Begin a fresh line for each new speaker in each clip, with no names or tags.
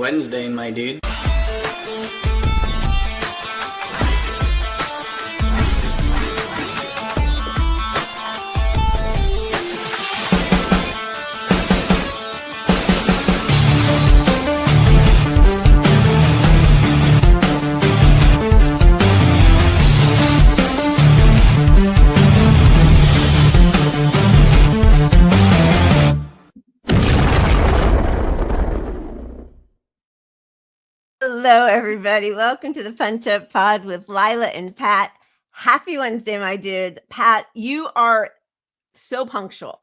Wednesday, my dude.
Hello, everybody. Welcome to the Punch Up Pod with Lila and Pat. Happy Wednesday, my dudes. Pat, you are so punctual.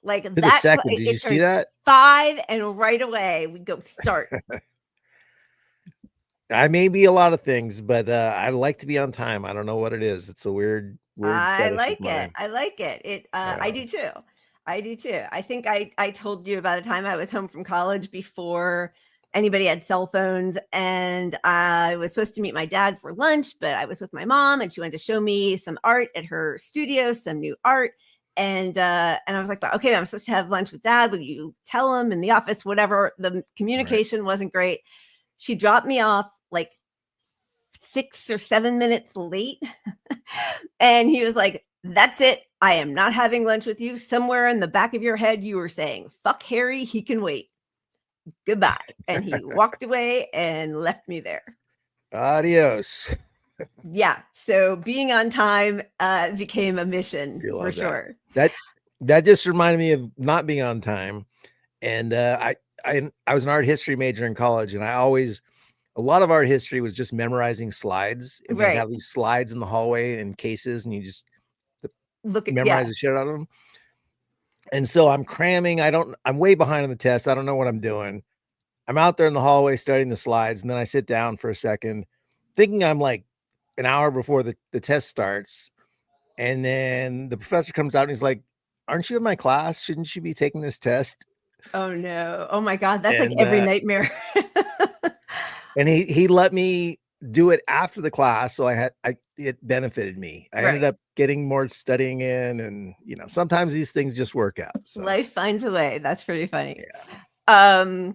Like
to
that.
The second, did you see that?
5 and right away we go start.
I may be a lot of things, but I like to be on time. I don't know what it is. It's a weird
I
fetish
like
of mine.
it. I like it. I do too. I do too. I think I told you about a time I was home from college before anybody had cell phones, and I was supposed to meet my dad for lunch, but I was with my mom and she wanted to show me some art at her studio, some new art. And I was like, okay, I'm supposed to have lunch with dad. Will you tell him in the office, whatever? The communication wasn't great. She dropped me off like 6 or 7 minutes late. And he was like, that's it. I am not having lunch with you. Somewhere in the back of your head, you were saying, fuck Harry, he can wait. Goodbye. And he walked away and left me there.
Adios.
Yeah. So being on time became a mission for sure.
That just reminded me of not being on time. And I was an art history major in college, and a lot of art history was just memorizing slides. And
Right.
we have these slides in the hallway and cases, and you just memorize
yeah.
the shit out of them. And so I'm cramming. I'm way behind on the test. I don't know what I'm doing. I'm out there in the hallway studying the slides, and then I sit down for a second, thinking I'm like an hour before the test starts. And then the professor comes out and he's like, aren't you in my class? Shouldn't you be taking this test?
Oh no. Oh my God. That's like every nightmare.
And he let me do it after the class. So it benefited me. I ended up getting more studying in, and sometimes these things just work out. So.
Life finds a way. That's pretty funny. Yeah.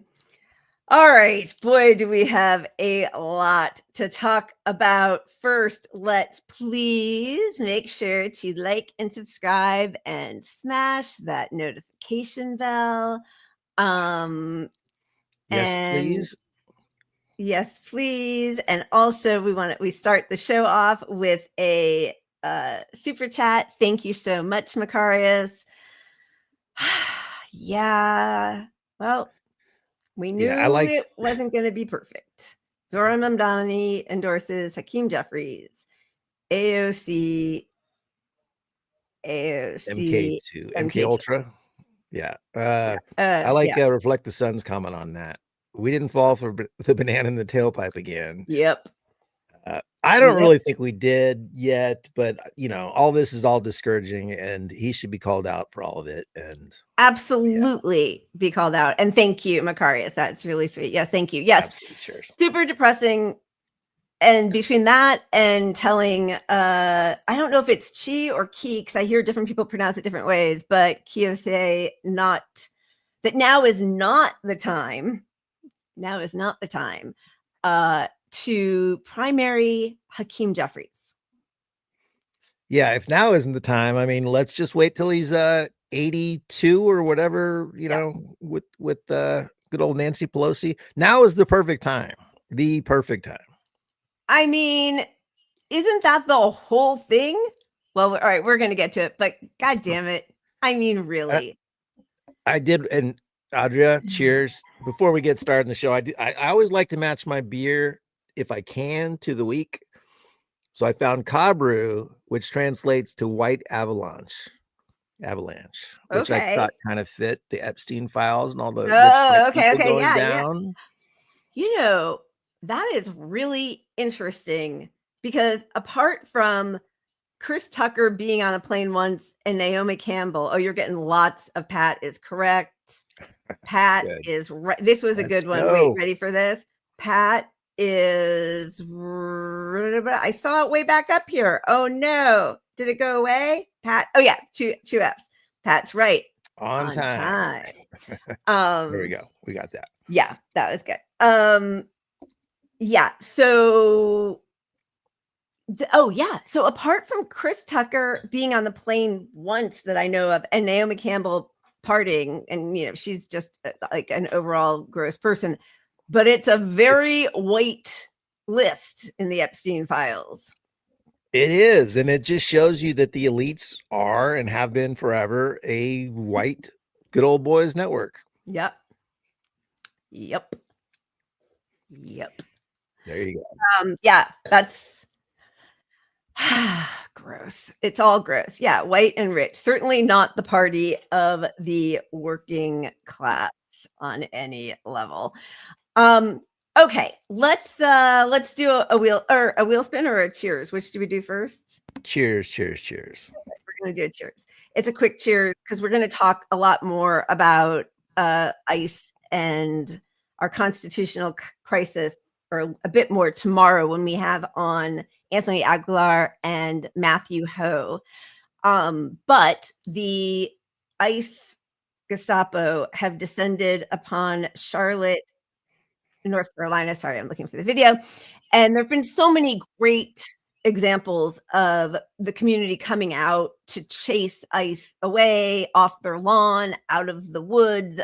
All right, boy, do we have a lot to talk about. First, let's please make sure to like and subscribe and smash that notification bell.
Yes, please.
Yes, please. And also we start the show off with a super chat. Thank you so much, Macarius. Yeah. Well, we knew it wasn't going to be perfect. Zora Mamdani endorses Hakeem Jeffries. AOC,
MK2, MK Ultra. Yeah. I like Reflect the Sun's comment on that. We didn't fall for the banana in the tailpipe again.
Yep.
I don't really think we did yet, but all this is all discouraging, and he should be called out for all of it. And
absolutely be called out. And thank you, Macarius. That's really sweet. Yes, thank you. Yes, super depressing. And between that and telling, I don't know if it's Chi or Ki, because I hear different people pronounce it different ways, but Kiyose that now is not the time. Now is not the time to primary Hakeem Jeffries.
Yeah, if now isn't the time, I mean, let's just wait till he's 82 or whatever, with good old Nancy Pelosi. Now is the perfect time. The perfect time.
I mean, isn't that the whole thing? Well, all right, we're going to get to it, but God damn it. I mean, really.
I did. And Audra, cheers. Before we get started in the show, I always like to match my beer, if I can, to the week. So I found Cabru, which translates to white avalanche, which I thought kind of fit the Epstein files and all the going down.
Yeah. That is really interesting, because apart from Chris Tucker being on a plane once and Naomi Campbell, you're getting lots of Pat is correct. Pat is right. This was a good one. Wait, ready for this? Pat is, I saw it way back up here. Oh no, did it go away? Pat, oh yeah, two F's. Pat's right.
On time. There we go. We got that.
Yeah, that was good. Yeah, so oh yeah, so apart from Chris Tucker being on the plane once that I know of, and Naomi Campbell partying, and she's just like an overall gross person, but it's a very white list in the Epstein files.
It is, and it just shows you that the elites are and have been forever a white good old boys network.
Yep.
There you go.
Yeah, that's gross. It's all gross. Yeah, white and rich. Certainly not the party of the working class on any level. Okay, let's do a wheel spin or a cheers. Which do we do first?
Cheers, cheers, cheers.
We're going to do a cheers. It's a quick cheers because we're going to talk a lot more about ICE and our constitutional crisis, or a bit more tomorrow when we have on Anthony Aguilar and Matthew Ho. But the ICE Gestapo have descended upon Charlotte, North Carolina. Sorry, I'm looking for the video. And there have been so many great examples of the community coming out to chase ICE away off their lawn, out of the woods.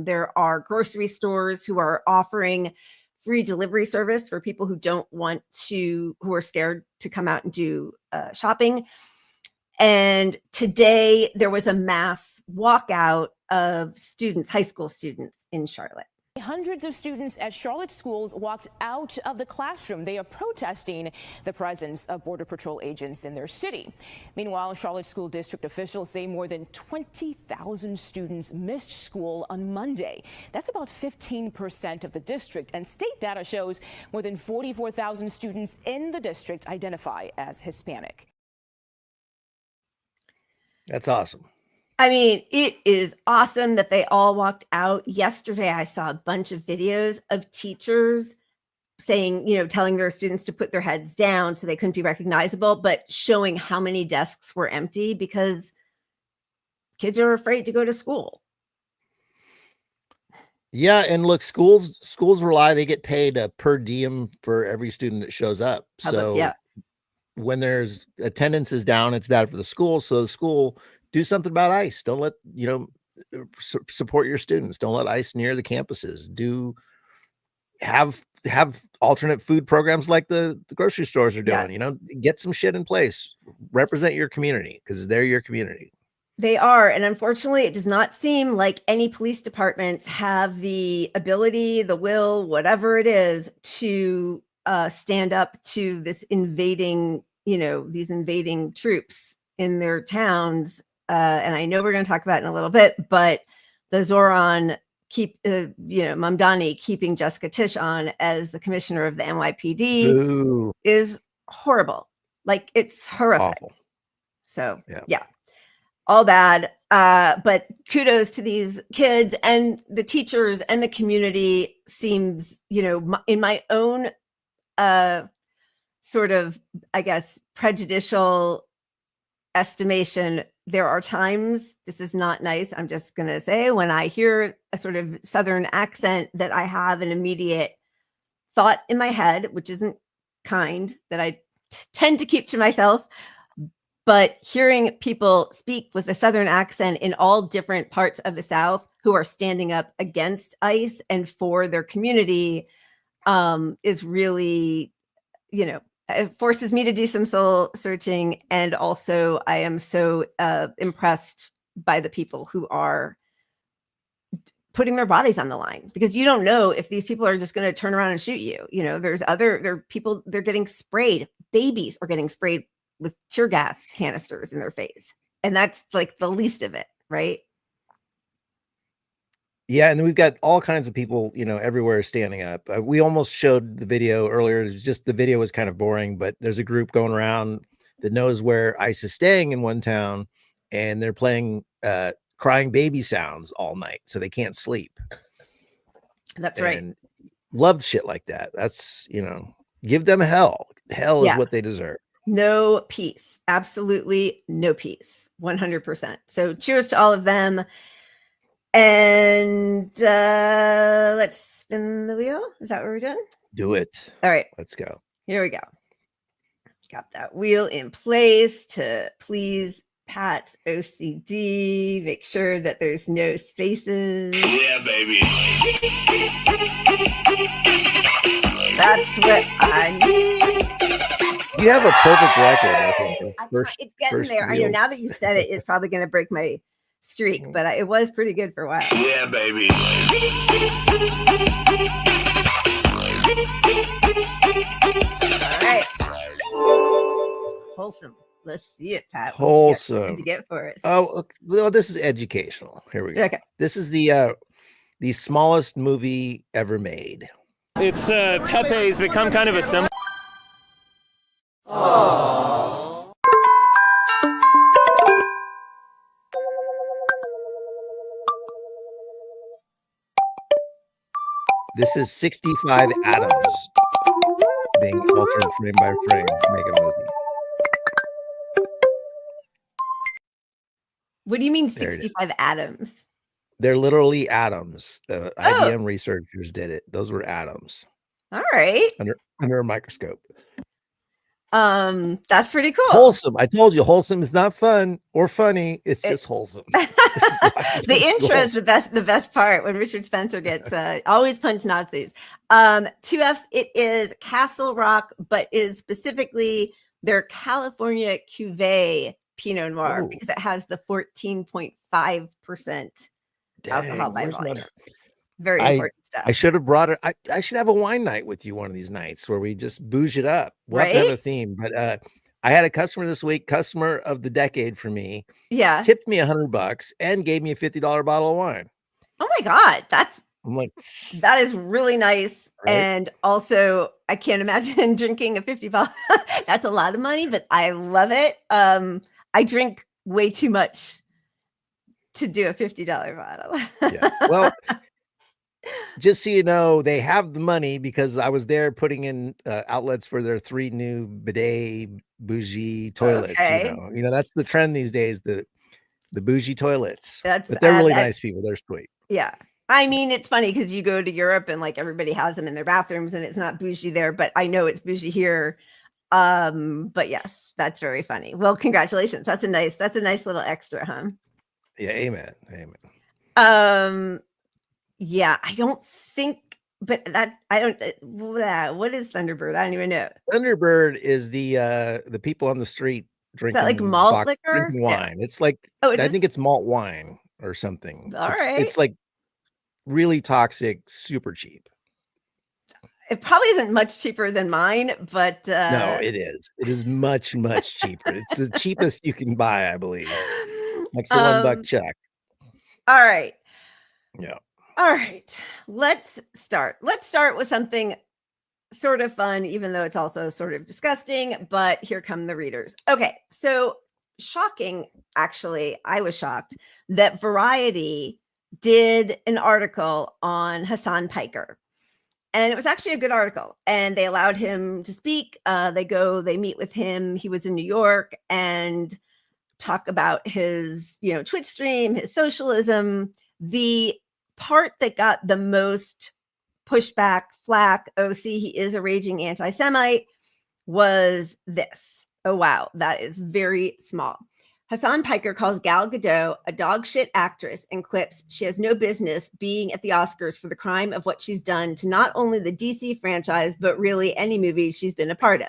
There are grocery stores who are offering free delivery service for people who who are scared to come out and do shopping. And today there was a mass walkout of students, high school students in Charlotte.
Hundreds of students at Charlotte schools walked out of the classroom. They are protesting the presence of Border Patrol agents in their city. Meanwhile, Charlotte school district officials say more than 20,000 students missed school on Monday. That's about 15% of the district, and state data shows more than 44,000 students in the district identify as Hispanic.
That's awesome.
I mean, it is awesome that they all walked out. Yesterday, I saw a bunch of videos of teachers saying, telling their students to put their heads down so they couldn't be recognizable, but showing how many desks were empty because kids are afraid to go to school.
Yeah, and look, schools rely, they get paid a per diem for every student that shows up. So when there's attendance is down, it's bad for the school. So the school, do something about ICE. Don't let, support your students. Don't let ICE near the campuses. Do have alternate food programs like the grocery stores are doing. Get some shit in place. Represent your community because they're your community.
They are. And unfortunately, it does not seem like any police departments have the ability, the will, whatever it is, to stand up to this invading, these invading troops in their towns. And I know we're going to talk about it in a little bit, but the Zoran Mamdani keeping Jessica Tisch on as the commissioner of the NYPD is horrible. Like, it's horrific. Awful. So yeah, all bad. But kudos to these kids and the teachers and the community. Seems, in my own sort of, I guess, prejudicial estimation, there are times, this is not nice, I'm just going to say, when I hear a sort of Southern accent, that I have an immediate thought in my head, which isn't kind, that I tend to keep to myself. But hearing people speak with a Southern accent in all different parts of the South who are standing up against ICE and for their community is really, it forces me to do some soul searching. And also, I am so impressed by the people who are putting their bodies on the line, because you don't know if these people are just going to turn around and shoot you. There are people, they're getting sprayed. Babies are getting sprayed with tear gas canisters in their face. And that's like the least of it, right?
Yeah, and then we've got all kinds of people, everywhere standing up. We almost showed the video earlier. It was just, the video was kind of boring, but there's a group going around that knows where ICE is staying in one town, and they're playing crying baby sounds all night, so they can't sleep.
That's right.
And love shit like that. That's, give them hell. Hell is what they deserve.
No peace. Absolutely no peace. 100%. So cheers to all of them. And let's spin the wheel. Is that what we're doing?
Do it.
All right.
Let's go.
Here we go. Got that wheel in place to please Pat's OCD. Make sure that there's no spaces.
Yeah, baby.
That's what I need.
You have a perfect record, I think.
It's getting there. I know now that you said it, it's probably going to break my streak, but it was pretty good for a while.
Yeah, baby.
All right. Wholesome. Let's see it, Pat.
Wholesome.
What did you get for us?
Oh, well, this is educational. Here we go.
Okay.
This is the smallest movie ever made.
It's Pepe's become kind of a symbol.
This is 65 atoms being altered frame by frame to make a movie.
What do you mean 65 atoms?
They're literally atoms. IBM researchers did it. Those were atoms.
All right.
Under a microscope.
That's pretty cool.
Wholesome. I told you, wholesome is not fun or funny. It's just wholesome.
The intro is the best part when Richard Spencer gets always punch Nazis. 2 F's. It is Castle Rock, but it is specifically their California Cuvée Pinot Noir because it has the 14.5% alcohol by volume. Very important stuff.
I should have brought it. I should have a wine night with you one of these nights where we just bouge it up. We'll have to have a theme. But I had a customer this week, customer of the decade for me.
Yeah.
Tipped me $100 and gave me a $50 bottle of wine.
Oh my God.
I'm like,
that is really nice.
Right?
And also I can't imagine drinking a 50 bottle. That's a lot of money, but I love it. I drink way too much to do a $50 bottle.
Yeah. Well, just so you know, they have the money because I was there putting in outlets for their 3 new bidet bougie toilets.
Okay.
You know, that's the trend these days, the bougie toilets. But they're really nice people. They're sweet.
Yeah. I mean, it's funny because you go to Europe and like everybody has them in their bathrooms and it's not bougie there, but I know it's bougie here. But yes, that's very funny. Well, congratulations. That's a nice little extra, huh?
Yeah. Amen.
Yeah, I don't think, but that I don't. What is Thunderbird? I don't even know.
Thunderbird is the people on the street drinking.
Is that like malt liquor?
Drinking wine. Yeah. It's like I think it's malt wine or something.
All right.
It's like really toxic, super cheap.
It probably isn't much cheaper than mine, but
no, it is. It is much cheaper. It's the cheapest you can buy, I believe. Like the $1 check.
All right.
Yeah.
All right, let's start. Let's start with something sort of fun, even though it's also sort of disgusting, but here come the readers. Okay, so shocking, actually, I was shocked that Variety did an article on Hassan Piker. And it was actually a good article. And they allowed him to speak. They meet with him. He was in New York and talk about his, Twitch stream, his socialism. The part that got the most pushback, flack, see, he is a raging anti-Semite, was this. Oh, wow. That is very small. Hassan Piker calls Gal Gadot a dog shit actress and quips she has no business being at the Oscars for the crime of what she's done to not only the DC franchise, but really any movie she's been a part of.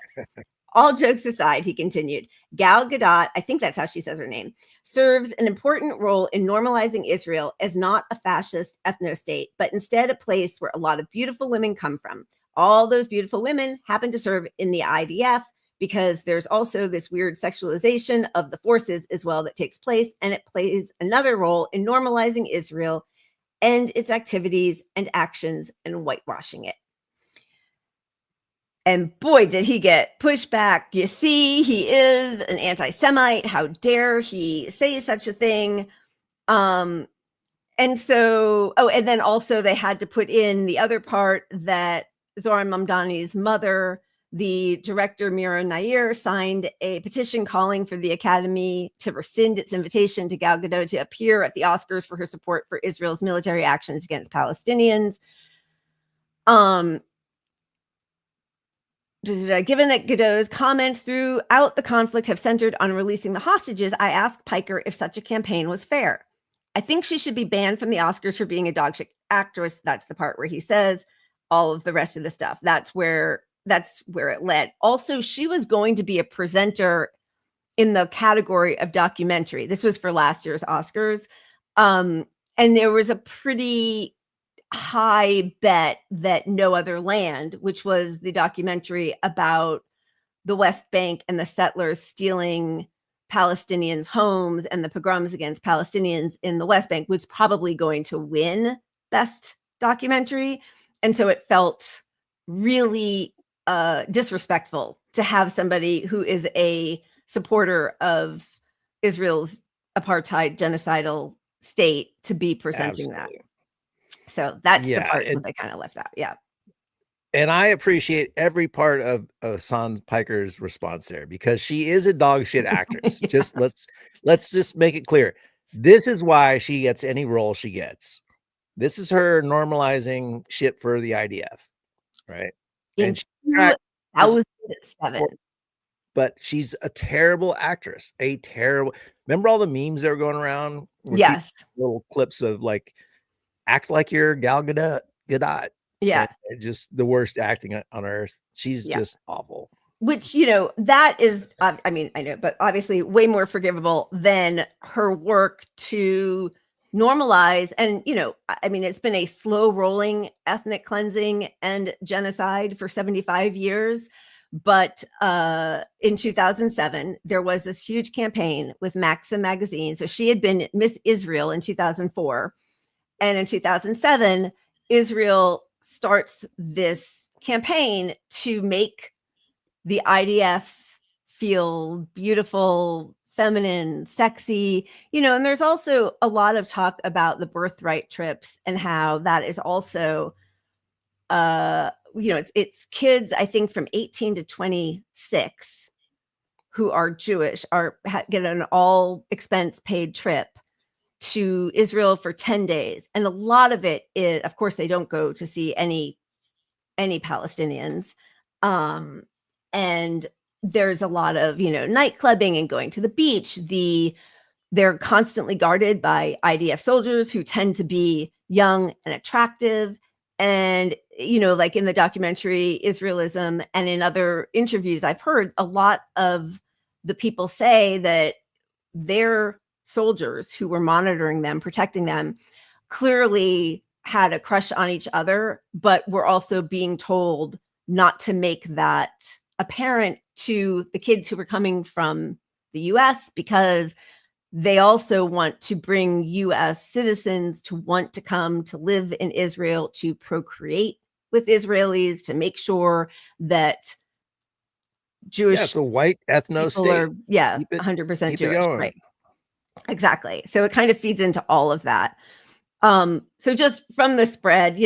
All jokes aside, he continued, Gal Gadot, I think that's how she says her name, serves an important role in normalizing Israel as not a fascist ethno-state, but instead a place where a lot of beautiful women come from. All those beautiful women happen to serve in the IDF because there's also this weird sexualization of the forces as well that takes place, and it plays another role in normalizing Israel and its activities and actions and whitewashing it. And boy, did he get pushback. You see, he is an anti-Semite. How dare he say such a thing? And so, and then also they had to put in the other part that Zoran Mamdani's mother, the director, Mira Nair, signed a petition calling for the Academy to rescind its invitation to Gal Gadot to appear at the Oscars for her support for Israel's military actions against Palestinians. Given that Gadot's comments throughout the conflict have centered on releasing the hostages, I asked Piker if such a campaign was fair. I think she should be banned from the Oscars for being a dog shit actress. That's the part where he says all of the rest of the stuff. That's where it led. Also, she was going to be a presenter in the category of documentary. This was for last year's Oscars. And there was a pretty high bet that No Other Land, which was the documentary about the West Bank and the settlers stealing Palestinians' homes and the pogroms against Palestinians in the West Bank, was probably going to win Best Documentary. And so it felt really disrespectful to have somebody who is a supporter of Israel's apartheid genocidal state to be presenting
Absolutely.
that. So that's the
Yeah,
part that
and,
they kind of left out. Yeah.
and I appreciate every part of San Piker's response there, because she is a dog shit actress.
Yeah.
Just let's just make it clear. This is why she gets any role she gets. This is her normalizing shit for the IDF, right?
In
And she cracked-
2007.
but she's a terrible actress. Remember all the memes that were going around? Where
Yes.
little clips of like, act like you're Gal Gadot.
Yeah.
And just the worst acting on earth. She's just awful.
Which, that is, I mean, I know, but obviously way more forgivable than her work to normalize. And, I mean, it's been a slow rolling ethnic cleansing and genocide for 75 years. But in 2007, there was this huge campaign with Maxim magazine. So she had been Miss Israel in 2004. And in 2007, Israel starts this campaign to make the IDF feel beautiful, feminine, sexy, and there's also a lot of talk about the birthright trips and how that is also, it's kids, I think from 18 to 26 who are Jewish get an all expense paid trip to Israel for 10 days. And a lot of it is, of course, they don't go to see any Palestinians. And there's a lot of, night clubbing and going to the beach. They're constantly guarded by IDF soldiers who tend to be young and attractive. And, like in the documentary Israelism and in other interviews, I've heard a lot of the people say that their soldiers who were monitoring them, protecting them, clearly had a crush on each other, but were also being told not to make that apparent to the kids who were coming from the US, because they also want to bring US citizens to want to come to live in Israel, to procreate with Israelis, to make sure that Jewish
it's a white ethno state.
are 100% Jewish, right? Exactly. So it kind of feeds into all of that. So just from the spread,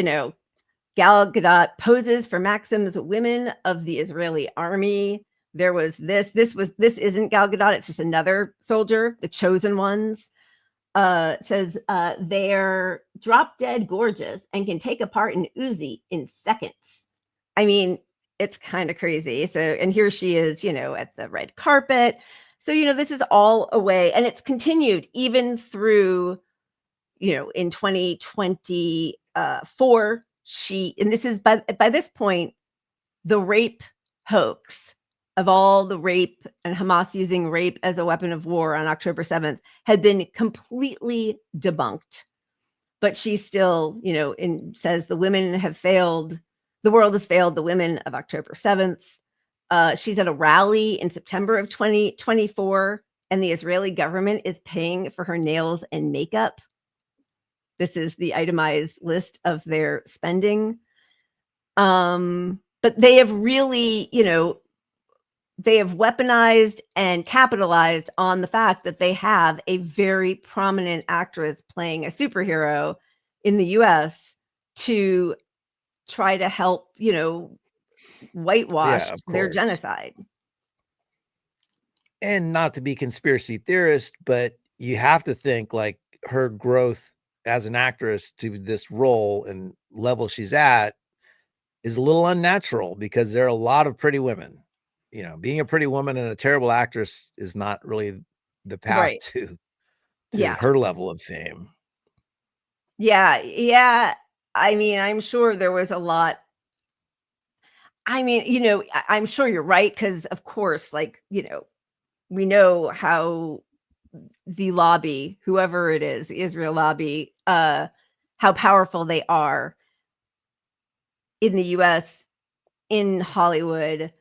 Gal Gadot poses for Maxim's Women of the Israeli Army. There was this isn't Gal Gadot, it's just another soldier, the chosen ones. Says they're drop dead gorgeous and can take apart an Uzi in seconds. I mean, it's kind of crazy. So, and here she is, at the red carpet. So, this is all a way, and it's continued even through, in 2024, and this is by this point, the rape hoax of all the rape and Hamas using rape as a weapon of war on October 7th had been completely debunked. But she still, says the women have failed. The world has failed the women of October 7th. She's at a rally in September of 2024, and the Israeli government is paying for her nails and makeup. This is the itemized list of their spending. But they have really, they have weaponized and capitalized on the fact that they have a very prominent actress playing a superhero in the US to try to help, whitewashed
of
their
course.
genocide.
And not to be conspiracy theorist, but you have to think like her growth as an actress to this role and level she's at is a little unnatural because there are a lot of pretty women. You know, being a pretty woman and a terrible actress is not really the path
Right.
to
Yeah.
her level of fame.
Yeah. Yeah. I mean, I'm sure there was a lot. I mean, I'm sure you're right. Cause of course, like, we know how the lobby, whoever it is, the Israel lobby, how powerful they are in the US, in Hollywood.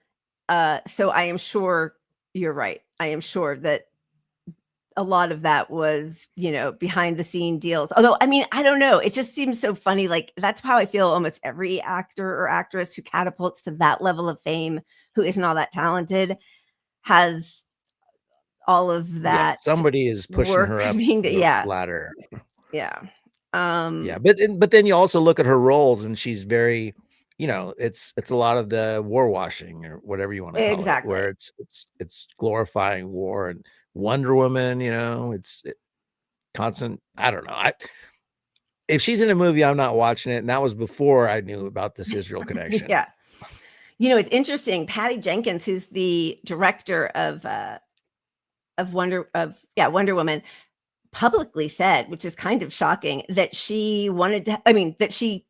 So I am sure you're right. I am sure that a lot of that was, behind the scene deals. Although, I mean, I don't know. It just seems so funny. Like that's how I feel almost every actor or actress who catapults to that level of fame, who isn't all that talented, has all of
Yeah,
that
somebody is pushing
work
her up
being
the
yeah.
ladder.
Yeah.
Yeah, but then you also look at her roles and she's very, it's a lot of the war washing or whatever you want to call it, where
Exactly.
it's glorifying war. And Wonder Woman, it's constant. I don't know. If she's in a movie, I'm not watching it, and that was before I knew about this Israel connection.
Yeah. It's interesting. Patty Jenkins, who's the director of Wonder Woman, publicly said, which is kind of shocking, that she wanted to,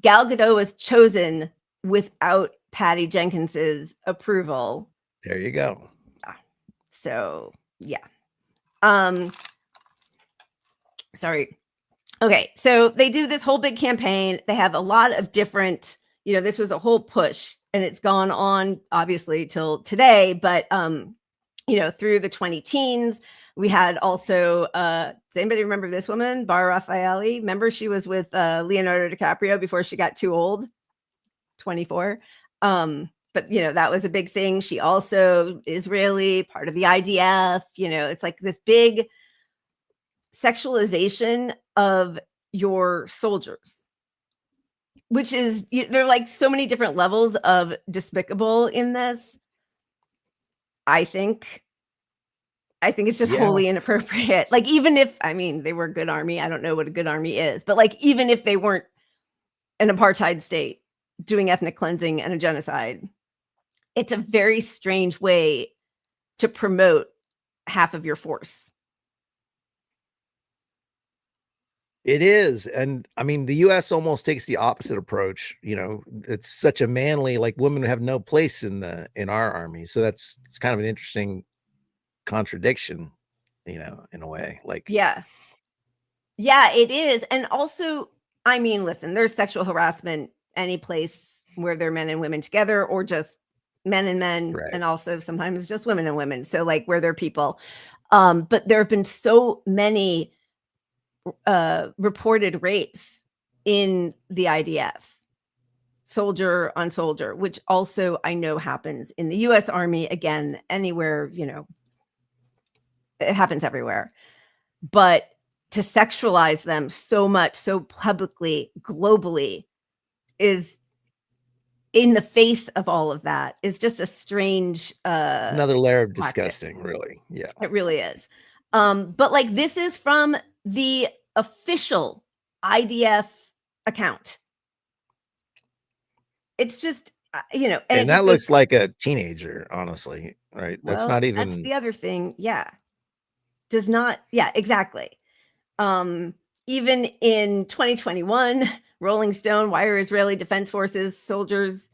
Gal Gadot was chosen without Patty Jenkins's approval.
There you go.
So, yeah. Sorry. Okay. So they do this whole big campaign. They have a lot of different, this was a whole push and it's gone on obviously till today, but, through the 20 teens, we had also, does anybody remember this woman, Bar Raffaelli? Remember she was with Leonardo DiCaprio before she got too old, 24. But, that was a big thing. She also Israeli, part of the IDF, it's like this big sexualization of your soldiers, which is, there are like so many different levels of despicable in this. I think it's just wholly inappropriate. Like, even if, they were a good army, I don't know what a good army is, but like, even if they weren't an apartheid state doing ethnic cleansing and a genocide, it's a very strange way to promote half of your force.
It is. And the US almost takes the opposite approach. It's such a manly, like women have no place in our army. So it's kind of an interesting contradiction, in a way. Like,
yeah, it is. And also, listen, there's sexual harassment any place where there are men and women together, or just men and men,
right.
And also sometimes just women and women. So like where there are people. But there have been so many reported rapes in the IDF, soldier on soldier, which also I know happens in the US Army. Again, anywhere, it happens everywhere. But to sexualize them so much, so publicly, globally, is in the face of all of that is just a strange
it's another layer of disgusting, really. Yeah,
it really is. But like, this is from the official IDF account. It's just,
and that looks like a teenager, honestly, right?
Well,
that's not even.
That's the other thing. Yeah. Does not. Yeah, exactly. Even in 2021, Rolling Stone, why are Israeli Defense Forces soldiers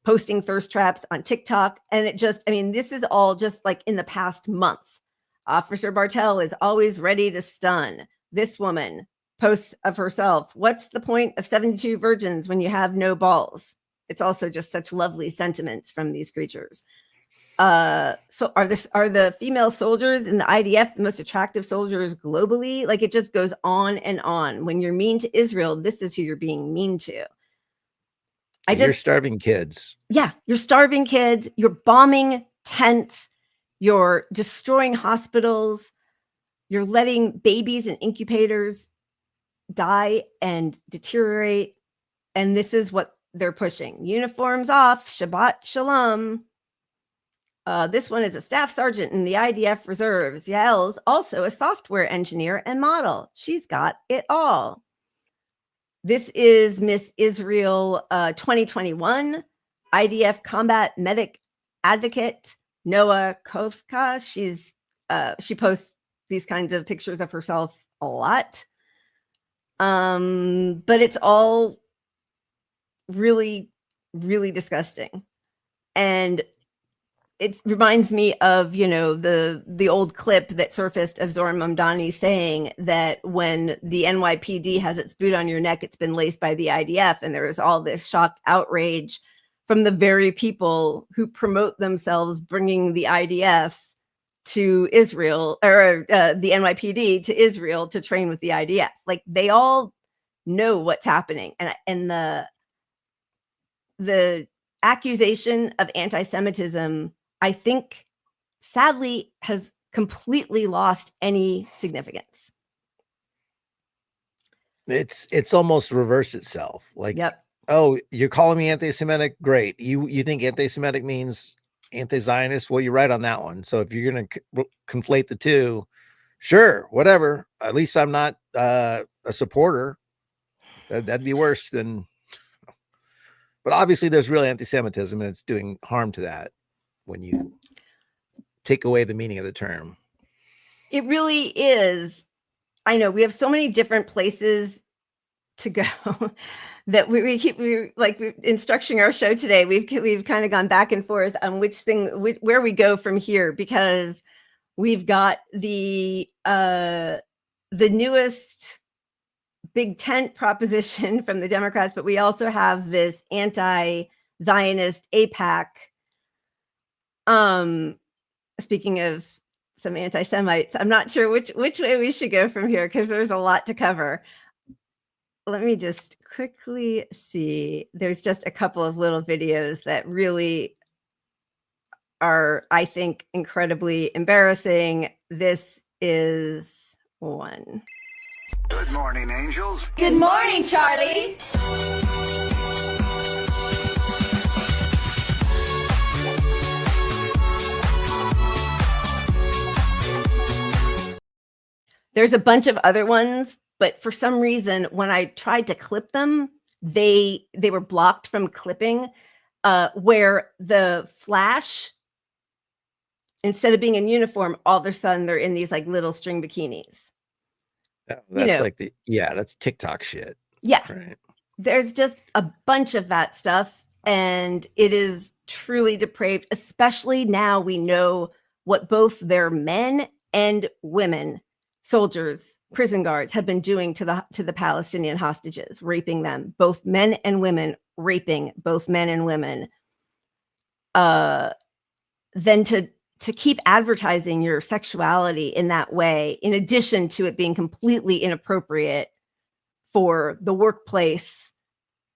posting thirst traps on TikTok? And it just, this is all just like in the past month. Officer Bartell is always ready to stun. This woman posts of herself, what's the point of 72 virgins when you have no balls? It's also just such lovely sentiments from these creatures. So are the female soldiers in the IDF the most attractive soldiers globally? Like, it just goes on and on. When you're mean to Israel, this is who you're being mean to.
You're starving kids.
Yeah, you're starving kids. You're bombing tents. You're destroying hospitals. You're letting babies in incubators die and deteriorate. And this is what they're pushing. Uniforms off, Shabbat Shalom. This one is a staff sergeant in the IDF reserves. Yael's also a software engineer and model. She's got it all. This is Miss Israel 2021, IDF combat medic advocate, Noah Kovka. She posts these kinds of pictures of herself a lot. But it's all really, really disgusting. And it reminds me of, the old clip that surfaced of Zoran Mamdani saying that when the NYPD has its boot on your neck, it's been laced by the IDF. And there is all this shocked outrage from the very people who promote themselves bringing the IDF to Israel, or the NYPD to Israel to train with the IDF. Like, they all know what's happening. And the accusation of anti-Semitism, I think, sadly, has completely lost any significance.
It's almost reversed itself. Like,
yep.
Oh, you're calling me anti-Semitic? Great. You think anti-Semitic means anti-Zionist? Well, you're right on that one. So if you're going to conflate the two, sure, whatever. At least I'm not a supporter. That'd be worse than. But obviously, there's real anti-Semitism, and it's doing harm to that when you take away the meaning of the term.
It really is. I know we have so many different places to go that we keep in structuring our show today. We've kind of gone back and forth on where we go from here, because we've got the newest big tent proposition from the Democrats, but we also have this anti-Zionist AIPAC. Speaking of some anti-Semites, I'm not sure which way we should go from here, because there's a lot to cover. Let me just quickly see. There's just a couple of little videos that really are, I think, incredibly embarrassing. This is one.
Good morning, angels.
Good morning, Charlie. There's a bunch of other ones, but for some reason, when I tried to clip them, they were blocked from clipping, where the Flash, instead of being in uniform, all of a sudden they're in these like little string bikinis.
That's that's TikTok shit.
Yeah.
Right.
There's just a bunch of that stuff, and it is truly depraved, especially now we know what both their men and women, soldiers, prison guards, have been doing to the Palestinian hostages, raping them, both men and women, raping both men and women. Then to keep advertising your sexuality in that way, in addition to it being completely inappropriate for the workplace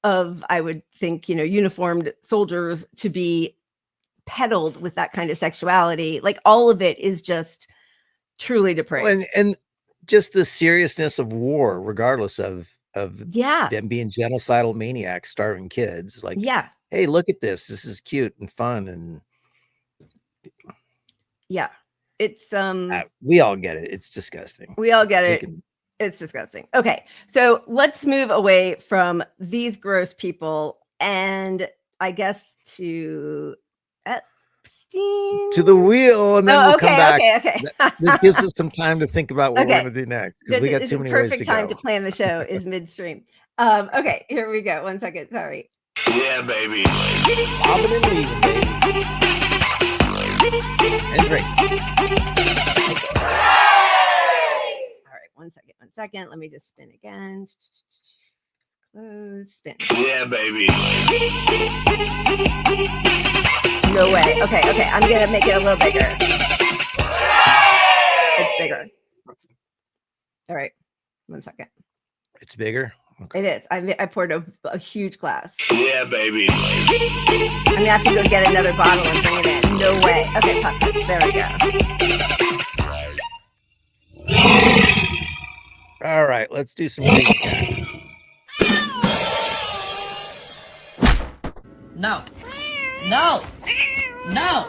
of, I would think, uniformed soldiers to be peddled with that kind of sexuality, like all of it is just truly depraved.
And just the seriousness of war, regardless of them being genocidal maniacs starving kids. Like, hey, look at this. This is cute and fun. And
it's
we all get it. It's disgusting.
We all get it. It's disgusting. Okay, so let's move away from these gross people, and I guess to Epstein,
to the wheel, and then we'll come back.
Okay.
This gives us some time to think about what we're going to do next, because we got too many ways to go.
Perfect time to plan the show is midstream. Okay, here we go. 1 second. Sorry.
Yeah, baby.
Bobbing and weaving, baby. And drink.
All right, 1 second. 1 second. Let me just spin again. Close, spin.
Yeah, baby.
No way. Okay. I'm gonna make it a little bigger. It's bigger. All right. 1 second.
It's bigger.
Okay. It is. I poured a huge glass.
Yeah, baby.
I'm gonna have to go get another bottle and bring it in. No way. Okay, pop. There we go.
All right, let's do some baby cats.
No. No. No.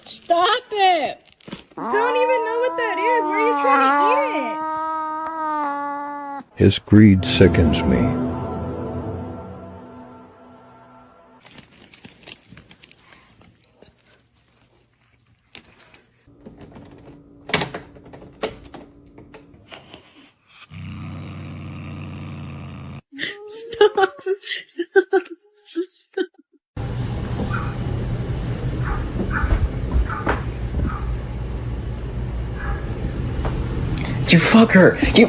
Stop it.
Don't even know what that is. Where are you trying to eat it?
His greed sickens me.
You fuck her. You.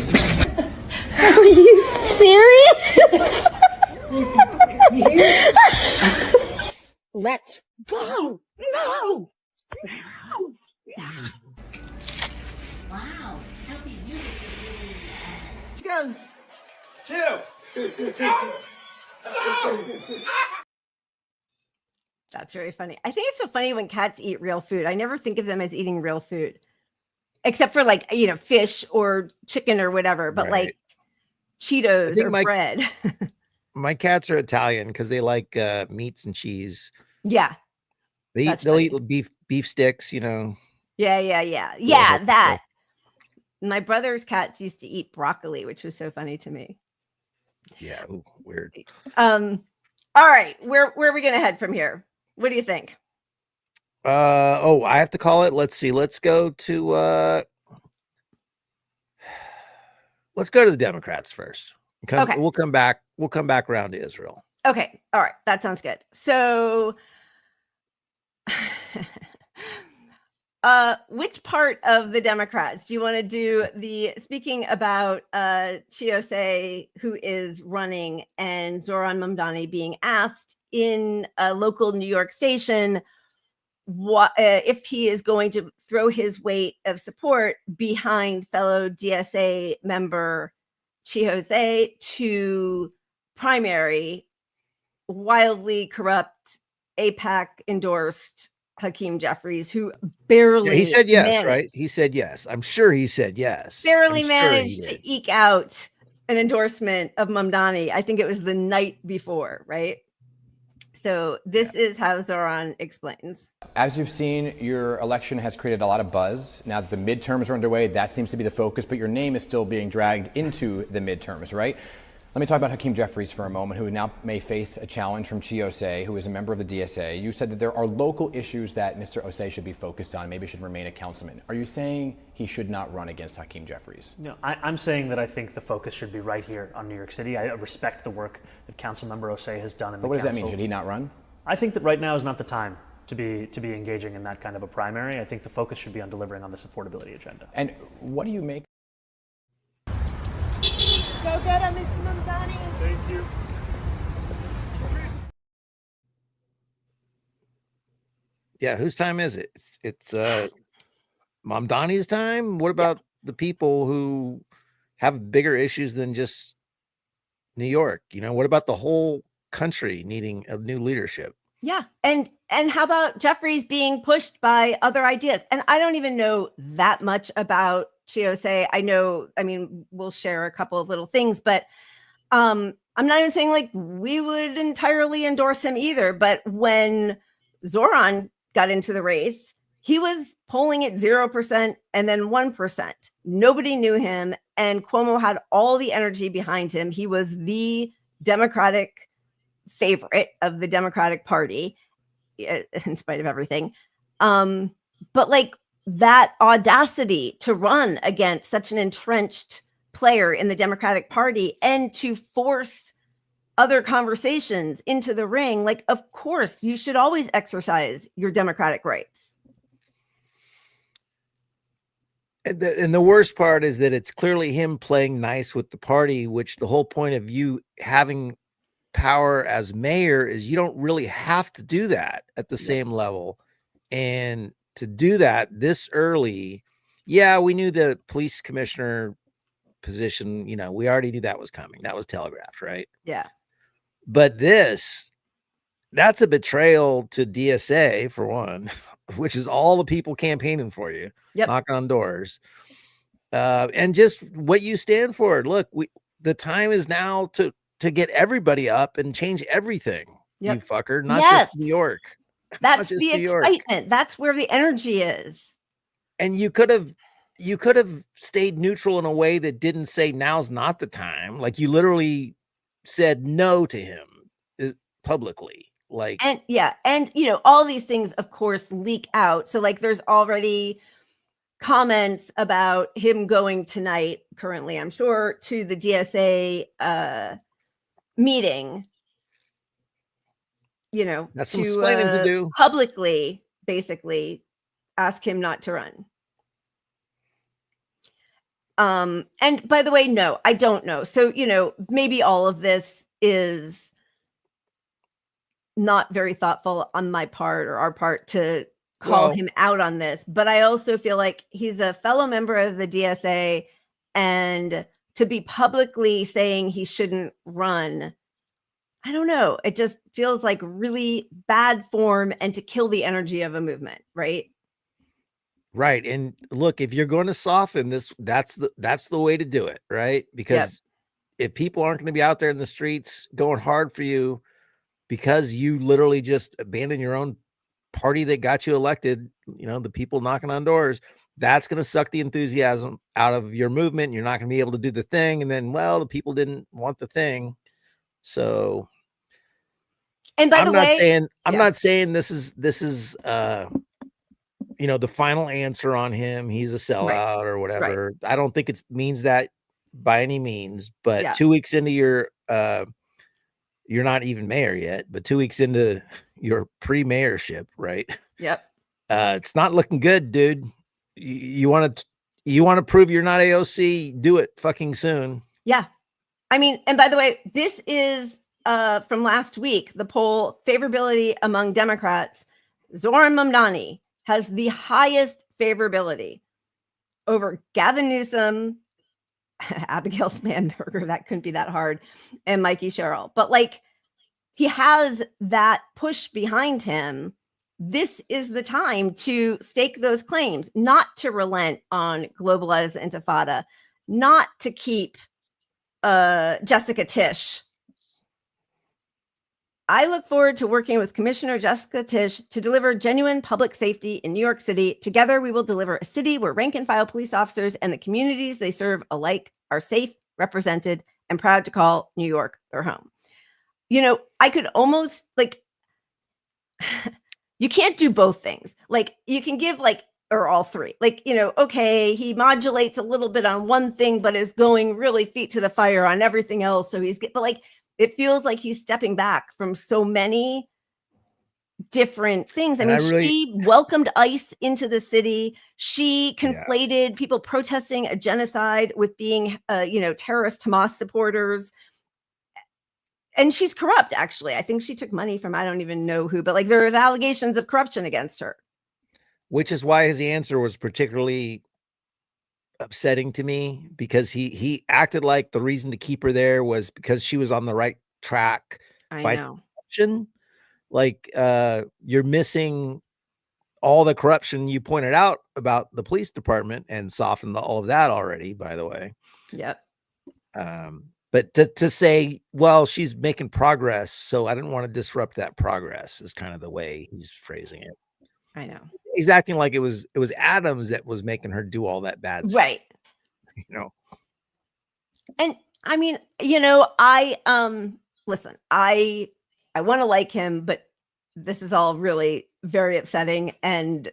Are you serious? Let's go. No.
Wow. Healthy music is
Go.
That's very funny. I think it's so funny when cats eat real food. I never think of them as eating real food, except for like, fish or chicken or whatever, but like Cheetos or bread.
My cats are Italian because they like meats and cheese.
Yeah.
They'll eat beef sticks,
Yeah.
Yeah,
That. My brother's cats used to eat broccoli, which was so funny to me.
Yeah, ooh, weird.
All right, where are we gonna head from here? What do you think?
I have to call it. Let's see. Let's go to the Democrats first.
Okay.
We'll come back around to Israel.
Okay. All right. That sounds good. So which part of the Democrats do you want to do speaking about Chiose, who is running, and Zoran Mamdani being asked in a local New York station if he is going to throw his weight of support behind fellow DSA member Chiose to primary wildly corrupt AIPAC endorsed Hakeem Jeffries, who barely
he said yes,
managed,
right? He said yes. I'm sure he said yes.
Barely managed to eke out an endorsement of Mamdani. I think it was the night before, right? So this is how Zoran explains.
As you've seen, your election has created a lot of buzz. Now that the midterms are underway, that seems to be the focus, but your name is still being dragged into the midterms, right? Let me talk about Hakeem Jeffries for a moment, who now may face a challenge from Chiose, who is a member of the DSA. You said that there are local issues that Mr. Osei should be focused on, maybe should remain a councilman. Are you saying he should not run against Hakeem Jeffries?
No, I'm saying that I think the focus should be right here on New York City. I respect the work that Councilmember Osei has done in the council.
But what does that mean? Should he not run?
I think that right now is not the time to be engaging in that kind of a primary. I think the focus should be on delivering on this affordability agenda.
And what do you make?
Go get him, Mr. Mamdani.
Thank you.
Yeah, whose time is it? It's Mamdani's time. What about the people who have bigger issues than just New York? What about the whole country needing a new leadership?
Yeah. And how about Jeffries being pushed by other ideas? And I don't even know that much about Chiose. We'll share a couple of little things, but I'm not even saying like we would entirely endorse him either. But when Zoran got into the race, he was polling at 0% and then 1%. Nobody knew him, and Cuomo had all the energy behind him. He was the Democratic favorite of the Democratic Party, in spite of everything. But like that audacity to run against such an entrenched player in the Democratic Party and to force other conversations into the ring, like, of course, you should always exercise your democratic rights.
And the worst part is that it's clearly him playing nice with the party, which the whole point of you having power as mayor is you don't really have to do that at the same level. And to do that this early, we knew the police commissioner position, we already knew that was coming. That was telegraphed, right?
Yeah.
But that's a betrayal to DSA, for one, which is all the people campaigning for you, knocking on doors, and just what you stand for. Look, the time is now to to get everybody up and change everything.
Yep.
You fucker, not
Yes.
just New York.
That's
just
the
New York.
excitement. That's where the energy is.
And you could have stayed neutral in a way that didn't say now's not the time. Like you literally said no to him publicly. Like,
And yeah, and you know, all these things of course leak out. So like there's already comments about him going tonight, currently, I'm sure, to the DSA meeting, you know,
that's some explaining to do.
Publicly basically ask him not to run. And by the way, no, I don't know. So, you know, maybe all of this is not very thoughtful on my part or our part to call him out on this, but I also feel like he's a fellow member of the DSA, and to be publicly saying he shouldn't run, I don't know. It just feels like really bad form and to kill the energy of a movement, right?
Right. And look, if you're going to soften this, that's the way to do it, right? Because if people aren't going to be out there in the streets going hard for you because you literally just abandon your own party that got you elected, you know, the people knocking on doors, that's going to suck the enthusiasm out of your movement. You're not going to be able to do the thing. And then, well, the people didn't want the thing. So,
and by the way,
I'm not saying this is you know, the final answer on him. He's a sellout or whatever. I don't think it means that by any means, but 2 weeks into your, you're not even mayor yet, but 2 weeks into your pre-mayorship, right?
Yep.
It's not looking good, dude. You want to prove you're not AOC, do it fucking soon.
Yeah. I mean, and by the way, this is from last week, the poll favorability among Democrats. Zoran Mamdani has the highest favorability over Gavin Newsom, Abigail Spanberger, that couldn't be that hard, and Mikey Sherrill. But like, he has that push behind him. This is the time to stake those claims, not to relent on globalized intifada, not to keep Jessica Tisch. I look forward to working with Commissioner Jessica Tisch to deliver genuine public safety in New York City. Together, we will deliver a city where rank and file police officers and the communities they serve alike are safe, represented, and proud to call New York their home. You know, I could almost like, you can't do both things. Like you can give like, or all three, like, you know, okay, he modulates a little bit on one thing, but is going really feet to the fire on everything else. So but like, it feels like he's stepping back from so many different things. I mean, she welcomed ICE into the city. She conflated people protesting a genocide with being, you know, terrorist Hamas supporters. And she's corrupt, actually. I think she took money from, I don't even know who, but like there's allegations of corruption against her.
Which is why his answer was particularly upsetting to me, because he acted like the reason to keep her there was because she was on the right track.
I know.
Corruption. Like you're missing all the corruption you pointed out about the police department and softened all of that already, by the way.
Yep.
But to say, well, she's making progress, so I didn't want to disrupt that progress is kind of the way he's phrasing it.
I know.
He's acting like it was Adams that was making her do all that bad stuff.
Right.
You know.
And I mean, you know, listen, I want to like him, but this is all really very upsetting and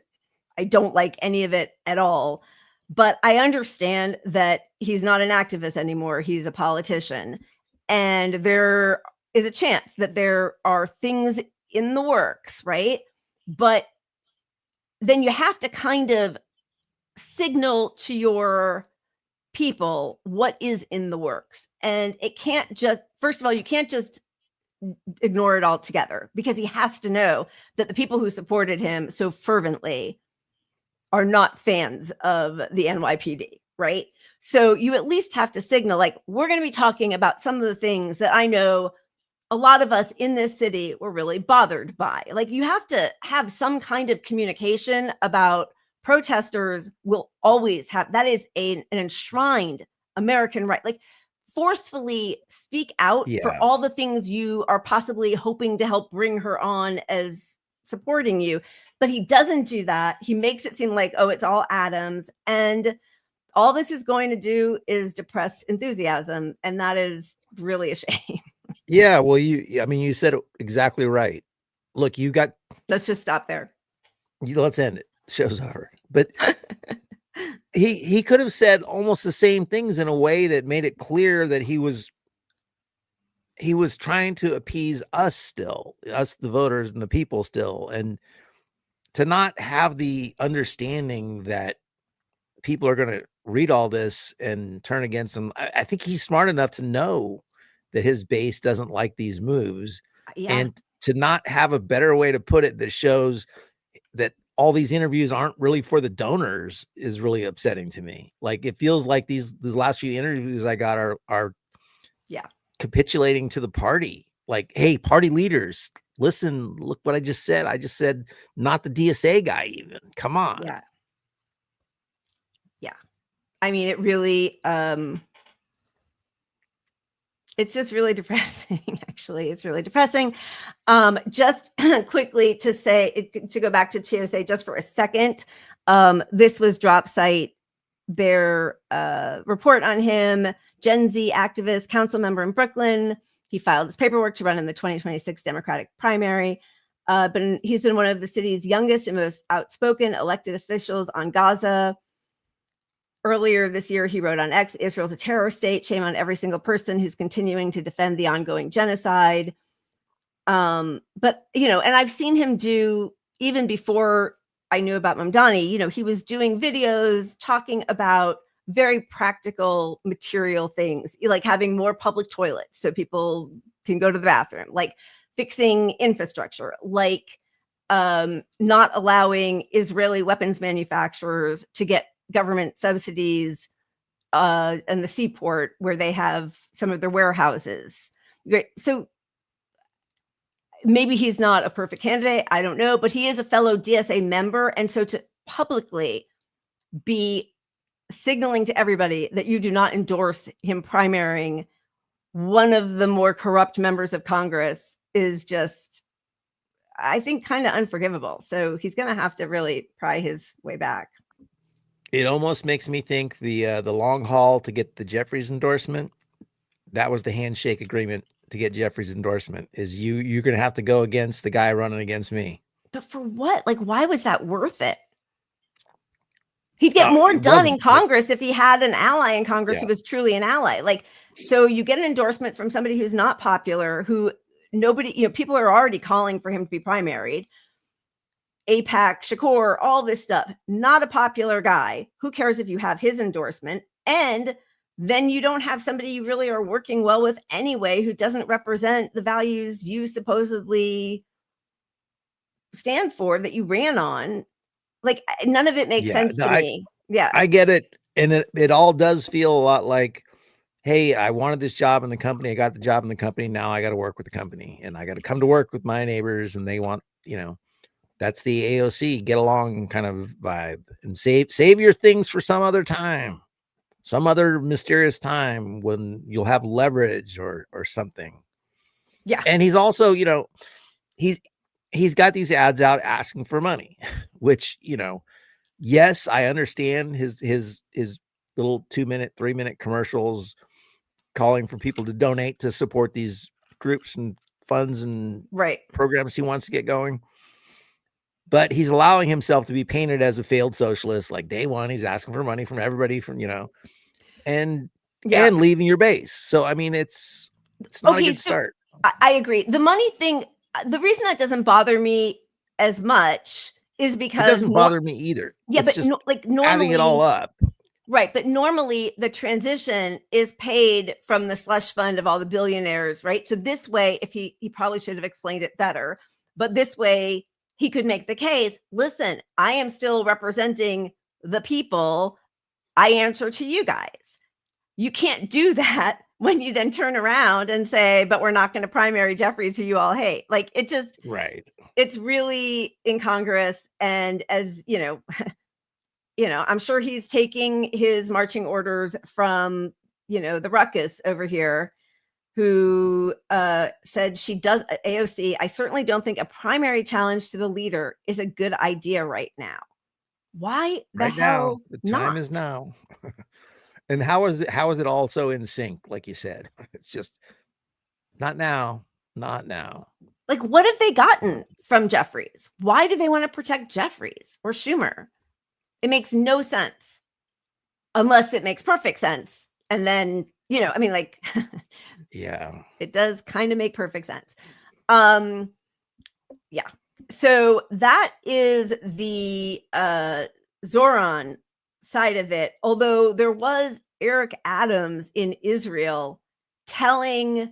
I don't like any of it at all. But I understand that he's not an activist anymore. He's a politician. And there is a chance that there are things in the works, right? But then you have to kind of signal to your people what is in the works. And it can't just, first of all, you can't just ignore it altogether, because he has to know that the people who supported him so fervently are not fans of the NYPD, right? So you at least have to signal, like, we're going to be talking about some of the things that I know a lot of us in this city were really bothered by. Like, you have to have some kind of communication about protesters will always have, that is an enshrined American right. Like, forcefully speak out for
Yeah.
all the things you are possibly hoping to help bring her on as supporting you. But he doesn't do that. He makes it seem like, oh, it's all Adams. And all this is going to do is depress enthusiasm. And that is really a shame.
Yeah. Well, I mean, you said it exactly right. Look, you got,
Let's just stop there.
let's end it. Show's over. But he could have said almost the same things in a way that made it clear that he was trying to appease us still, us, the voters and the people still. And to not have the understanding that people are going to read all this and turn against him. I think he's smart enough to know that his base doesn't like these moves.
Yeah.
And to not have a better way to put it that shows that all these interviews aren't really for the donors is really upsetting to me. Like, it feels like these last few interviews I got are capitulating to the party. Like, hey, party leaders, listen, look what I just said. I just said not the DSA guy even. Come on.
Yeah. Yeah. I mean, it really, it's just really depressing. Actually, it's really depressing. Just quickly to go back to TSA just for a second. This was Drop Site, their report on him. Gen Z activist, council member in Brooklyn. He filed his paperwork to run in the 2026 Democratic primary. But he's been one of the city's youngest and most outspoken elected officials on Gaza. Earlier this year, he wrote on X, Israel's a terror state. Shame on every single person who's continuing to defend the ongoing genocide. But, and I've seen him do, even before I knew about Mamdani, he was doing videos talking about very practical material things, like having more public toilets so people can go to the bathroom, like fixing infrastructure, like not allowing Israeli weapons manufacturers to get government subsidies in the seaport where they have some of their warehouses. So maybe he's not a perfect candidate. I don't know, but he is a fellow DSA member. And so to publicly be signaling to everybody that you do not endorse him primarying one of the more corrupt members of Congress is just, I think, kind of unforgivable. So he's going to have to really pry his way back.
It almost makes me think the long haul to get the Jeffries endorsement, that was the handshake agreement to get Jeffries endorsement, is you're going to have to go against the guy running against me.
But for what? Like, why was that worth it? He'd get more done in Congress if he had an ally in Congress who was truly an ally. Like, so you get an endorsement from somebody who's not popular, who nobody, people are already calling for him to be primaried. AIPAC, Shakur, all this stuff, not a popular guy. Who cares if you have his endorsement? And then you don't have somebody you really are working well with anyway, who doesn't represent the values you supposedly stand for that you ran on. Like, none of it makes sense to me. Yeah,
I get it. And it all does feel a lot like, hey, I wanted this job in the company. I got the job in the company. Now I got to work with the company and I got to come to work with my neighbors, and they want, that's the AOC get along kind of vibe, and save your things for some other time, some other mysterious time when you'll have leverage or something.
Yeah.
And he's also, he's got these ads out asking for money, which, yes, I understand his little 2-minute, 3-minute commercials calling for people to donate to support these groups and funds and programs he wants to get going. But he's allowing himself to be painted as a failed socialist. Like, day one, he's asking for money from everybody, from, and leaving your base. So, I mean, it's not a good start.
I agree. The money thing, the reason that doesn't bother me as much is because
it doesn't bother me either.
Yeah,
it's
but
just
normally
adding it all up.
Right. But normally the transition is paid from the slush fund of all the billionaires. Right. So this way, if he probably should have explained it better, but this way he could make the case, listen, I am still representing the people. I answer to you guys. You can't do that when you then turn around and say, but we're not going to primary Jeffries, who you all hate. Like, it just, it's really incongruous. And as I'm sure he's taking his marching orders from the ruckus over here, who said she does, AOC, I certainly don't think a primary challenge to the leader is a good idea right now. Why the
Right
hell
now, the time
not?
is now. And how is it all so in sync, like you said? It's just not now, not now.
Like, what have they gotten from Jeffries? Why do they want to protect Jeffries or Schumer? It makes no sense unless it makes perfect sense. And then, I mean, like,
Yeah.
it does kind of make perfect sense. Yeah. So that is the Zoran side of it. Although there was Eric Adams in Israel telling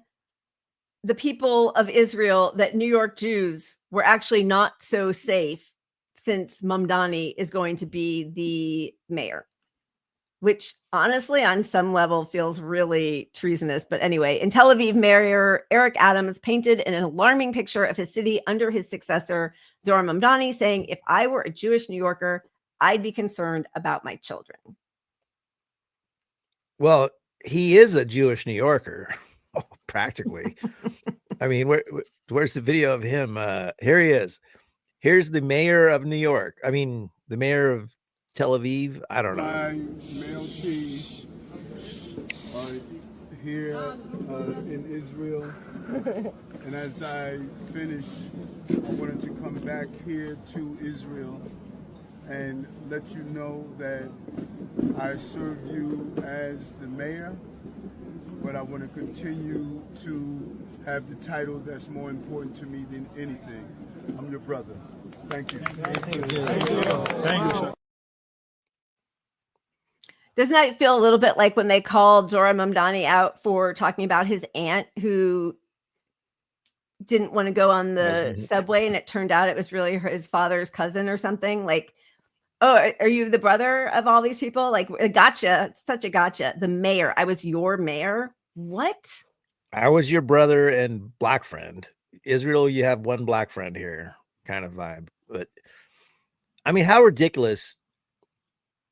the people of Israel that New York Jews were actually not so safe since Mamdani is going to be the mayor, which honestly on some level feels really treasonous. But anyway, in Tel Aviv, Mayor Eric Adams painted an alarming picture of his city under his successor, Zohar Mamdani, saying, if I were a Jewish New Yorker, I'd be concerned about my children.
Well, he is a Jewish New Yorker, practically. I mean, where's the video of him? Here he is. Here's the mayor of New York. I mean, the mayor of Tel Aviv. I don't know.
My male team here in Israel. And as I finish, I wanted to come back here to Israel and let you know that I serve you as the mayor, but I want to continue to have the title that's more important to me than anything. I'm your brother. Thank you. Thank you. Thank you.
Doesn't that feel a little bit like when they called Zohar Mamdani out for talking about his aunt who didn't want to go on the subway, and it turned out it was really his father's cousin or something? Like, oh, are you the brother of all these people? Like, gotcha. It's such a gotcha. The mayor. I was your mayor. What?
I was your brother and black friend. Israel, you have one black friend here, kind of vibe. But I mean, how ridiculous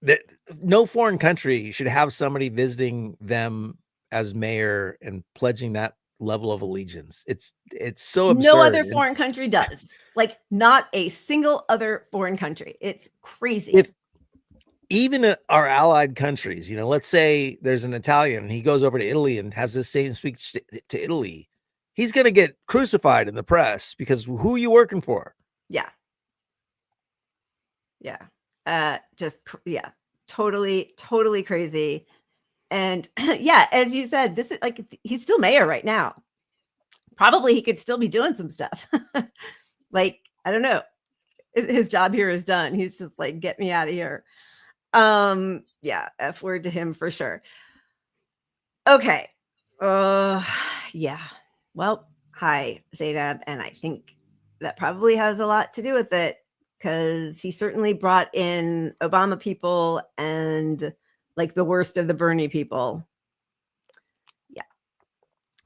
that no foreign country should have somebody visiting them as mayor and pledging that level of allegiance. It's so absurd.
No other foreign country does. Like, not a single other foreign country. It's crazy.
If even our allied countries, let's say there's an Italian and he goes over to Italy and has the same speech to Italy, he's going to get crucified in the press because who are you working for?
Yeah. Totally crazy. And yeah, as you said, this is like, he's still mayor right now. Probably he could still be doing some stuff. Like, I don't know. His job here is done. He's just like, get me out of here. Yeah, F word to him for sure. Okay. Yeah. Well, hi, Zainab. And I think that probably has a lot to do with it, because he certainly brought in Obama people and like the worst of the Bernie people. Yeah.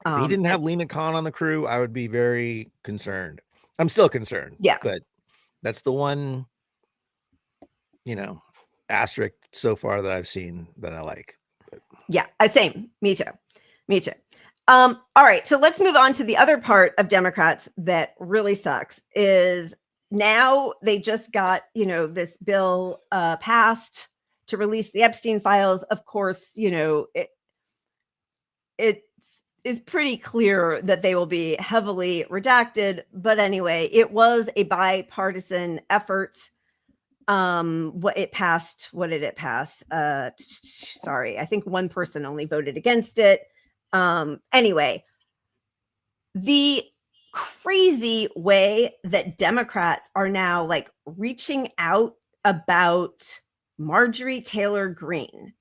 If he didn't have Lena Khan on the crew, I would be very concerned. I'm still concerned.
Yeah.
But that's the one, asterisk so far that I've seen that I like. But.
Yeah, same. Me too. All right. So let's move on to the other part of Democrats that really sucks is now they just got, this bill passed to release the Epstein files. Of course, it is pretty clear that they will be heavily redacted. But anyway, it was a bipartisan effort. What did it pass? Sorry, I think one person only voted against it. Anyway, the crazy way that Democrats are now like reaching out about Marjorie Taylor Greene.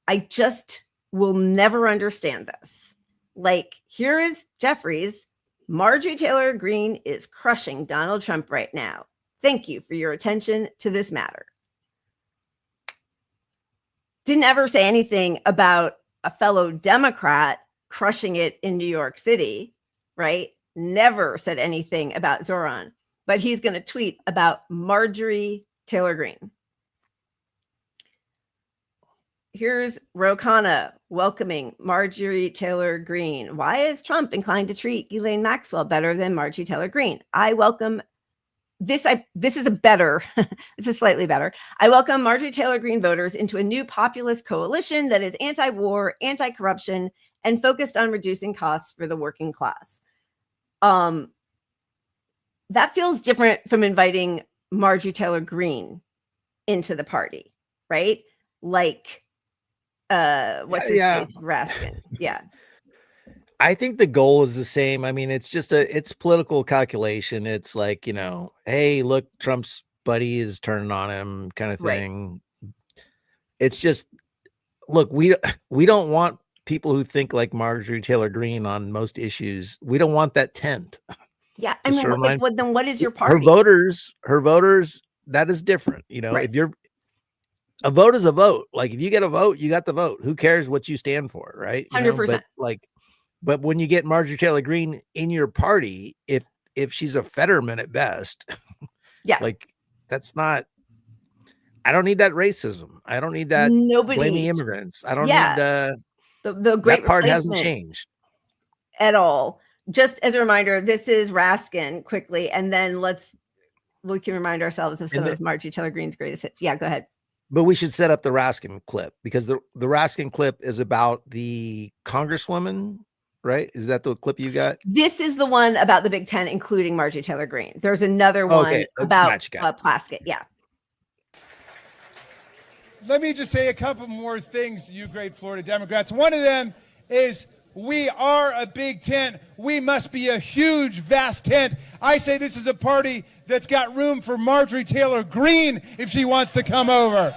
I just will never understand this. Like, here is Jeffries. Marjorie Taylor Greene is crushing Donald Trump right now. Thank you for your attention to this matter. Didn't ever say anything about a fellow Democrat crushing it in New York City, right? Never said anything about Zoran, but he's going to tweet about Marjorie Taylor Greene. Here's Rokana welcoming Marjorie Taylor Greene. Why is Trump inclined to treat Ghislaine Maxwell better than Marjorie Taylor Greene? I welcome this. This is a better, this is slightly better. I welcome Marjorie Taylor Greene voters into a new populist coalition that is anti-war, anti-corruption, and focused on reducing costs for the working class. That feels different from inviting Marjorie Taylor Greene into the party, right? Like, what's his face? Raskin. Yeah.
I think the goal is the same. I mean, it's just it's political calculation. It's like, you know, hey, look, Trump's buddy is turning on him kind of thing. Right. It's just, look, we don't want people who think like Marjorie Taylor Greene on most issues. We don't want that tent.
Yeah. I mean, then what is your party?
Her voters, that is different. You know, if you're, a vote is a vote. Like if you get a vote, you got the vote. Who cares what you stand for, right?
100%.
But when you get Marjorie Taylor Greene in your party, if she's a Fetterman at best,
yeah,
like that's not. I don't need that racism. I don't need that blaming immigrants. I don't need
the great
that part hasn't changed
at all. Just as a reminder, this is Raskin quickly, and then we can remind ourselves of some of Marjorie Taylor Greene's greatest hits. Yeah, go ahead.
But we should set up the Raskin clip because the Raskin clip is about the Congresswoman, right? Is that the clip you got?
This is the one about the Big Ten, including Marjorie Taylor Greene. There's another one about Plaskett. Yeah.
Let me just say a couple more things, you great Florida Democrats. One of them is we are a big tent. We must be a huge, vast tent. I say this is a party that's got room for Marjorie Taylor Greene if she wants to come over.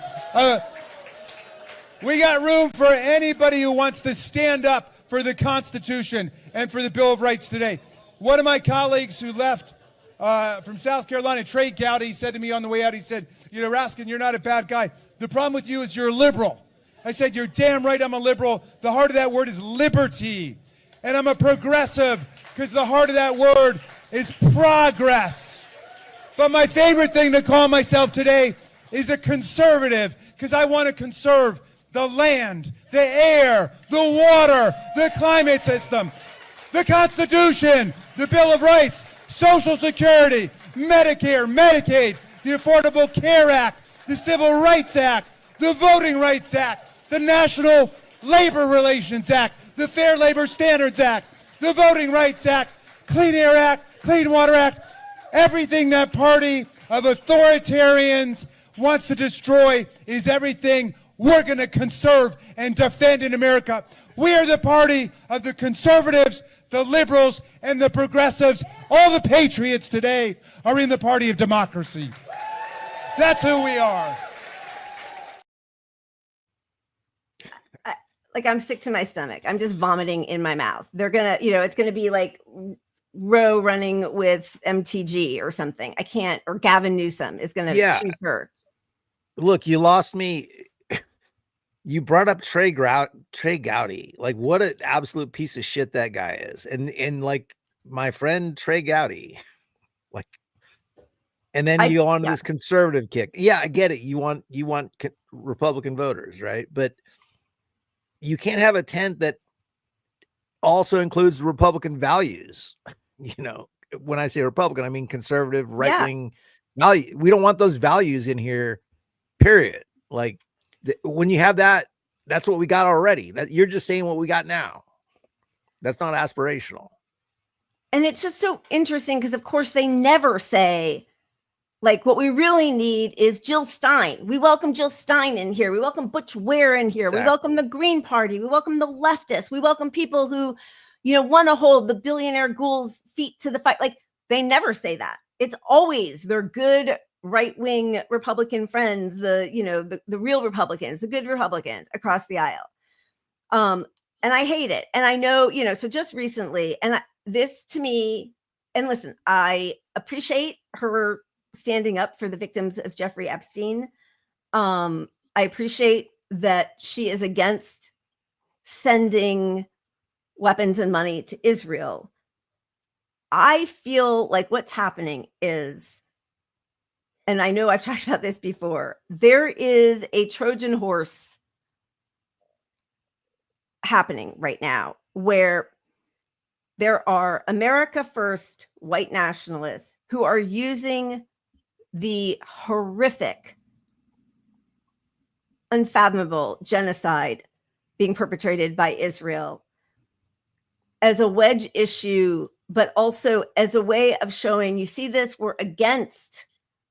We got room for anybody who wants to stand up for the Constitution and for the Bill of Rights today. One of my colleagues who left from South Carolina, Trey Gowdy, said to me on the way out, he said, you know, Raskin, you're not a bad guy. The problem with you is you're a liberal. I said, you're damn right I'm a liberal. The heart of that word is liberty. And I'm a progressive because the heart of that word is progress. But my favorite thing to call myself today is a conservative because I want to conserve the land, the air, the water, the climate system, the Constitution, the Bill of Rights, Social Security, Medicare, Medicaid, the Affordable Care Act, the Civil Rights Act, the Voting Rights Act, the National Labor Relations Act, the Fair Labor Standards Act, the Voting Rights Act, Clean Air Act, Clean Water Act, everything that party of authoritarians wants to destroy is everything we're going to conserve and defend in America. We are the party of the conservatives, the liberals, and the progressives. All the patriots today are in the party of democracy. That's who we are.
I'm sick to my stomach. I'm just vomiting in my mouth. They're going to, it's going to be like Roe running with MTG or something. I can't, or Gavin Newsom is going to choose her.
Look, you lost me. You brought up Trey Gowdy. Like, what an absolute piece of shit that guy is. And like my friend Trey Gowdy, like, and then you go on this conservative kick. Yeah, I get it. You want Republican voters, right? But you can't have a tent that also includes Republican values. You know, when I say Republican, I mean conservative, right-wing value. We don't want those values in here, period. Like, when you have that, that's what we got already. That you're just saying what we got now. That's not aspirational.
And it's just so interesting because, of course, they never say, like, what we really need is Jill Stein. We welcome Jill Stein in here. We welcome Butch Ware in here. Exactly. We welcome the Green Party. We welcome the leftists. We welcome people who, want to hold the billionaire ghouls' feet to the fight. Like, they never say that. It's always their good right-wing Republican friends, the real Republicans, the good Republicans across the aisle. And I hate it. And I know, so just recently, and this to me, and listen, I appreciate her standing up for the victims of Jeffrey Epstein. I appreciate that she is against sending weapons and money to Israel. I feel like what's happening is, and I know I've talked about this before, there is a Trojan horse happening right now, where there are America First white nationalists who are using the horrific, unfathomable genocide being perpetrated by Israel as a wedge issue, but also as a way of showing, you see this, we're against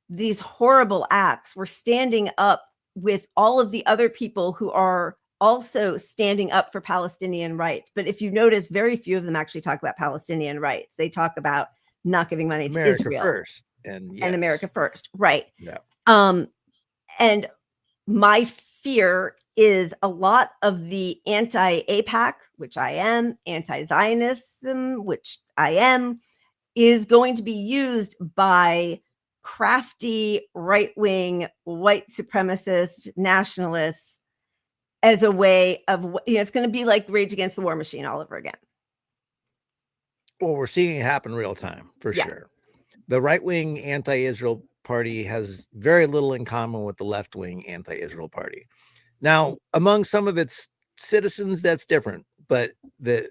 these horrible acts. We're standing up with all of the other people who are also standing up for Palestinian rights. But if you notice, very few of them actually talk about Palestinian rights. They talk about not giving money to
America
Israel
first, and
America first, right?
Yeah.
And my fear is a lot of the anti-AIPAC, which I am, anti-Zionism, which I am, is going to be used by crafty right-wing white supremacist nationalists as a way of, it's going to be like Rage Against the War Machine all over again.
Well, we're seeing it happen real time for sure. The right-wing anti-Israel party has very little in common with the left-wing anti-Israel party. Now, among some of its citizens, that's different, but the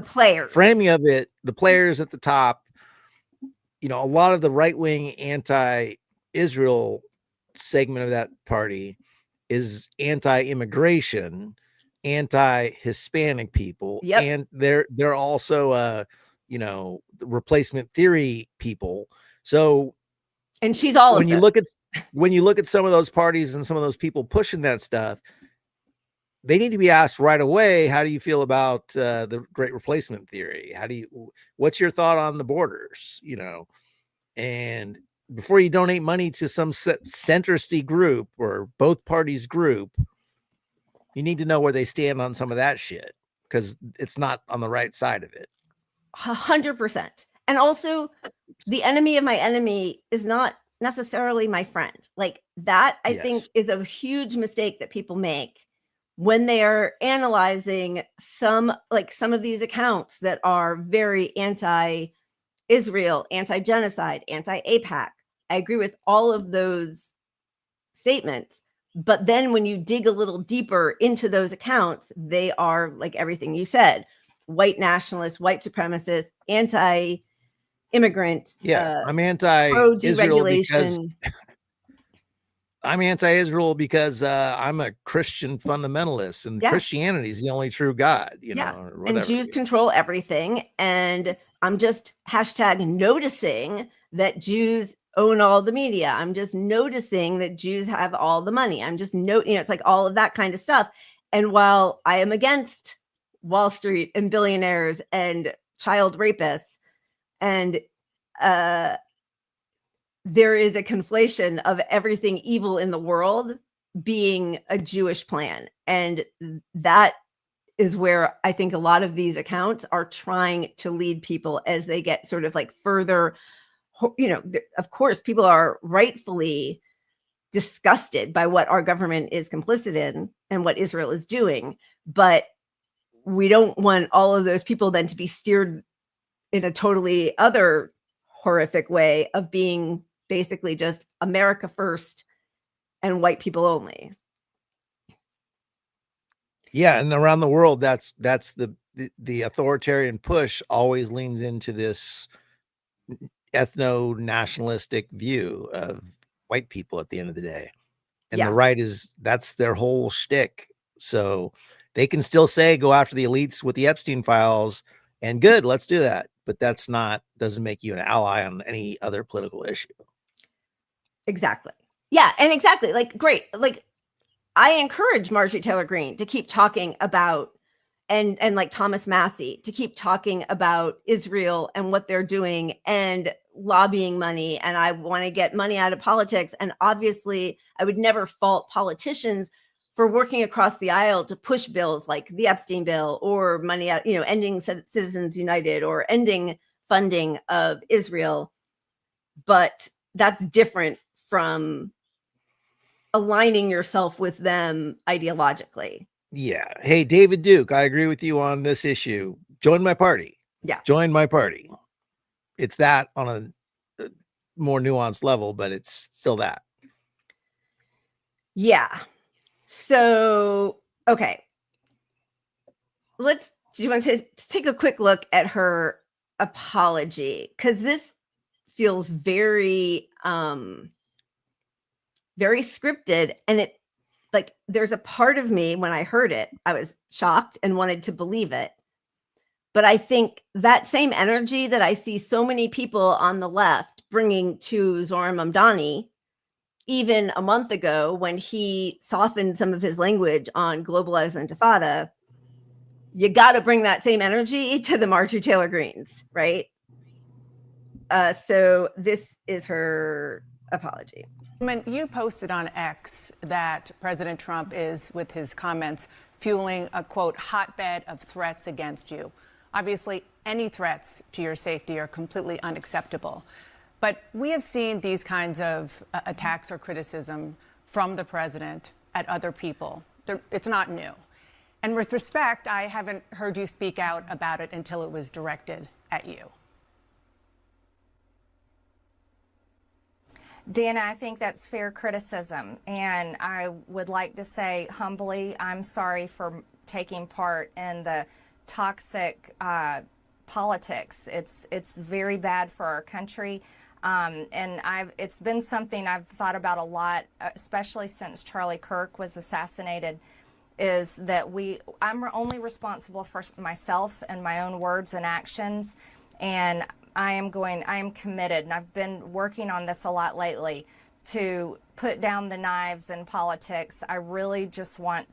players
framing of it, the players at the top, a lot of the right-wing anti-Israel segment of that party is anti-immigration, anti-Hispanic people, and they're also the replacement theory people. So,
and she's all
when
of
you
them.
look at some of those parties and some of those people pushing that stuff, they need to be asked right away, how do you feel about the great replacement theory? What's your thought on the borders? And before you donate money to some centristy group or both parties group, you need to know where they stand on some of that shit, because it's not on the right side of it.
100%. And also, the enemy of my enemy is not necessarily my friend. Like that, I think, is a huge mistake that people make when they are analyzing some of these accounts that are very anti-Israel, anti-genocide, anti-AIPAC. I agree with all of those statements. But then when you dig a little deeper into those accounts, they are, like everything you said, white nationalists, white supremacists, anti-immigrant.
I'm anti-Israel because I'm a Christian fundamentalist, and Christianity is the only true God, or whatever.
And Jews control everything. And I'm just noticing that Jews own all the media. I'm just noticing that Jews have all the money. I'm just it's like all of that kind of stuff. And while I am against Wall Street and billionaires and child rapists, and there is a conflation of everything evil in the world being a Jewish plan. And that is where I think a lot of these accounts are trying to lead people as they get sort of like further, of course, people are rightfully disgusted by what our government is complicit in and what Israel is doing. But we don't want all of those people then to be steered in a totally other horrific way of being basically just America first and white people only.
Yeah, and around the world, that's the authoritarian push always leans into this ethno-nationalistic view of white people at the end of the day. And the right that's their whole shtick. So they can still say, go after the elites with the Epstein files, and good, let's do that. But doesn't make you an ally on any other political issue.
Exactly. Yeah. And exactly. Like, great. Like, I encourage Marjorie Taylor Greene to keep talking about, and like Thomas Massey to keep talking about Israel and what they're doing and lobbying money. And I want to get money out of politics. And obviously I would never fault politicians for working across the aisle to push bills like the Epstein bill, or money out, ending Citizens United, or ending funding of Israel. But that's different from aligning yourself with them ideologically.
Yeah. Hey, David Duke, I agree with you on this issue. Join my party.
Yeah.
Join my party. It's that on a more nuanced level, but it's still that.
Yeah. So, okay. do you want to take a quick look at her apology? Because this feels very, very scripted. And it, like, there's a part of me when I heard it, I was shocked and wanted to believe it. But I think that same energy that I see so many people on the left bringing to Zohran Mamdani, even a month ago when he softened some of his language on globalized intifada, you got to bring that same energy to the Marjorie Taylor Greenes, right? So this is her apology.
You posted on X that President Trump is, with his comments, fueling a, quote, hotbed of threats against you. Obviously, any threats to your safety are completely unacceptable. But we have seen these kinds of attacks or criticism from the president at other people. It's not new. And with respect, I haven't heard you speak out about it until it was directed at you.
Dana, I think that's fair criticism. And I would like to say humbly, I'm sorry for taking part in the toxic politics. It's very bad for our country. And it's been something I've thought about a lot, especially since Charlie Kirk was assassinated, is that I'm only responsible for myself and my own words and actions. And I am committed, and I've been working on this a lot lately, to put down the knives in politics. I really just want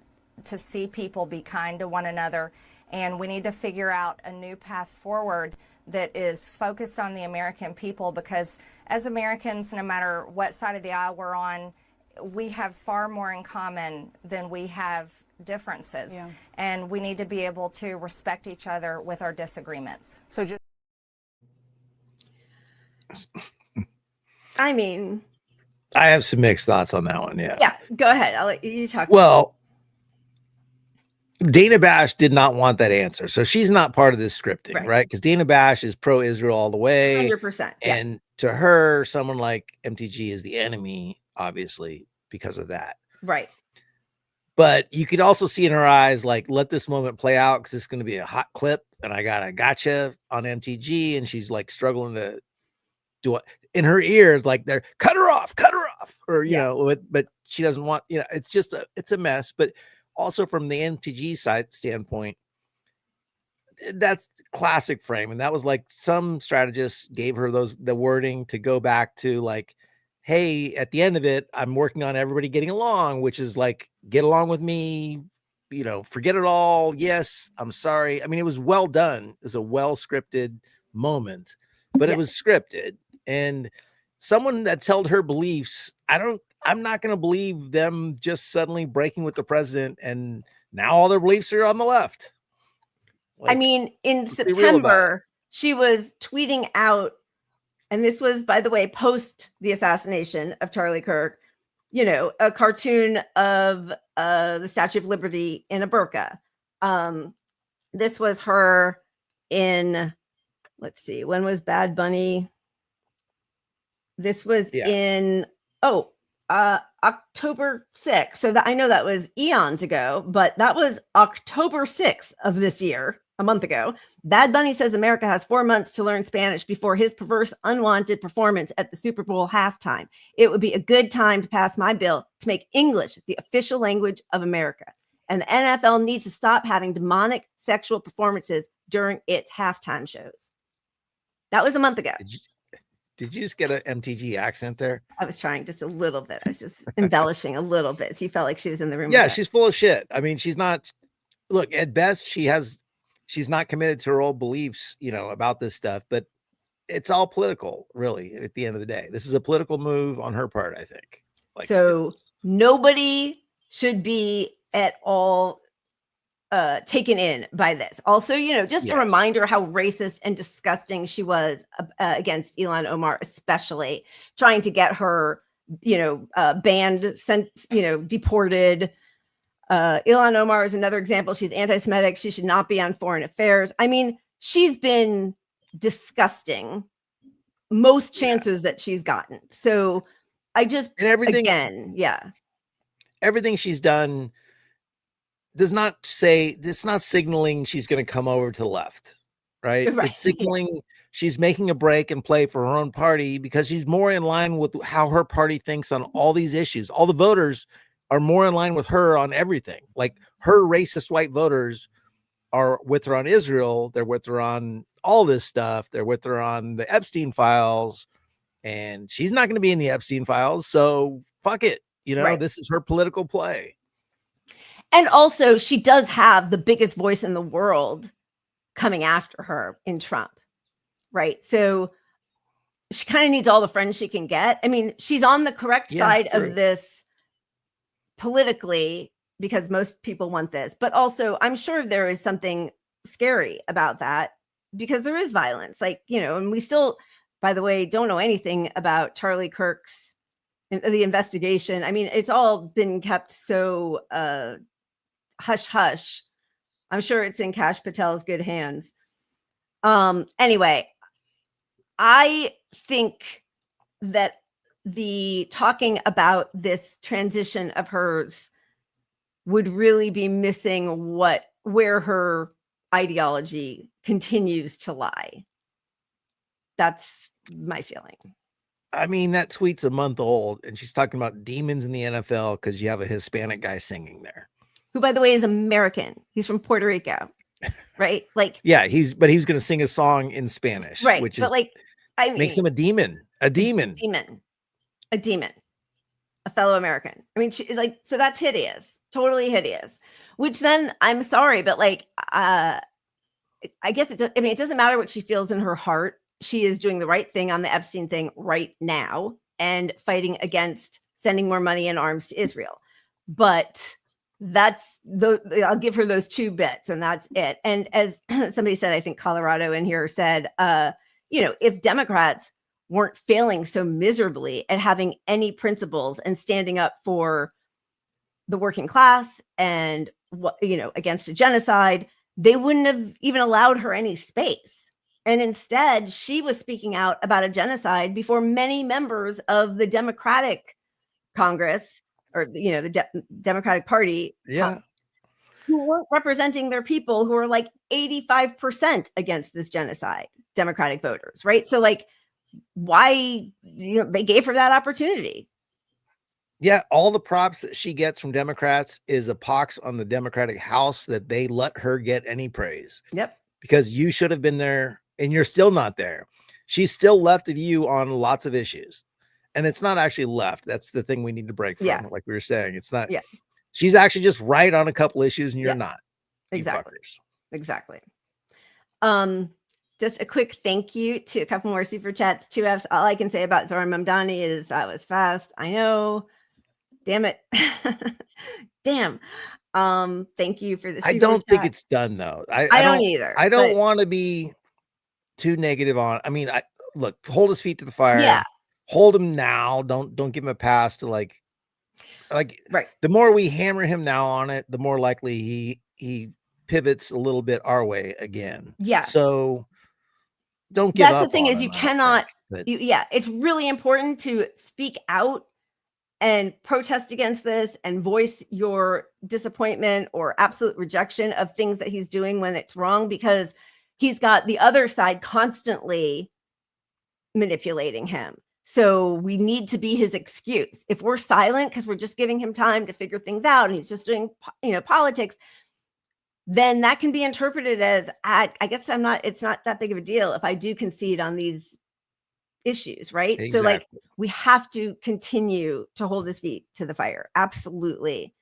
to see people be kind to one another, and we need to figure out a new path forward that is focused on the American people, because as Americans, no matter what side of the aisle we're on, we have far more in common than we have differences. Yeah. And we need to be able to respect each other with our disagreements.
So just
I mean,
I have some mixed thoughts on that one. Yeah.
Yeah, go ahead. I'll let you talk.
Well, Dana Bash did not want that answer. So she's not part of this scripting, right? Because Dana Bash is pro-Israel all the way.
100%. Yeah.
And to her, someone like MTG is the enemy, obviously, because of that.
Right.
But you could also see in her eyes, like, let this moment play out because it's going to be a hot clip. And I got a gotcha on MTG. And she's like struggling to do it. In her ears, like they're cut her off. Or, you know, but she doesn't want, you know, it's just it's a mess. But also from the MTG side standpoint, that's classic frame. And that was like some strategists gave her the wording to go back to, like, hey, at the end of it, I'm working on everybody getting along, which is like, get along with me, you know, forget it all. Yes, I'm sorry. I mean, it was well done. It was a well scripted moment, but it was scripted. And someone that's held her beliefs, I'm not going to believe them just suddenly breaking with the president and now all their beliefs are on the left.
Like, I mean, in September, she was tweeting out, and this was, by the way, post the assassination of Charlie Kirk, you know, a cartoon of the Statue of Liberty in a burqa. This was her in, let's see, when was Bad Bunny? This was in, October 6th. So that I know that was eons ago, but that was October 6th of this year, a month ago. Bad Bunny says America has 4 months to learn Spanish before his perverse, unwanted performance at the Super Bowl halftime. It would be a good time to pass my bill to make English the official language of America. And the NFL needs to stop having demonic sexual performances during its halftime shows. That was a month ago.
Did you just get an MTG accent there?
I was trying just a little bit. I was just embellishing a little bit. She felt like she was in the room.
Yeah, she's full of shit. I mean, she's not, look, at best, she's not committed to her old beliefs, you know, about this stuff, but it's all political, really, at the end of the day. This is a political move on her part, I think. Like,
so nobody should be at all taken in by this. Also, you know, just a reminder how racist and disgusting she was against Ilhan Omar, especially trying to get her, you know, banned, sent, you know, deported. Ilhan Omar is another example. She's anti-Semitic. She should not be on foreign affairs. I mean, she's been disgusting most chances that she's gotten. So I just,
and everything,
again,
everything she's done does not say, it's not signaling she's going to come over to the left, right?
Right.
It's signaling she's making a break and play for her own party because she's more in line with how her party thinks on all these issues. All the voters are more in line with her on everything. Like her racist white voters are with her on Israel. They're with her on all this stuff. They're with her on the Epstein files, and she's not going to be in the Epstein files. So fuck it.
Right.
This is her political play.
And also, she does have the biggest voice in the world coming after her in Trump, right? So she kind of needs all the friends she can get. I mean, she's on the correct side of this politically because most people want this, but also I'm sure there is something scary about that because there is violence, and we still, by the way, don't know anything about Charlie Kirk's the investigation. I mean, it's all been kept so hush hush. I'm sure it's in Kash Patel's good hands. Anyway, I think that the talking about this transition of hers would really be missing where her ideology continues to lie. That's my feeling.
I mean, that tweet's a month old, and she's talking about demons in the NFL because you have a Hispanic guy singing there.
Who, by the way, is American. He's from Puerto Rico, right?
Yeah, he's going to sing a song in Spanish,
right?
Which
but
is makes him a demon, a fellow American. I mean, so that's hideous, totally hideous. Which then, I'm sorry, but I guess it doesn't matter what she feels in her heart. She is doing the right thing on the Epstein thing right now and fighting against sending more money and arms to Israel. But I'll give her those 2 bits and that's it. And as somebody said, I think Colorado in here said, if Democrats weren't failing so miserably at having any principles and standing up for the working class and against a genocide, they wouldn't have even allowed her any space. And instead, she was speaking out about a genocide before many members of the Democratic Congress or, the Democratic Party who weren't representing their people who are 85% against this genocide, Democratic voters, right? So why, they gave her that opportunity. Yeah, all the props that she gets from Democrats is a pox on the Democratic House that they let her get any praise.
Yep.
Because you should have been there and you're still not there. She's still left of you on lots of issues. And it's not actually left. That's the thing we need to break from. Like we were saying, it's not. Yeah. She's actually just right on a couple issues and you're not.
Exactly. Exactly. Just a quick thank you to a couple more super chats. 2 Fs. All I can say about Zohran Mamdani is that was fast. I know. Damn it. Damn. Thank you for this.
I don't think it's done though.
I don't either.
I don't want to be too negative on. I mean, look, hold his feet to the fire.
Yeah.
Hold him now. Don't give him a pass to right. The more we hammer him now on it, the more likely he pivots a little bit our way again. Yeah. So don't give up.
That's the thing is you cannot. It's really important to speak out and protest against this and voice your disappointment or absolute rejection of things that he's doing when it's wrong, because he's got the other side constantly manipulating him. So we need to be his excuse. If we're silent because we're just giving him time to figure things out and he's just doing, politics, then that can be interpreted as, I guess it's not that big of a deal if I do concede on these issues, right?
Exactly.
So we have to continue to hold his feet to the fire. Absolutely.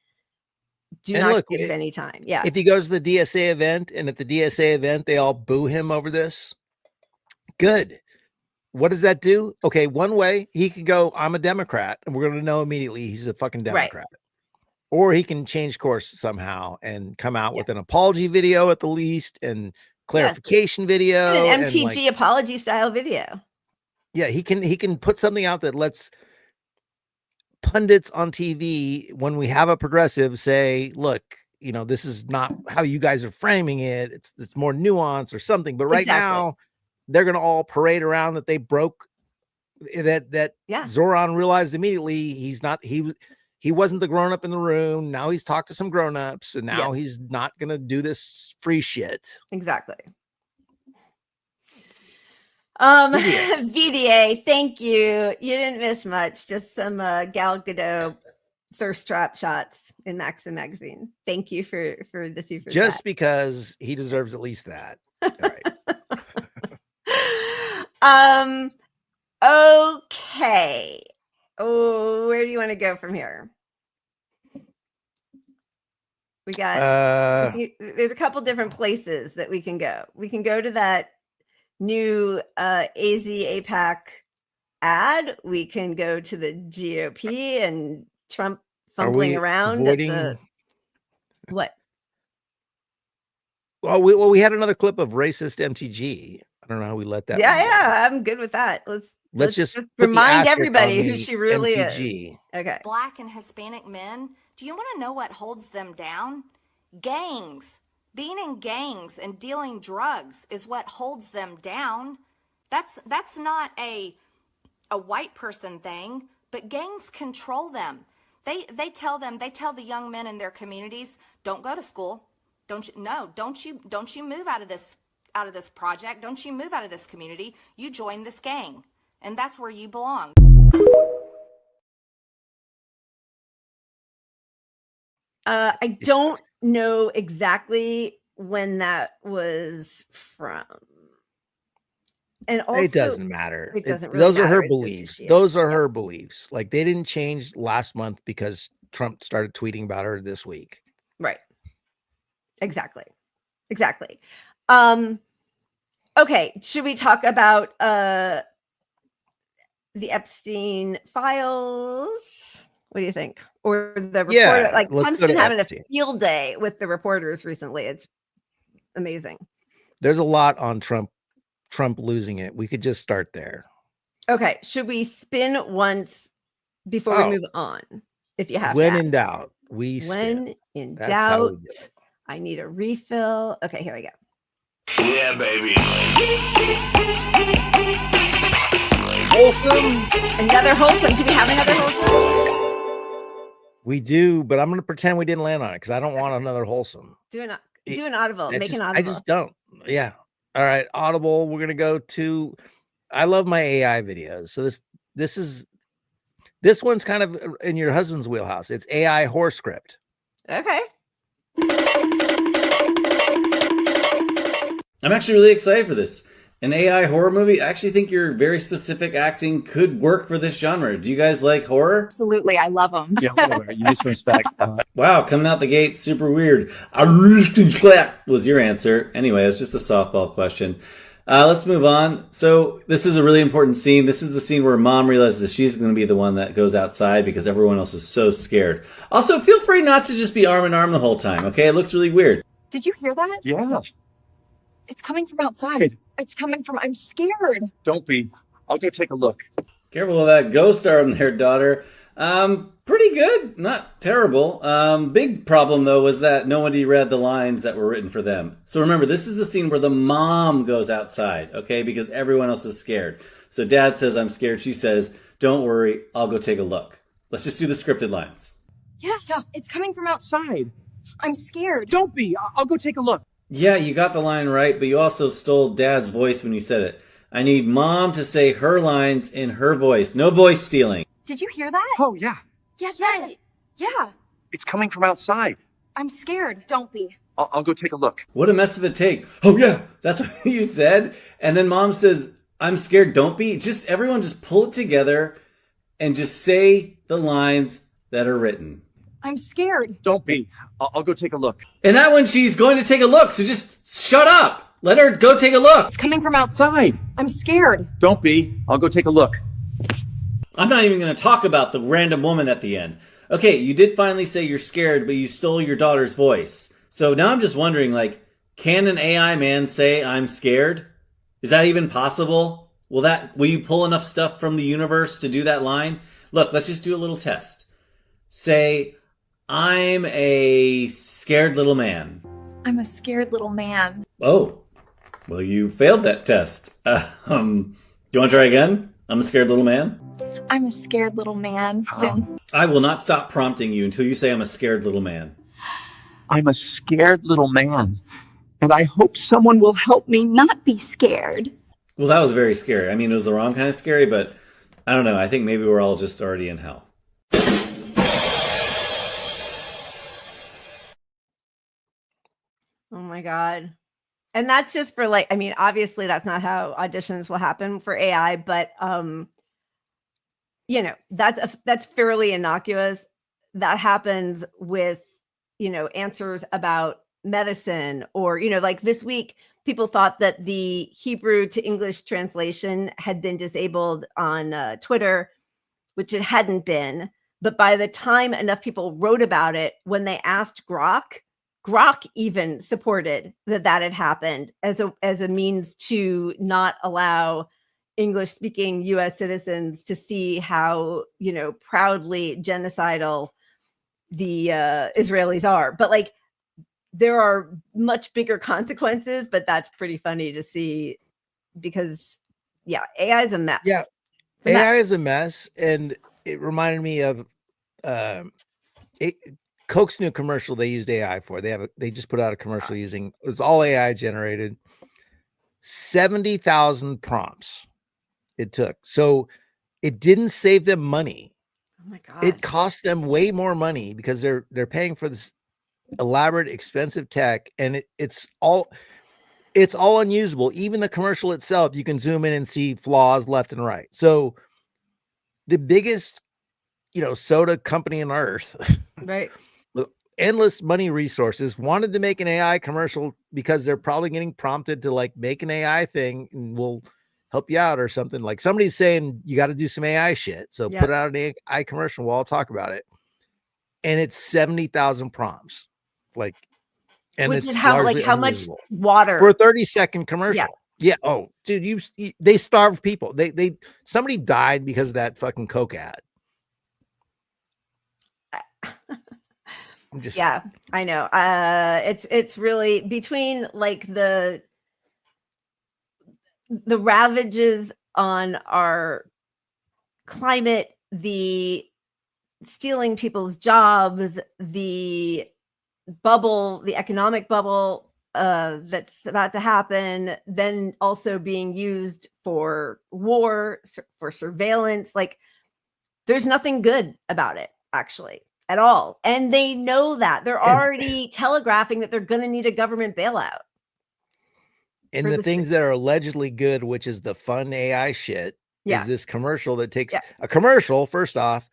Do not give any time. Yeah.
If he goes to the DSA event and at the DSA event, they all boo him over this. Good. What does that do? Okay. One way he could go, I'm a Democrat, and we're going to know immediately he's a fucking Democrat. Right. Or he can change course somehow and come out with an apology video at the least and clarification video.
And an MTG apology style video.
Yeah, he can put something out that lets pundits on TV, when we have a progressive, say, look, this is not how you guys are framing it. It's more nuanced or something. But right now, they're going to all parade around that they broke that. Zoran realized immediately he he wasn't the grown up in the room. Now he's talked to some grown ups, and now
Yep.
he's not going to do this free shit.
Exactly.
VDA.
VDA, thank you. You didn't miss much. Just some Gal Gadot thirst trap shots in Maxim magazine. Thank you for the super
Just
chat.
because he deserves at least that.
Okay. Oh, where do you want to go from here? We got there's a couple different places that we can go. We can go to that new AIPAC ad. We can go to the GOP and Trump fumbling around at the what?
Well, we had another clip of racist MTG. I don't know how we let that.
Yeah, I'm good with that. Let's
just
just
put the
remind
asterisk
everybody
on
who
the
she really
MTG.
is. Okay.
Black and Hispanic men, do you want to know what holds them down? Gangs. Being in gangs and dealing drugs is what holds them down. That's not a white person thing, but gangs control them. They tell the young men in their communities, don't go to school. Don't you move out of this project. Don't you move out of this community. You join this gang. And that's where you belong.
I don't know exactly when that was from. And also,
it doesn't matter.
It doesn't really
those
matter.
are her
It's just who
beliefs.
she is.
Those are her beliefs. Like, they didn't change last month because Trump started tweeting about her this week.
Right. Exactly. Okay. Should we talk about the Epstein files? What do you think? Or the reporter?
Yeah,
Like,
let's
Trump's
go to
been having
Epstein.
a field day with the reporters recently. It's amazing.
There's a lot on Trump losing it. We could just start there.
Okay. Should we spin once before we move on? If you have
when
that.
in doubt, we spin.
When in
That's how
doubt,
we do it.
I need a refill. Okay, here we go.
Yeah, baby.
Wholesome. Another wholesome. Do we have another wholesome?
We do, but I'm going to pretend we didn't land on it because I don't want another wholesome.
Do an audible. Make an audible.
I just don't. Yeah. All right. Audible. We're going to go to, I love my AI videos. So this one's kind of in your husband's wheelhouse. It's AI horror script.
Okay.
I'm actually really excited for this. An AI horror movie? I actually think your very specific acting could work for this genre. Do you guys like horror?
Absolutely. I love them.
Yeah, whatever. You disrespect. Wow, coming out the gate, super weird. Was your answer. Anyway, it's just a softball question. Let's move on. So this is a really important scene. This is the scene where mom realizes she's going to be the one that goes outside because everyone else is so scared. Also, feel free not to just be arm in arm the whole time, okay? It looks really weird.
Did you hear that?
Yeah.
It's coming from outside. It's coming from, I'm scared.
Don't be. I'll go take a look. Careful with that ghost arm there, daughter. Pretty good. Not terrible. Big problem, though, was that nobody read the lines that were written for them. So remember, this is the scene where the mom goes outside, okay? Because everyone else is scared. So dad says, I'm scared. She says, don't worry. I'll go take a look. Let's just do the scripted lines.
Yeah, it's coming from outside. I'm scared.
Don't be. I'll go take a look. Yeah, you got the line right, but you also stole dad's voice when you said it. I need mom to say her lines in her voice. No voice stealing.
Did you hear that?
Oh, yeah.
Yeah.
It's coming from outside.
I'm scared. Don't be.
I'll go take a look. What a mess of a take. Oh, yeah, that's what you said. And then mom says, I'm scared. Don't be. Just everyone just pull it together and just say the lines that are written.
I'm scared.
Don't be. I'll go take a look. And that one, she's going to take a look. So just shut up. Let her go take a look.
It's coming from outside. I'm scared.
Don't be. I'll go take a look. I'm not even going to talk about the random woman at the end. Okay, you did finally say you're scared, but you stole your daughter's voice. So now I'm just wondering, like, can an AI man say I'm scared? Is that even possible? Will you pull enough stuff from the universe to do that line? Look, let's just do a little test. Say, I'm a scared little man.
I'm a scared little man.
Oh, well, you failed that test. Do you want to try again? I'm a scared little man?
I'm a scared little man. So
I will not stop prompting you until you say I'm a scared little man.
I'm a scared little man, and I hope someone will help me not be scared.
Well, that was very scary. I mean, it was the wrong kind of scary, but I don't know. I think maybe we're all just already in hell.
Oh my God. And that's just for like, I mean, obviously that's not how auditions will happen for AI, but you know, that's fairly innocuous. That happens with, you know, answers about medicine, or, you know, like this week, people thought that the Hebrew to English translation had been disabled on Twitter, which it hadn't been. But by the time enough people wrote about it, when they asked Grok even supported that had happened as a means to not allow English-speaking U.S. citizens to see how, you know, proudly genocidal the Israelis are. But like, there are much bigger consequences, but that's pretty funny to see because, yeah, AI is a mess.
Yeah, AI is a mess, and it reminded me of Coke's new commercial they used AI for. They just put out a commercial using, it was all AI generated. 70,000 prompts it took. So it didn't save them money.
Oh my God.
It cost them way more money because they're paying for this elaborate, expensive tech, and it's all unusable. Even the commercial itself, you can zoom in and see flaws left and right. So the biggest, you know, soda company on earth,
right,
with endless money resources, wanted to make an AI commercial because they're probably getting prompted to like make an AI thing and we'll help you out or something. Like somebody's saying you got to do some AI shit, so put out an AI commercial. We'll all talk about it. And it's 70,000 prompts, like, and
which
it's
is how
largely
much
unusable
water
for a 30-second commercial. Yeah. Oh, dude, they starved people. Somebody died because of that fucking Coke ad.
Yeah, I know. It's really between like the ravages on our climate, the stealing people's jobs, the bubble, the economic bubble that's about to happen, then also being used for war, for surveillance. Like, there's nothing good about it, actually, at all. And they know that. They're already telegraphing that they're going to need a government bailout.
And the things that are allegedly good, which is the fun AI shit, is this commercial that takes a commercial. First off,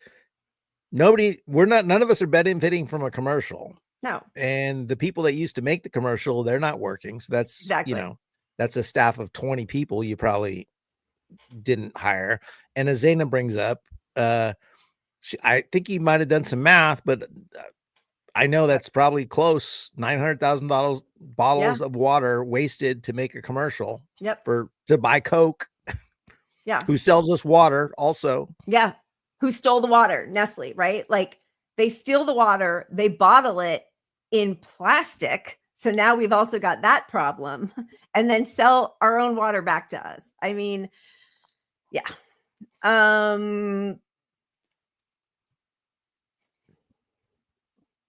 none of us are benefiting from a commercial.
No.
And the people that used to make the commercial, they're not working. So that's, you know, that's a staff of 20 people you probably didn't hire. And as Zaina brings up, I think he might have done some math, but I know that's probably close. $900,000 bottles of water wasted to make a commercial. To buy Coke.
Yeah.
Who sells us water also.
Yeah. Who stole the water? Nestle, right? Like, they steal the water, they bottle it in plastic. So now we've also got that problem, and then sell our own water back to us. I mean, yeah.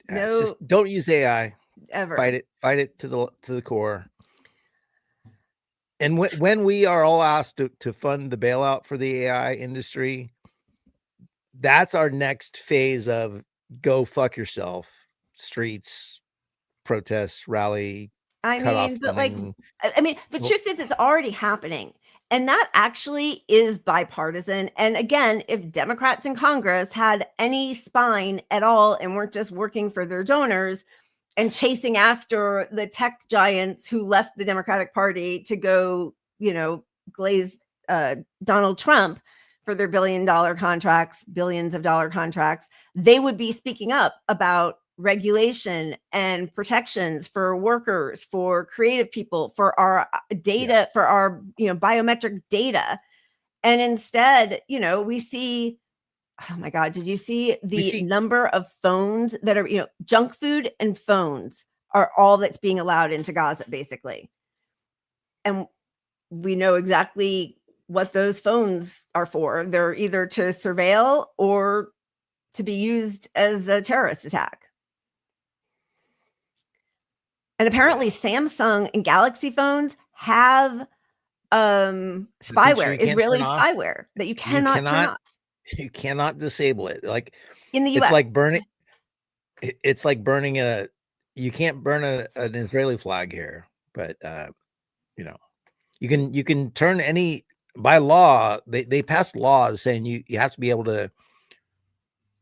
No,
just don't use AI
ever.
Fight it to the core. And when we are all asked to fund the bailout for the AI industry, that's our next phase of go fuck yourself. Streets, protests, rally.
I mean, but like, I mean, the truth is, it's already happening. And that actually is bipartisan. And again, if Democrats in Congress had any spine at all and weren't just working for their donors and chasing after the tech giants who left the Democratic Party to go, you know, glaze Donald Trump for their billions of dollar contracts, they would be speaking up about regulation and protections for workers, for creative people, for our data, for our, you know, biometric data. And instead, you know, we see, oh my God, did you see the number of phones that are, you know, junk food and phones are all that's being allowed into Gaza, basically. And we know exactly what those phones are for. They're either to surveil or to be used as a terrorist attack. And apparently Samsung and Galaxy phones have spyware, Israeli spyware that you cannot turn off.
You cannot disable it. Like
in the US.
It's like burning. It's like burning a. You can't burn an Israeli flag here, but you know, you can turn any by law. They passed laws saying you have to be able to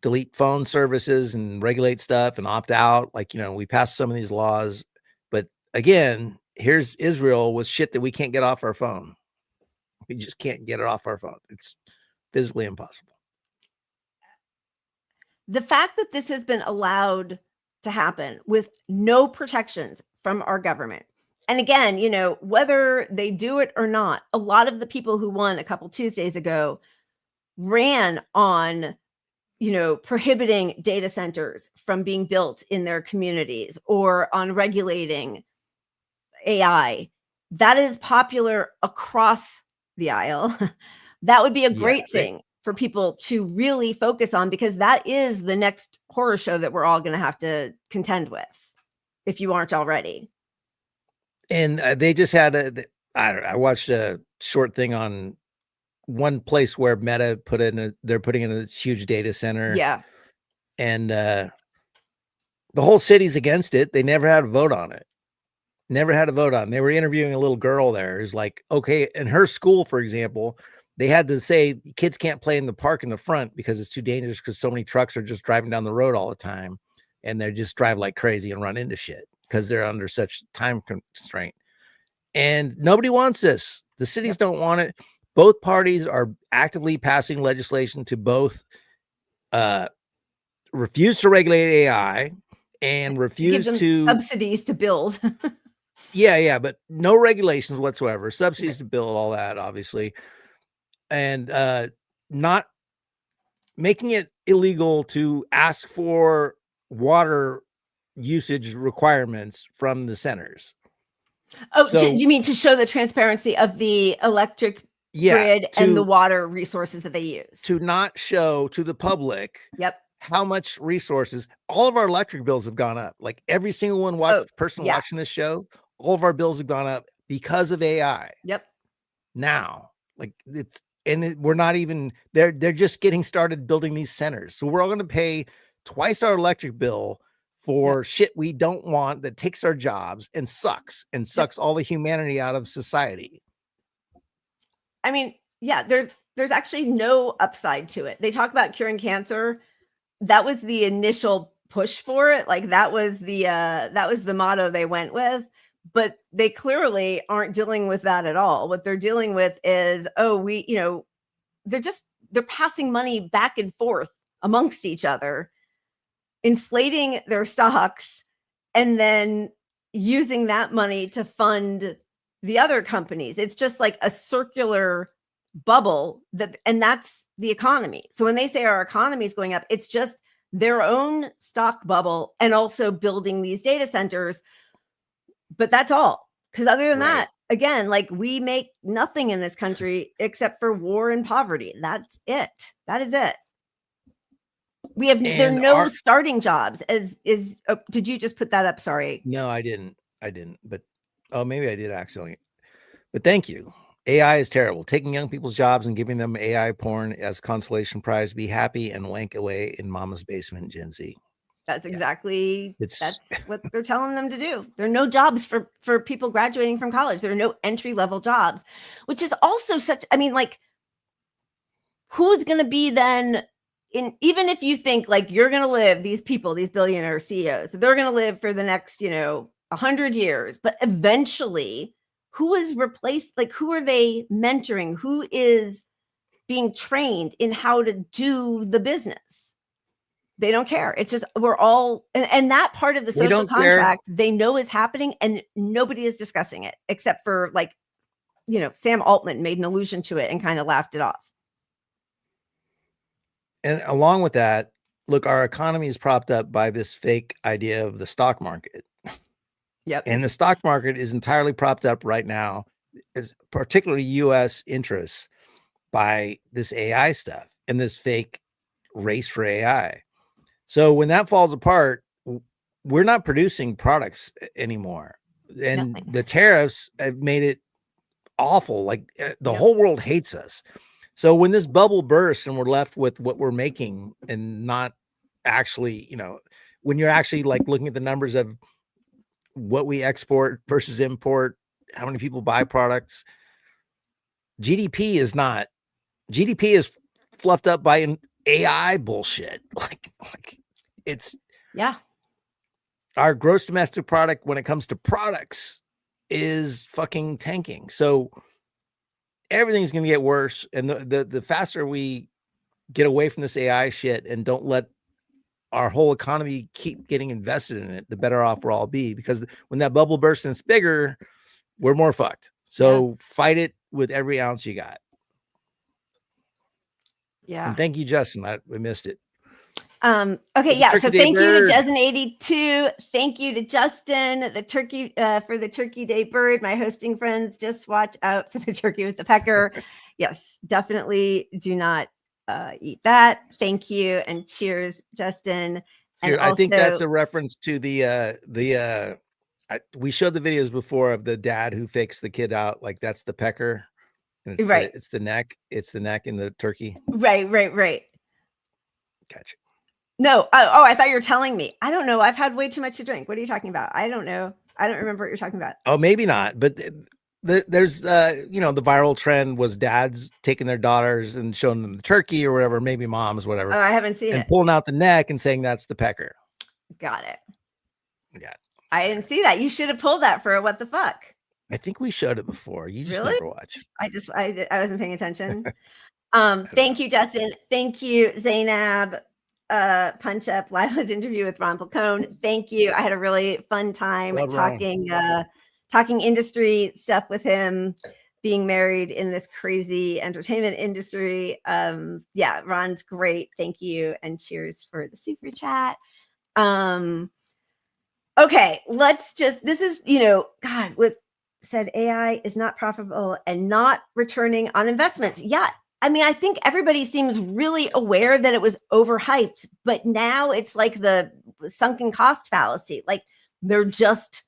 delete phone services and regulate stuff and opt out. Like, you know, we passed some of these laws, but again, here's Israel with shit that we can't get off our phone. We just can't get it off our phone. It's physically impossible.
The fact that this has been allowed to happen with no protections from our government. And again, you know, whether they do it or not, a lot of the people who won a couple Tuesdays ago ran on, you know, prohibiting data centers from being built in their communities or on regulating AI. That is popular across the aisle. That would be a great thing for people to really focus on, because that is the next horror show that we're all going to have to contend with, if you aren't already.
And they just had I watched a short thing on one place where Meta they're putting in this huge data center.
Yeah.
And the whole city's against it. They never had a vote on it. Never had a vote on. They were interviewing a little girl there. It's like, okay, in her school, for example, they had to say kids can't play in the park in the front because it's too dangerous, because so many trucks are just driving down the road all the time, and they just drive like crazy and run into shit because they're under such time constraint. And nobody wants this. The cities don't want it. Both parties are actively passing legislation to both refuse to regulate AI and refuse to
subsidies to build.
Yeah, but no regulations whatsoever. Subsidies to build, all that, obviously. And not making it illegal to ask for water usage requirements from the centers.
Oh, so, you mean to show the transparency of the electric grid and the water resources that they use?
To not show to the public how much resources. All of our electric bills have gone up. Like every single one watching this show, all of our bills have gone up because of AI. Now, like we're not even, they're just getting started building these centers. So we're all going to pay twice our electric bill for shit we don't want, that takes our jobs and sucks all the humanity out of society.
I mean, there's actually no upside to it. They talk about curing cancer. That was the initial push for it. Like that was the motto they went with, but they clearly aren't dealing with that at all. What they're dealing with is, they're passing money back and forth amongst each other, inflating their stocks, and then using that money to fund the other companies. It's just like a circular bubble and that's the economy. So when they say our economy is going up, it's just their own stock bubble and also building these data centers. But that's all. Because other than that, again, like we make nothing in this country except for war and poverty. That's it. That is it. We have there are no starting jobs. Did you just put that up? Sorry.
No, I didn't. But maybe I did accidentally. But thank you. AI is terrible. Taking young people's jobs and giving them AI porn as consolation prize. Be happy and wank away in mama's basement, Gen Z.
That's exactly that's what they're telling them to do. There are no jobs for people graduating from college. There are no entry level jobs, which is also such. I mean, like, who's going to be then? Even if you think like you're going to live, these people, these billionaire CEOs, they're going to live for the next 100 years, but eventually, who is replaced? Like, who are they mentoring? Who is being trained in how to do the business? They don't care. It's just we're all and that part of the social contract they know is happening, and nobody is discussing it except for Sam Altman made an allusion to it and kind of laughed it off.
And along with that, look, our economy is propped up by this fake idea of the stock market. And the stock market is entirely propped up right now, is particularly U.S. interests by this AI stuff and this fake race for AI. So when that falls apart, we're not producing products anymore. And the tariffs have made it awful. Like the whole world hates us. So when this bubble bursts and we're left with what we're making and not actually, you know, when you're actually like looking at the numbers of what we export versus import, how many people buy products, GDP is fluffed up by an AI bullshit. Like it's our gross domestic product when it comes to products is fucking tanking. So everything's going to get worse. And the faster we get away from this AI shit and don't let our whole economy keep getting invested in it, the better off we'll all be, because when that bubble bursts and it's bigger, we're more fucked. So fight it with every ounce you got.
Yeah.
And thank you, Justin. We missed it.
Okay, yeah. So thank you to Justin82. Thank you to Justin, the turkey for the Turkey Day bird. My hosting friends, just watch out for the turkey with the pecker. Yes, definitely do not eat that. Thank you and cheers, Justin. And
I think that's a reference to we showed the videos before of the dad who fakes the kid out. Like that's the pecker. And it's it's the neck. It's the neck in the turkey.
Right.
Gotcha.
No. Oh, I thought you were telling me. I don't know. I've had way too much to drink. What are you talking about? I don't know. I don't remember what you're talking about.
Oh, maybe not. But there's, the viral trend was dads taking their daughters and showing them the turkey or whatever, maybe moms, whatever.
Oh, I haven't seen it.
Pulling out the neck and saying that's the pecker.
Got it.
Yeah.
I didn't see that. You should have pulled that for what the fuck.
I think we showed it before. You just never watch.
I wasn't paying attention. Thank you, Justin. Thank you, Zainab. Punch Up Lila's interview with Ron Falcone. Thank you. I had a really fun time talking industry stuff with him, being married in this crazy entertainment industry. Yeah, Ron's great. Thank you. And cheers for the super chat. Okay, let's just, this is, God, said AI is not profitable and not returning on investments. Yeah. I mean, I think everybody seems really aware that it was overhyped, but now it's like the sunken cost fallacy. Like they're just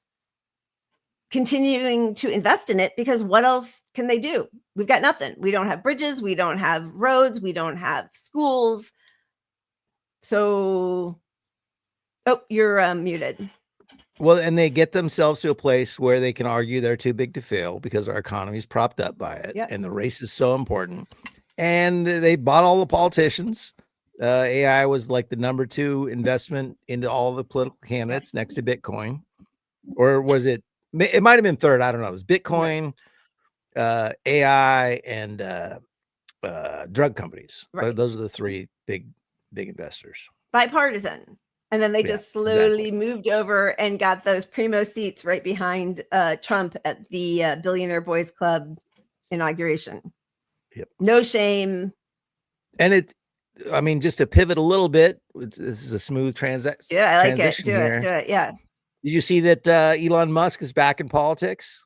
continuing to invest in it because what else can they do? We've got nothing. We don't have bridges. We don't have roads. We don't have schools. So, oh, you're muted.
Well, and they get themselves to a place where they can argue they're too big to fail because our economy is propped up by it.
Yep.
And the race is so important. And they bought all the politicians. AI was like the number 2 investment into all the political candidates next to Bitcoin. Or was it might have been third. I don't know. It was Bitcoin, AI, and drug companies.
Right.
Those are the 3 big investors.
Bipartisan. And then they just slowly moved over and got those primo seats right behind Trump at the Billionaire Boys Club inauguration.
Yep.
No shame.
And just to pivot a little bit, this is a smooth transition.
Yeah, I like it. Do it. Yeah.
Did you see that Elon Musk is back in politics?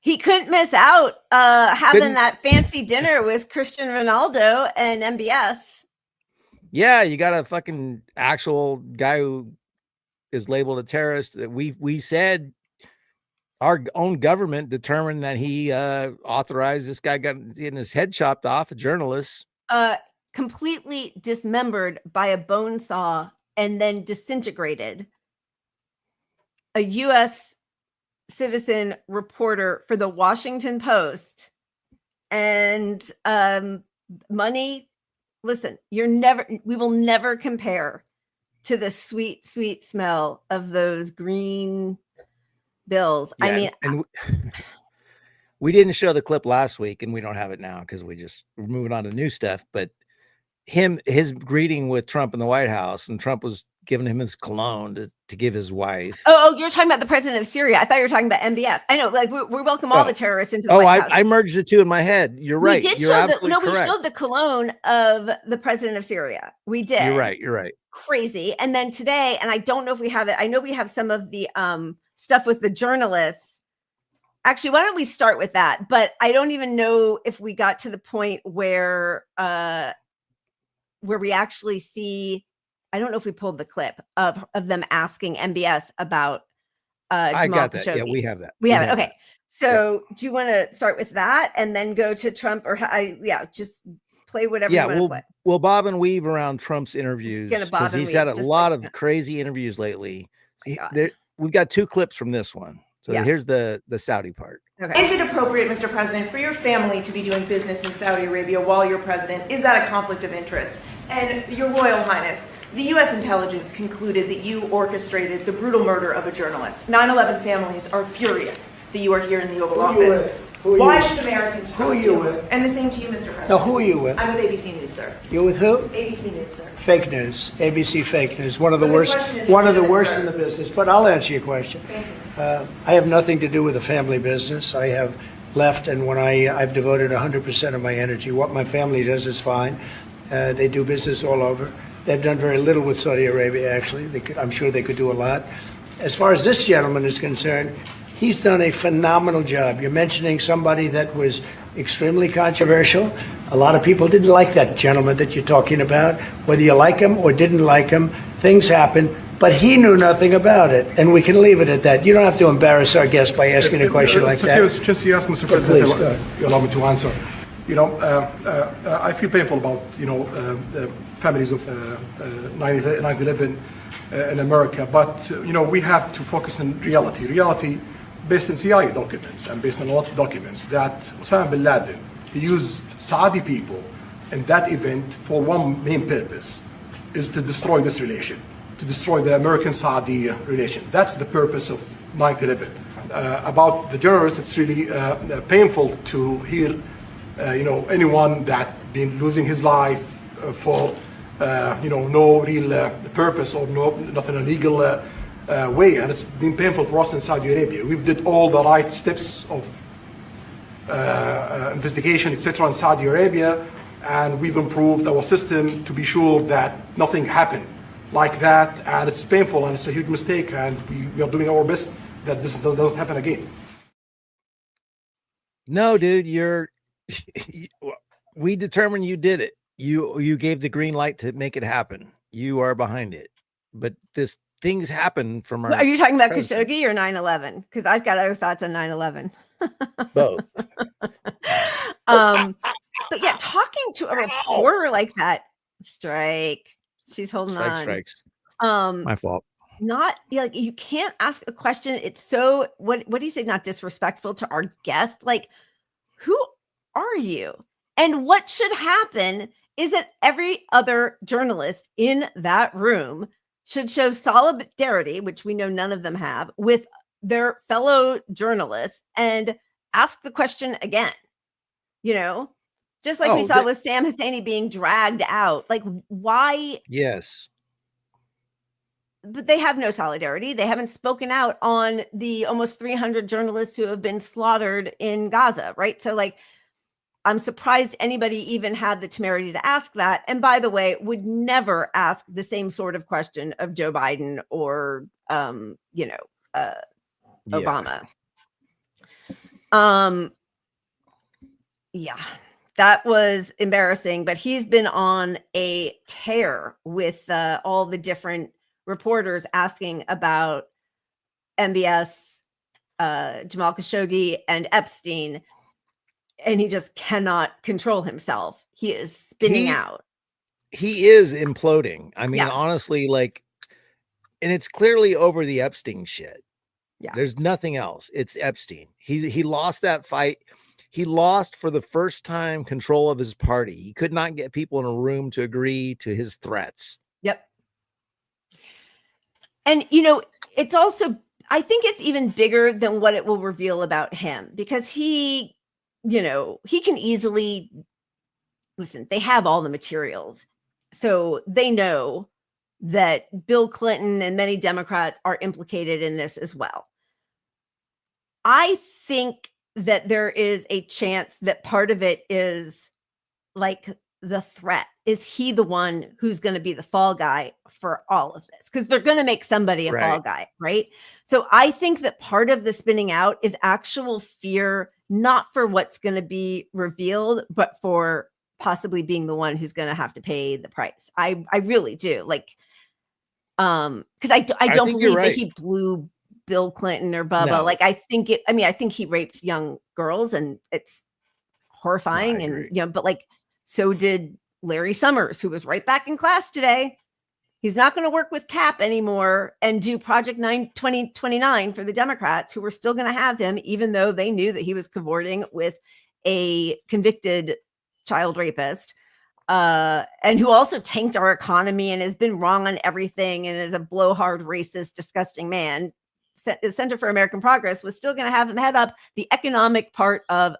He couldn't miss out having that fancy dinner with Cristiano Ronaldo and MBS.
Yeah, you got a fucking actual guy who is labeled a terrorist. We said our own government determined that he authorized this guy getting his head chopped off, a journalist.
Completely dismembered by a bone saw and then disintegrated. A U.S. citizen reporter for the Washington Post. And money. Listen, we will never compare to the sweet, sweet smell of those green bills. Yeah, I mean,
and we didn't show the clip last week and we don't have it now because we're moving on to new stuff. But his greeting with Trump in the White House, and Trump was giving him his cologne to give his wife.
Oh, you're talking about the president of Syria. I thought you were talking about MBS. I know, like we welcome all the terrorists into the White House.
I merged the two in my head. You're right. You're absolutely correct.
We showed the cologne of the president of Syria. We did.
You're right.
Crazy. And then today, and I don't know if we have it. I know we have some of the stuff with the journalists. Actually, why don't we start with that? But I don't even know if we got to the point where we actually see. I don't know if we pulled the clip of them asking MBS about
I
Jamal
got that. Yeah,
Khashoggi.
we have that.
We have it. Okay.
That.
So do you want to start with that and then go to Trump, or just play whatever you want to play?
We'll bob and weave around Trump's interviews because he's had a lot of crazy interviews lately. We've got 2 clips from this one. So here's the Saudi part.
Okay. Is it appropriate, Mr. President, for your family to be doing business in Saudi Arabia while you're president? Is that a conflict of interest? And Your Royal Highness, the U.S. intelligence concluded that you orchestrated the brutal murder of a journalist. 9/11 families are furious that you are here in the Oval Office. Why should Americans trust you? And the same to you, Mr. President.
Now, who are you with?
I'm with ABC News, sir.
You're with who?
ABC News, sir.
Fake news. ABC fake news. One of the worst in the business. But I'll answer your question.
Thank you.
I have nothing to do with the family business. I have left, and when I've devoted 100% of my energy. What my family does is fine. They do business all over. They've done very little with Saudi Arabia, actually. I'm sure they could do a lot. As far as this gentleman is concerned, he's done a phenomenal job. You're mentioning somebody that was extremely controversial. A lot of people didn't like that gentleman that you're talking about. Whether you like him or didn't like him, things happen. But he knew nothing about it, and we can leave it at that. You don't have to embarrass our guest by asking a question like that.
It's just yes, Mr. President, you allow me to answer. I feel painful about, the families of 9/11 in America, but, we have to focus on reality. Reality based on CIA documents and based on a lot of documents that Osama bin Laden, he used Saudi people in that event for one main purpose, is to destroy this relation, to destroy the American-Saudi relation. That's the purpose of 9/11. About the journalists, it's really painful to hear anyone that been losing his life for no real purpose or not in a legal way, and it's been painful for us in Saudi Arabia. We've did all the right steps of investigation, etc. in Saudi Arabia, and we've improved our system to be sure that nothing happened like that, and it's painful and it's a huge mistake, and we are doing our best that this doesn't happen again.
No, dude, we determined you did it. You gave the green light to make it happen. You are behind it. But things happen from our.
Are you talking about Khashoggi or 9/11? Because I've got other thoughts on 9/11.
Both.
But yeah, talking to a reporter like that, strike. She's holding on.
Strikes. My fault.
Not like you can't ask a question. It's so what do you say? Not disrespectful to our guest. Like, who are you? And what should happen is that every other journalist in that room should show solidarity, which we know none of them have, with their fellow journalists and ask the question again. Just like we saw with Sam Husseini being dragged out. Like, why?
Yes.
But they have no solidarity. They haven't spoken out on the almost 300 journalists who have been slaughtered in Gaza, right? So, like, I'm surprised anybody even had the temerity to ask that. And by the way, would never ask the same sort of question of Joe Biden or, Obama. Yeah, that was embarrassing. But he's been on a tear with all the different reporters asking about MBS, Jamal Khashoggi, and Epstein. And he just cannot control himself. He is spinning out.
He is imploding. I mean, honestly, and it's clearly over the Epstein shit.
Yeah.
There's nothing else. It's Epstein. He lost that fight. He lost for the first time control of his party. He could not get people in a room to agree to his threats.
Yep. And, it's also, I think it's even bigger than what it will reveal about him, because he can easily listen. They have all the materials. So they know that Bill Clinton and many Democrats are implicated in this as well. I think that there is a chance that part of it is like the threat. is he the one who's going to be the fall guy for all of this? Because they're going to make somebody a fall guy, right? So I think that part of the spinning out is actual fear, not for what's going to be revealed, but for possibly being the one who's going to have to pay the price. I really do. Like, because I don't believe that he blew Bill Clinton or Bubba.
No.
Like, I think he raped young girls, and it's horrifying. And but like, so did Larry Summers, who was right back in class today. He's not going to work with Cap anymore and do Project 2029 for the Democrats, who were still going to have him, even though they knew that he was cavorting with a convicted child rapist, and who also tanked our economy and has been wrong on everything and is a blowhard, racist, disgusting man. The Center for American Progress was still going to have him head up the economic part of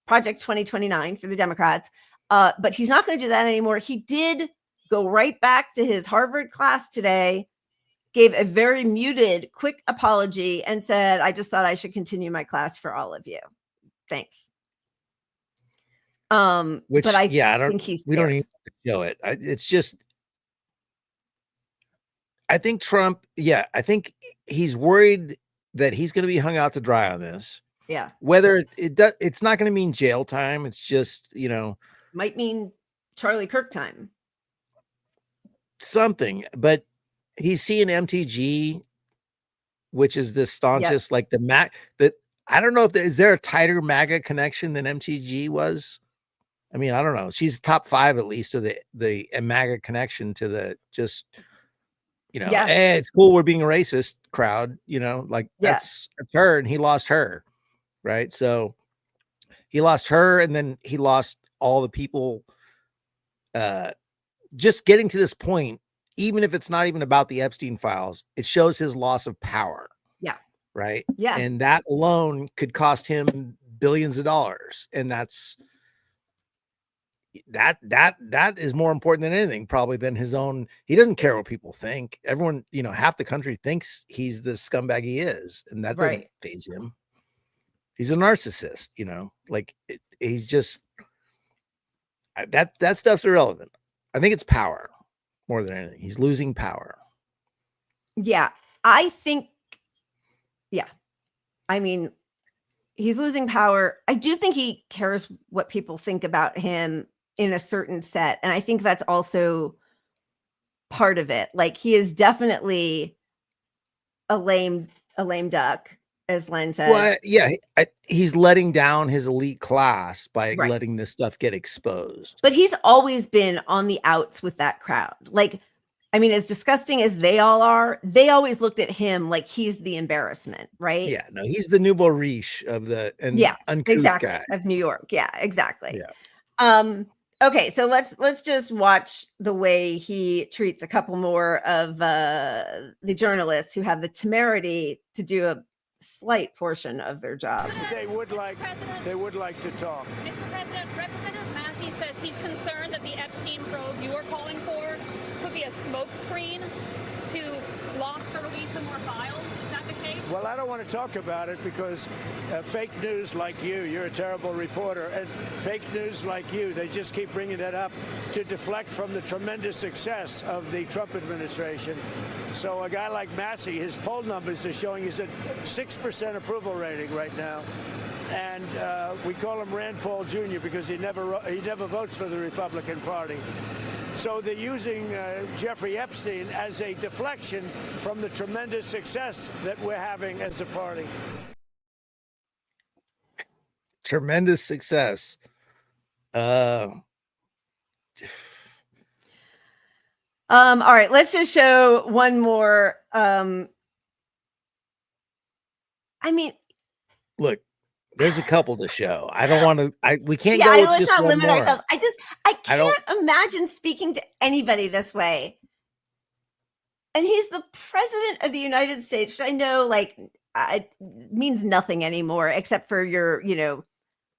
Project 2029 for the Democrats. But he's not going to do that anymore. He did go right back to his Harvard class today, gave a very muted, quick apology, and said, I just thought I should continue my class for all of you. Thanks.
Which,
but I
think we don't even show it. It's just, I think Trump, I think he's worried that he's going to be hung out to dry on this.
Yeah.
Whether it's not going to mean jail time. It's just,
might mean Charlie Kirk time.
Something, but he's seeing MTG, which is the staunchest, like I don't know if is there a tighter MAGA connection than MTG was. I mean, I don't know. She's top 5 at least of the MAGA connection to the just, hey, it's cool we're being a racist crowd, that's her, and he lost her, right? So he lost her, and then he lost all the people. Just getting to this point, even if it's not even about the Epstein files, it shows his loss of power.
Yeah.
Right.
Yeah.
And that alone could cost him billions of dollars. And that is more important than anything, probably, than his own. He doesn't care what people think. Everyone, half the country thinks he's the scumbag he is, and that doesn't faze him. He's a narcissist, he's just that stuff's irrelevant. I think it's power more than anything. He's losing power.
Yeah, I think. Yeah, I mean, he's losing power. I do think he cares what people think about him in a certain set, and I think that's also part of it. Like, he is definitely a lame duck, as Len said.
Well, yeah, he's letting down his elite class by letting this stuff get exposed.
But he's always been on the outs with that crowd. Like, I mean, as disgusting as they all are, they always looked at him like he's the embarrassment, right?
Yeah, no, he's the nouveau riche of the uncouth guy
of New York. Yeah, exactly.
Yeah.
Okay, so let's just watch the way he treats a couple more of the journalists who have the temerity to do a slight portion of their job.
They would like to talk.
Mr. President, Representative Massey says he's concerned that the Epstein probe you are calling for could be a smokescreen to block the release of more files. Is that the case?
Well, I don't want to talk about it because fake news like you're a terrible reporter, and fake news like you, they just keep bringing that up to deflect from the tremendous success of the Trump administration. So a guy like Massey, his poll numbers are showing he's at 6% approval rating right now. And we call him Rand Paul Jr. because he never votes for the Republican Party. So they're using Jeffrey Epstein as a deflection from the tremendous success that we're having as a party.
Tremendous success.
All right, let's just show one more. I mean,
look, there's a couple to show. I don't want to. We can't go with
let's
just
not
one
limit
more.
ourselves. I can't imagine speaking to anybody this way. And he's the president of the United States, which I know, it means nothing anymore, except for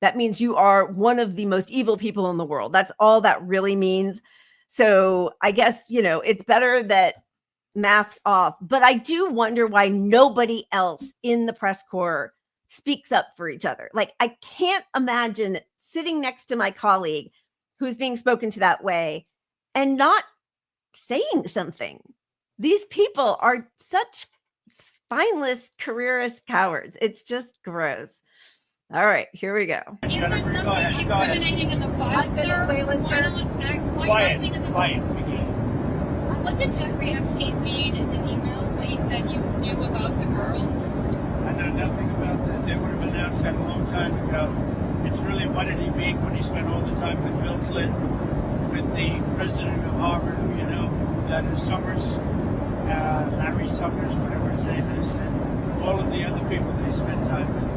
that means you are one of the most evil people in the world. That's all that really means. So I guess, it's better that mask off. But I do wonder why nobody else in the press corps speaks up for each other. Like, I can't imagine sitting next to my colleague who's being spoken to that way and not saying something. These people are such spineless careerist cowards. It's just gross. All right, here we go.
If there's nothing incriminating in the file, sir,
Quiet.
What did Jeffrey Epstein mean in his emails when he said you knew about the girls?
I know nothing about that. They would have announced that a long time ago. It's really, what did he mean when he spent all the time with Bill Clinton, with the president of Harvard, who you know, that is Summers, Larry Summers, whatever his name is, and all of the other people that he spent time with.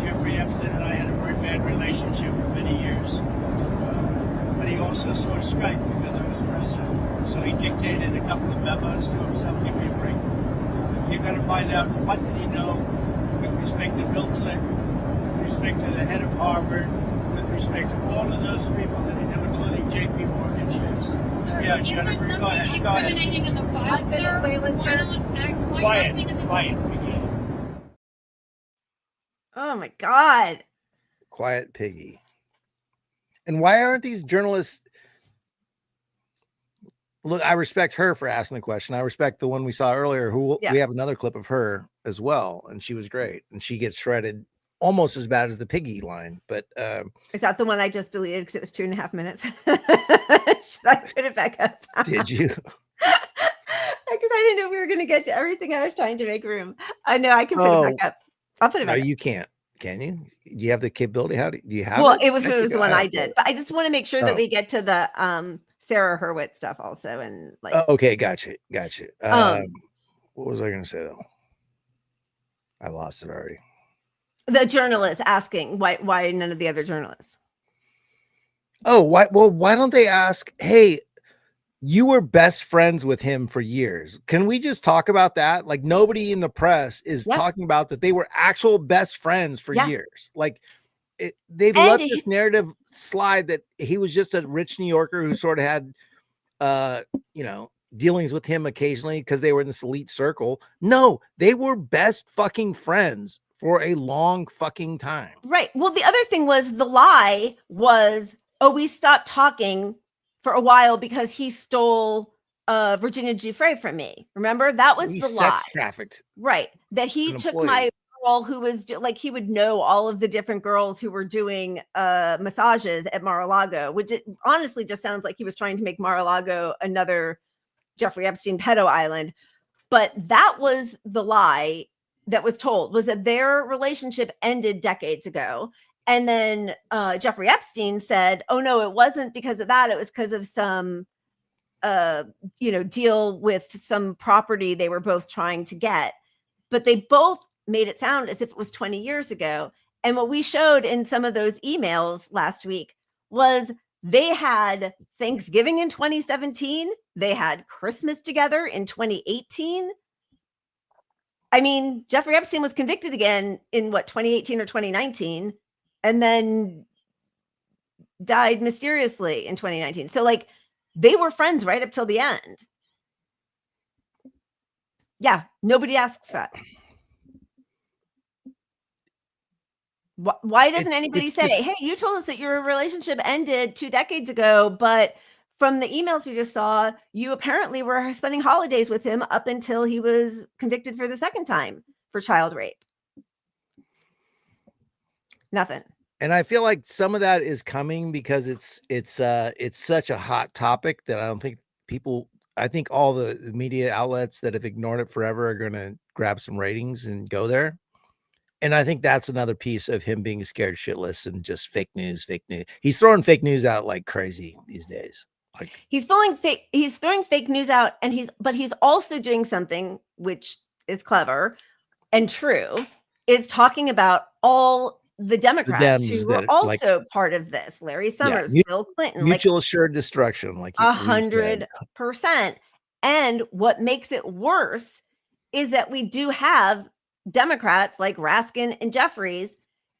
Jeffrey Epstein and I had a very bad relationship for many years. But he also saw strike because I was president. So he dictated a couple of memos to himself, give me a break. You got to find out what did he know with respect to Bill Clinton, with respect to the head of Harvard, with respect to all of those people that he knew, including J.P. Morgan shares.
Sir,
Yeah,
if
Jennifer,
there's
go
nothing
ahead.
incriminating in the file, sir, why not acting as a
Quiet.
Oh my God.
Quiet piggy. And why aren't these journalists? Look, I respect her for asking the question. I respect the one we saw earlier, who we have another clip of her as well. And she was great. And she gets shredded almost as bad as the piggy line. But
is that the one I just deleted because it was 2.5 minutes? Should I put it back up?
Did you?
Because I didn't know we were going to get to everything. I was trying to make room. I know I can put it back up. I'll put it back up.
You can't. Can you? Do you have the capability? Do you have
well,
it?
it was the one I did. But I just want to make sure that we get to the Sarah Hurwitz stuff also. And like,
okay, gotcha. What was I going to say though? I lost it already.
The journalist asking why none of the other journalists.
Oh, why? Well, why don't they ask? Hey, you were best friends with him for years. Can we just talk about that? Like nobody in the press is talking about that they were actual best friends for years. Like they've let this narrative slide that he was just a rich New Yorker who sort of had, dealings with him occasionally because they were in this elite circle. No, they were best fucking friends for a long fucking time.
Right. Well, the other thing was the lie was, we stopped talking for a while because he stole Virginia Giuffre from me. Remember? That was the lie.
Sex trafficked.
Right. That he took my girl who was like, he would know all of the different girls who were doing massages at Mar-a-Lago, which it honestly just sounds like he was trying to make Mar-a-Lago another Jeffrey Epstein pedo island. But that was the lie that was told, was that their relationship ended decades ago. And then Jeffrey Epstein said, oh, no, it wasn't because of that. It was because of some, deal with some property they were both trying to get. But they both made it sound as if it was 20 years ago. And what we showed in some of those emails last week was they had Thanksgiving in 2017. They had Christmas together in 2018. I mean, Jeffrey Epstein was convicted again in 2018 or 2019. And then died mysteriously in 2019. So like they were friends right up till the end. Yeah, nobody asks that. Why doesn't anybody say, hey, you told us that your relationship ended 2 decades ago, but from the emails we just saw, you apparently were spending holidays with him up until he was convicted for the second time for child rape. Nothing.
And I feel like some of that is coming because it's such a hot topic that I don't think I think all the media outlets that have ignored it forever are going to grab some ratings and go there. And I think that's another piece of him being scared shitless and just fake news. He's throwing fake news out like crazy these days. Like
he's throwing fake news out, and but he's also doing something which is clever and true, is talking about all the Democrats who were also part of this. Larry Summers, Bill Clinton,
mutual assured destruction, like
100%. And what makes it worse is that we do have Democrats like Raskin and Jeffries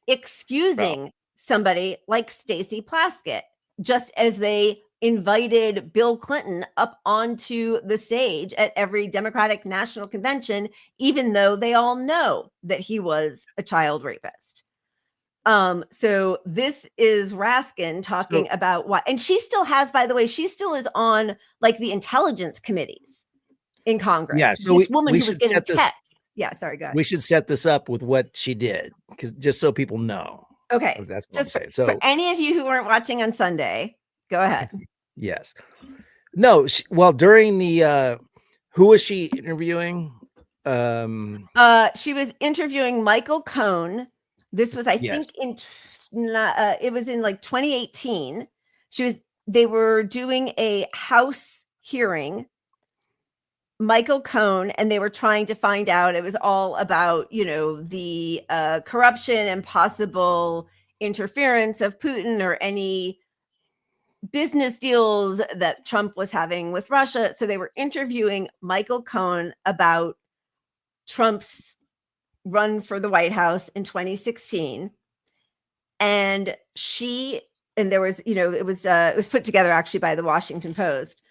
excusing somebody like Stacey Plaskett, just as they invited Bill Clinton up onto the stage at every Democratic National Convention, even though they all know that he was a child rapist. So this is Raskin talking about what, and she still has, by the way, she still is on like the intelligence committees in Congress.
Yeah. So
this woman
we
who was
should
getting
set this.
text. Yeah, sorry, go ahead.
We should set this up with what she did, because just so people know.
Okay,
That's what I'm saying.
For any of you who weren't watching on Sunday, go ahead.
Yes. No. Well, during the who was she interviewing?
She was interviewing Michael Cohen. This was, I think, it was in like 2018. They were doing a House hearing, Michael Cohen, and they were trying to find out, it was all about, the corruption and possible interference of Putin or any business deals that Trump was having with Russia. So they were interviewing Michael Cohen about Trump's run for the White House in 2016. And there was, it was put together actually by the Washington Post,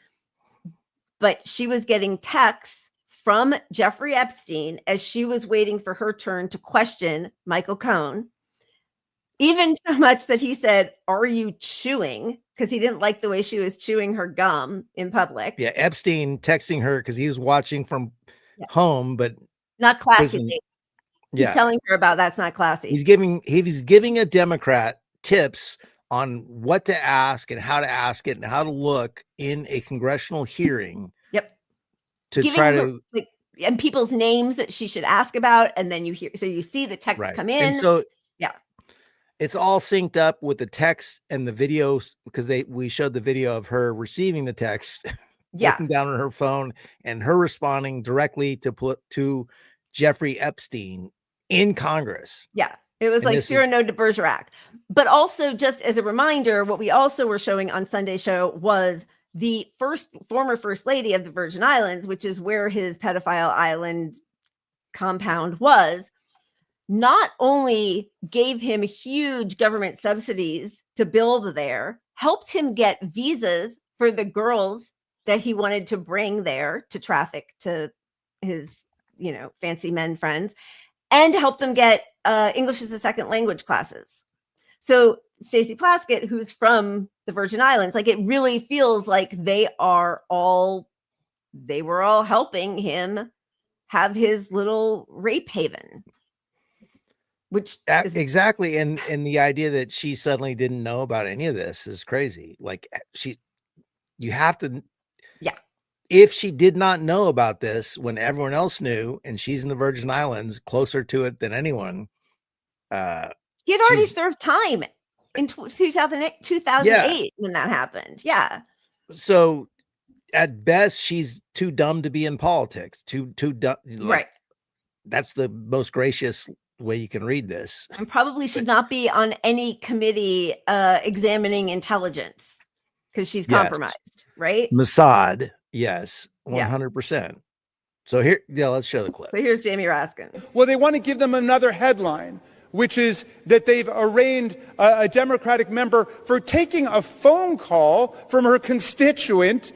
but she was getting texts from Jeffrey Epstein as she was waiting for her turn to question Michael Cohen, even so much that he said, "Are you chewing?" Because he didn't like the way she was chewing her gum in public.
Yeah, Epstein texting her because he was watching from home, but
not classy. He's
Yeah,
telling her about that's not classy.
he's giving a Democrat tips on what to ask and how to ask it and how to look in a congressional hearing.
Yep.
To
Giving
try
her,
to
and people's names that she should ask about, and then you see the text come in.
And so
yeah,
it's all synced up with the text and the videos, because we showed the video of her receiving the text, looking down on her phone, and her responding directly to Jeffrey Epstein in Congress.
Yeah. It was like Cyrano de Bergerac. But also, just as a reminder, what we also were showing on Sunday show was the former first lady of the Virgin Islands, which is where his pedophile island compound was, not only gave him huge government subsidies to build there, helped him get visas for the girls that he wanted to bring there to traffic to his, fancy men friends, and helped them get English as a second language classes. So Stacey Plaskett, who's from the Virgin Islands, like, it really feels like they were all helping him have his little rape haven. Which
exactly. And the idea that she suddenly didn't know about any of this is crazy. Like, you have to, if she did not know about this when everyone else knew, and she's in the Virgin Islands closer to it than anyone,
he had already served time in 2008 when that happened. Yeah.
So at best, she's too dumb to be in politics. Too dumb.
Right.
That's the most gracious way you can read this.
And probably should not be on any committee examining intelligence, because she's compromised, right?
Mossad. Yes, 100%. So let's show the clip.
So here's Jamie Raskin.
Well, they want to give them another headline, which is that they've arraigned a Democratic member for taking a phone call from her constituent,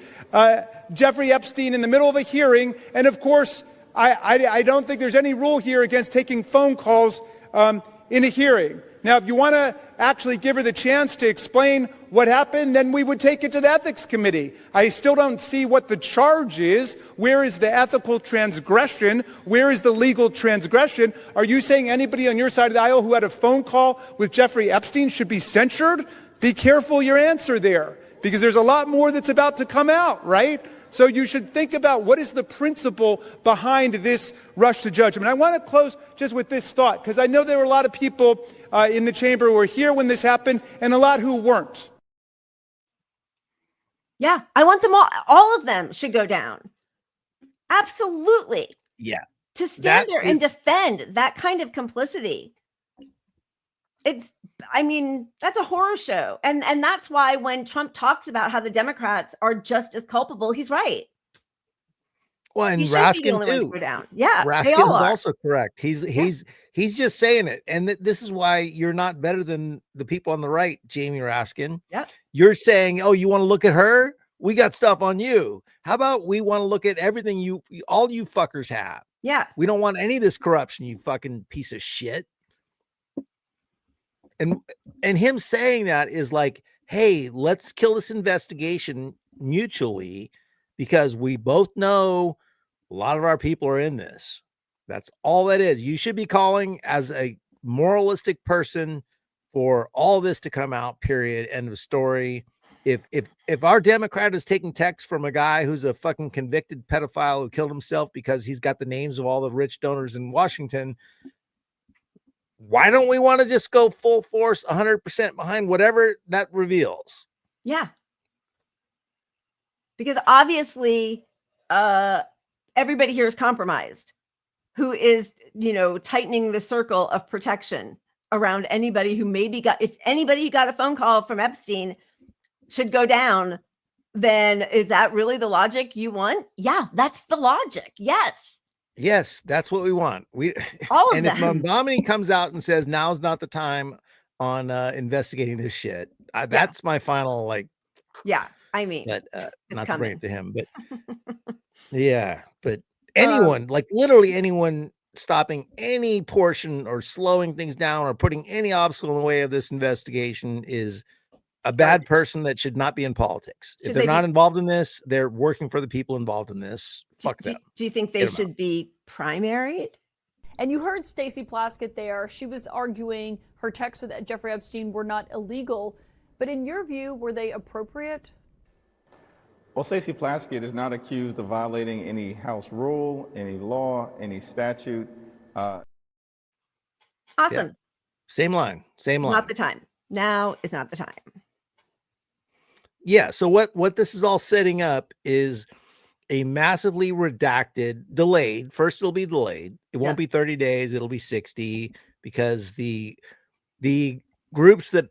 Jeffrey Epstein, in the middle of a hearing. And of course, I don't think there's any rule here against taking phone calls in a hearing. Now, if you want to actually give her the chance to explain what happened, then we would take it to the ethics committee. I still don't see what the charge is. Where is the ethical transgression? Where is the legal transgression? Are you saying anybody on your side of the aisle who had a phone call with Jeffrey Epstein should be censured? Be careful your answer there, because there's a lot more that's about to come out, right? So you should think about what is the principle behind this rush to judgment. I want to close just with this thought, because I know there were a lot of people in the chamber who were here when this happened, and a lot who weren't.
Yeah, I want them all of them should go down. Absolutely.
Yeah.
To stand there and defend that kind of complicity. That's a horror show. And that's why when Trump talks about how the Democrats are just as culpable, he's right.
Well, and Raskin too.
Yeah,
Raskin is also correct. He's just saying it. And this is why you're not better than the people on the right, Jamie Raskin.
Yeah.
You're saying, oh, you want to look at her? We got stuff on you. How about we want to look at everything all you fuckers have?
Yeah.
We don't want any of this corruption, you fucking piece of shit. and him saying that is like, hey, let's kill this investigation mutually because we both know a lot of our people are in this. That's all that is. You should be calling as a moralistic person for all this to come out, period. End of story. If our Democrat is taking text from a guy who's a fucking convicted pedophile who killed himself because he's got the names of all the rich donors in Washington, why don't we want to just go full force 100% behind whatever that reveals?
Yeah. Because obviously everybody here is compromised who is, tightening the circle of protection around anybody who maybe if anybody who got a phone call from Epstein should go down, then is that really the logic you want? Yeah, that's the logic. Yes,
that's what we want.
All of
and
them.
If Mamdani comes out and says now's not the time on investigating this shit, that's my final
I mean,
but not
coming.
to bring it to him, but but anyone, literally anyone stopping any portion or slowing things down or putting any obstacle in the way of this investigation is a bad person that should not be in politics. If they're not involved in this, they're working for the people involved in this. Fuck them.
Do you think they should be primaried?
And you heard Stacey Plaskett there. She was arguing her texts with Jeffrey Epstein were not illegal, but in your view, were they appropriate?
Well, Stacey Plaskett is not accused of violating any House rule, any law, any statute.
Awesome.
Yeah. Same line.
Not the time. Now is not the time.
Yeah. So what this is all setting up is a massively redacted, delayed. First, it'll be delayed. It won't be 30 days. It'll be 60 because the groups that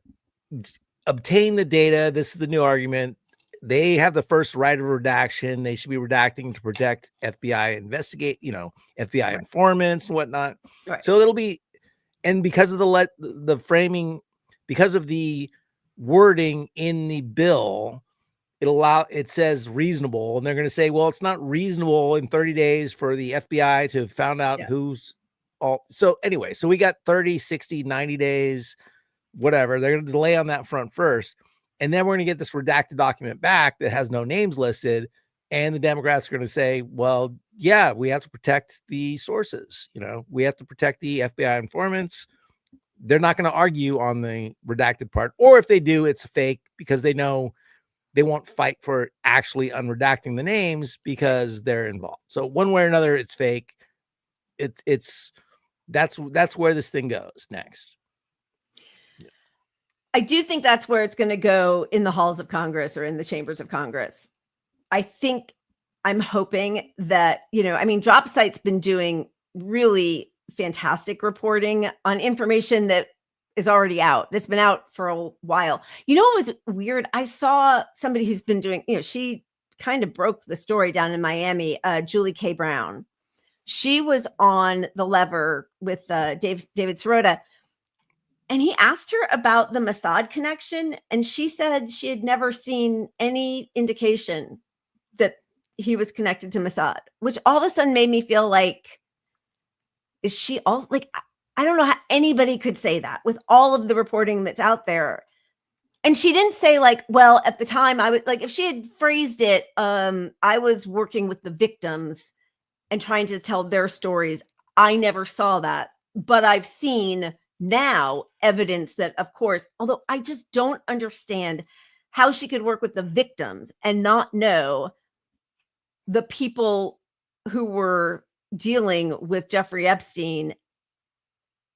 obtain the data, this is the new argument, they have the first right of redaction. They should be redacting to protect FBI FBI informants and whatnot.
Right.
So it'll be, and because of the framing, because of the wording in the bill, it says reasonable, and they're going to say, well, it's not reasonable in 30 days for the FBI to have found out who's all. So anyway, so we got 30, 60, 90 days, whatever. They're going to delay on that front first. And then we're going to get this redacted document back that has no names listed. And the Democrats are going to say, well, yeah, we have to protect the sources. We have to protect the FBI informants. They're not going to argue on the redacted part. Or if they do, it's fake because they know they won't fight for actually unredacting the names because they're involved. So one way or another, it's fake. That's where this thing goes next.
I do think that's where it's going to go in the halls of Congress or in the chambers of Congress. I'm hoping that, DropSite's been doing really fantastic reporting on information that is already out. That's been out for a while. What was weird? I saw somebody who's been doing, she kind of broke the story down in Miami, Julie K. Brown. She was on The Lever with David Sirota. And he asked her about the Mossad connection, and she said she had never seen any indication that he was connected to Mossad, which all of a sudden made me feel like, is she also I don't know how anybody could say that with all of the reporting that's out there. And she didn't say well, at the time I was if she had phrased it, I was working with the victims and trying to tell their stories. I never saw that, but I've seen now evidence that, of course, although I just don't understand how she could work with the victims and not know the people who were dealing with Jeffrey Epstein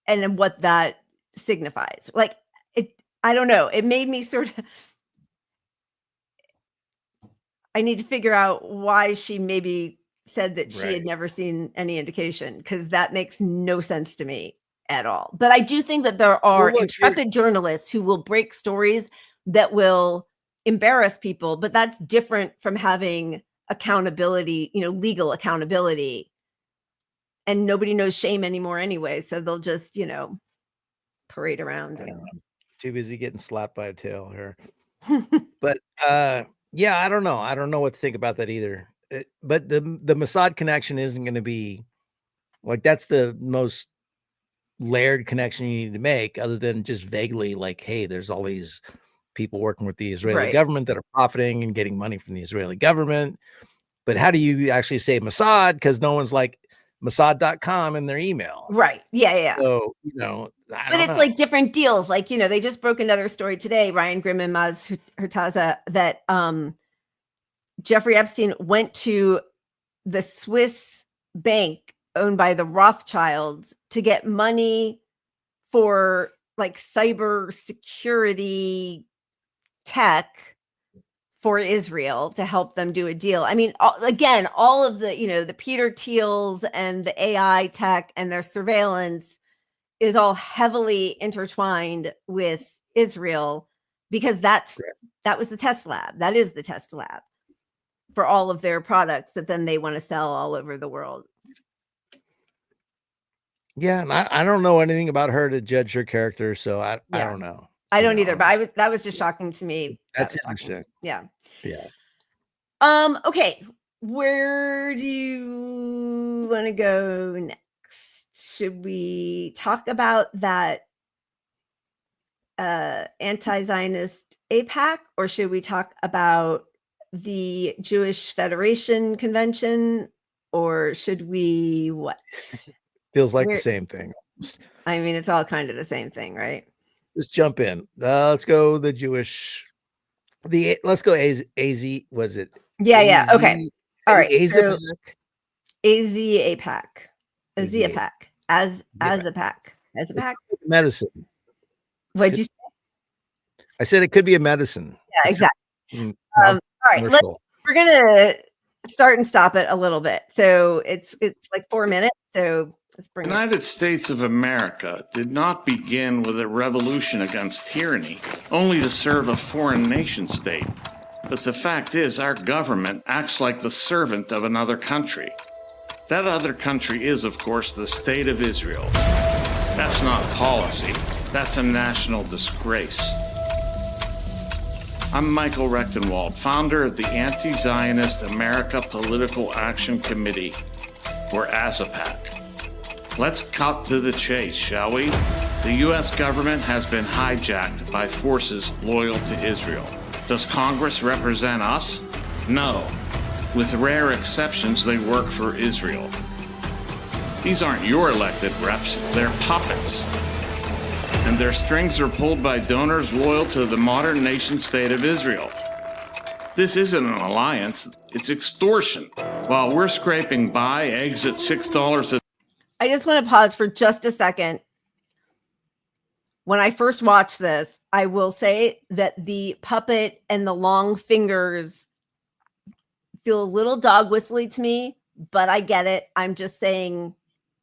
and what that signifies. I don't know. It made me I need to figure out why she maybe said that she had never seen any indication, because that makes no sense to me at all. But I do think that there are intrepid journalists who will break stories that will embarrass people, but that's different from having accountability, legal accountability. And nobody knows shame anymore anyway, so they'll just, parade around.
Too busy getting slapped by a tail here. But yeah, I don't know. I don't know what to think about that either. But the Mossad connection isn't going to be that's the most layered connection you need to make other than just vaguely like, hey, there's all these people working with the Israeli
Right.
government that are profiting and getting money from the Israeli government. But how do you actually say Mossad? Because no one's like Mossad.com in their email.
Right. Yeah.
So,
But it's like different deals. Like, they just broke another story today, Ryan Grimm and Maz Hurtaza, that Jeffrey Epstein went to the Swiss bank owned by the Rothschilds to get money for like cyber security tech for Israel to help them do a deal. I mean, again, all of the, the Peter Thiels and the AI tech and their surveillance is all heavily intertwined with Israel because that was the test lab. That is the test lab for all of their products that then they want to sell all over the world.
Yeah, and I don't know anything about her to judge her character, so I don't know.
I don't either, but that was just shocking to me.
That's interesting.
Yeah.
Yeah.
Okay. Where do you want to go next? Should we talk about that anti-Zionist AIPAC, or should we talk about the Jewish Federation Convention, or should we what?
Feels like the same thing.
I mean, it's all kind of the same thing, right?
Just jump in. Let's go the Jewish. Let's go AZ. Was it?
Yeah. Okay. All right.
AIPAC.
AIPAC. As a pack.
Medicine.
What'd you say?
I said it could be a medicine.
Yeah, exactly. All right. We're gonna start and stop it a little bit. So it's like 4 minutes. So let's bring
The United States of America did not begin with a revolution against tyranny, only to serve a foreign nation state. But the fact is, our government acts like the servant of another country. That other country is, of course, the State of Israel. That's not policy. That's a national disgrace. I'm Michael Rechtenwald, founder of the Anti-Zionist America Political Action Committee, or AIPAC. Let's cut to the chase, shall we? The U.S. government has been hijacked by forces loyal to Israel. Does Congress represent us? No. With rare exceptions, they work for Israel. These aren't your elected reps, they're puppets. And their strings are pulled by donors loyal to the modern nation state of Israel. This isn't an alliance, it's extortion. While we're scraping by eggs at $6 a
I just want to pause for just a second. When I first watched this, I will say that the puppet and the long fingers feel a little dog whistly to me, but I get it. I'm just saying,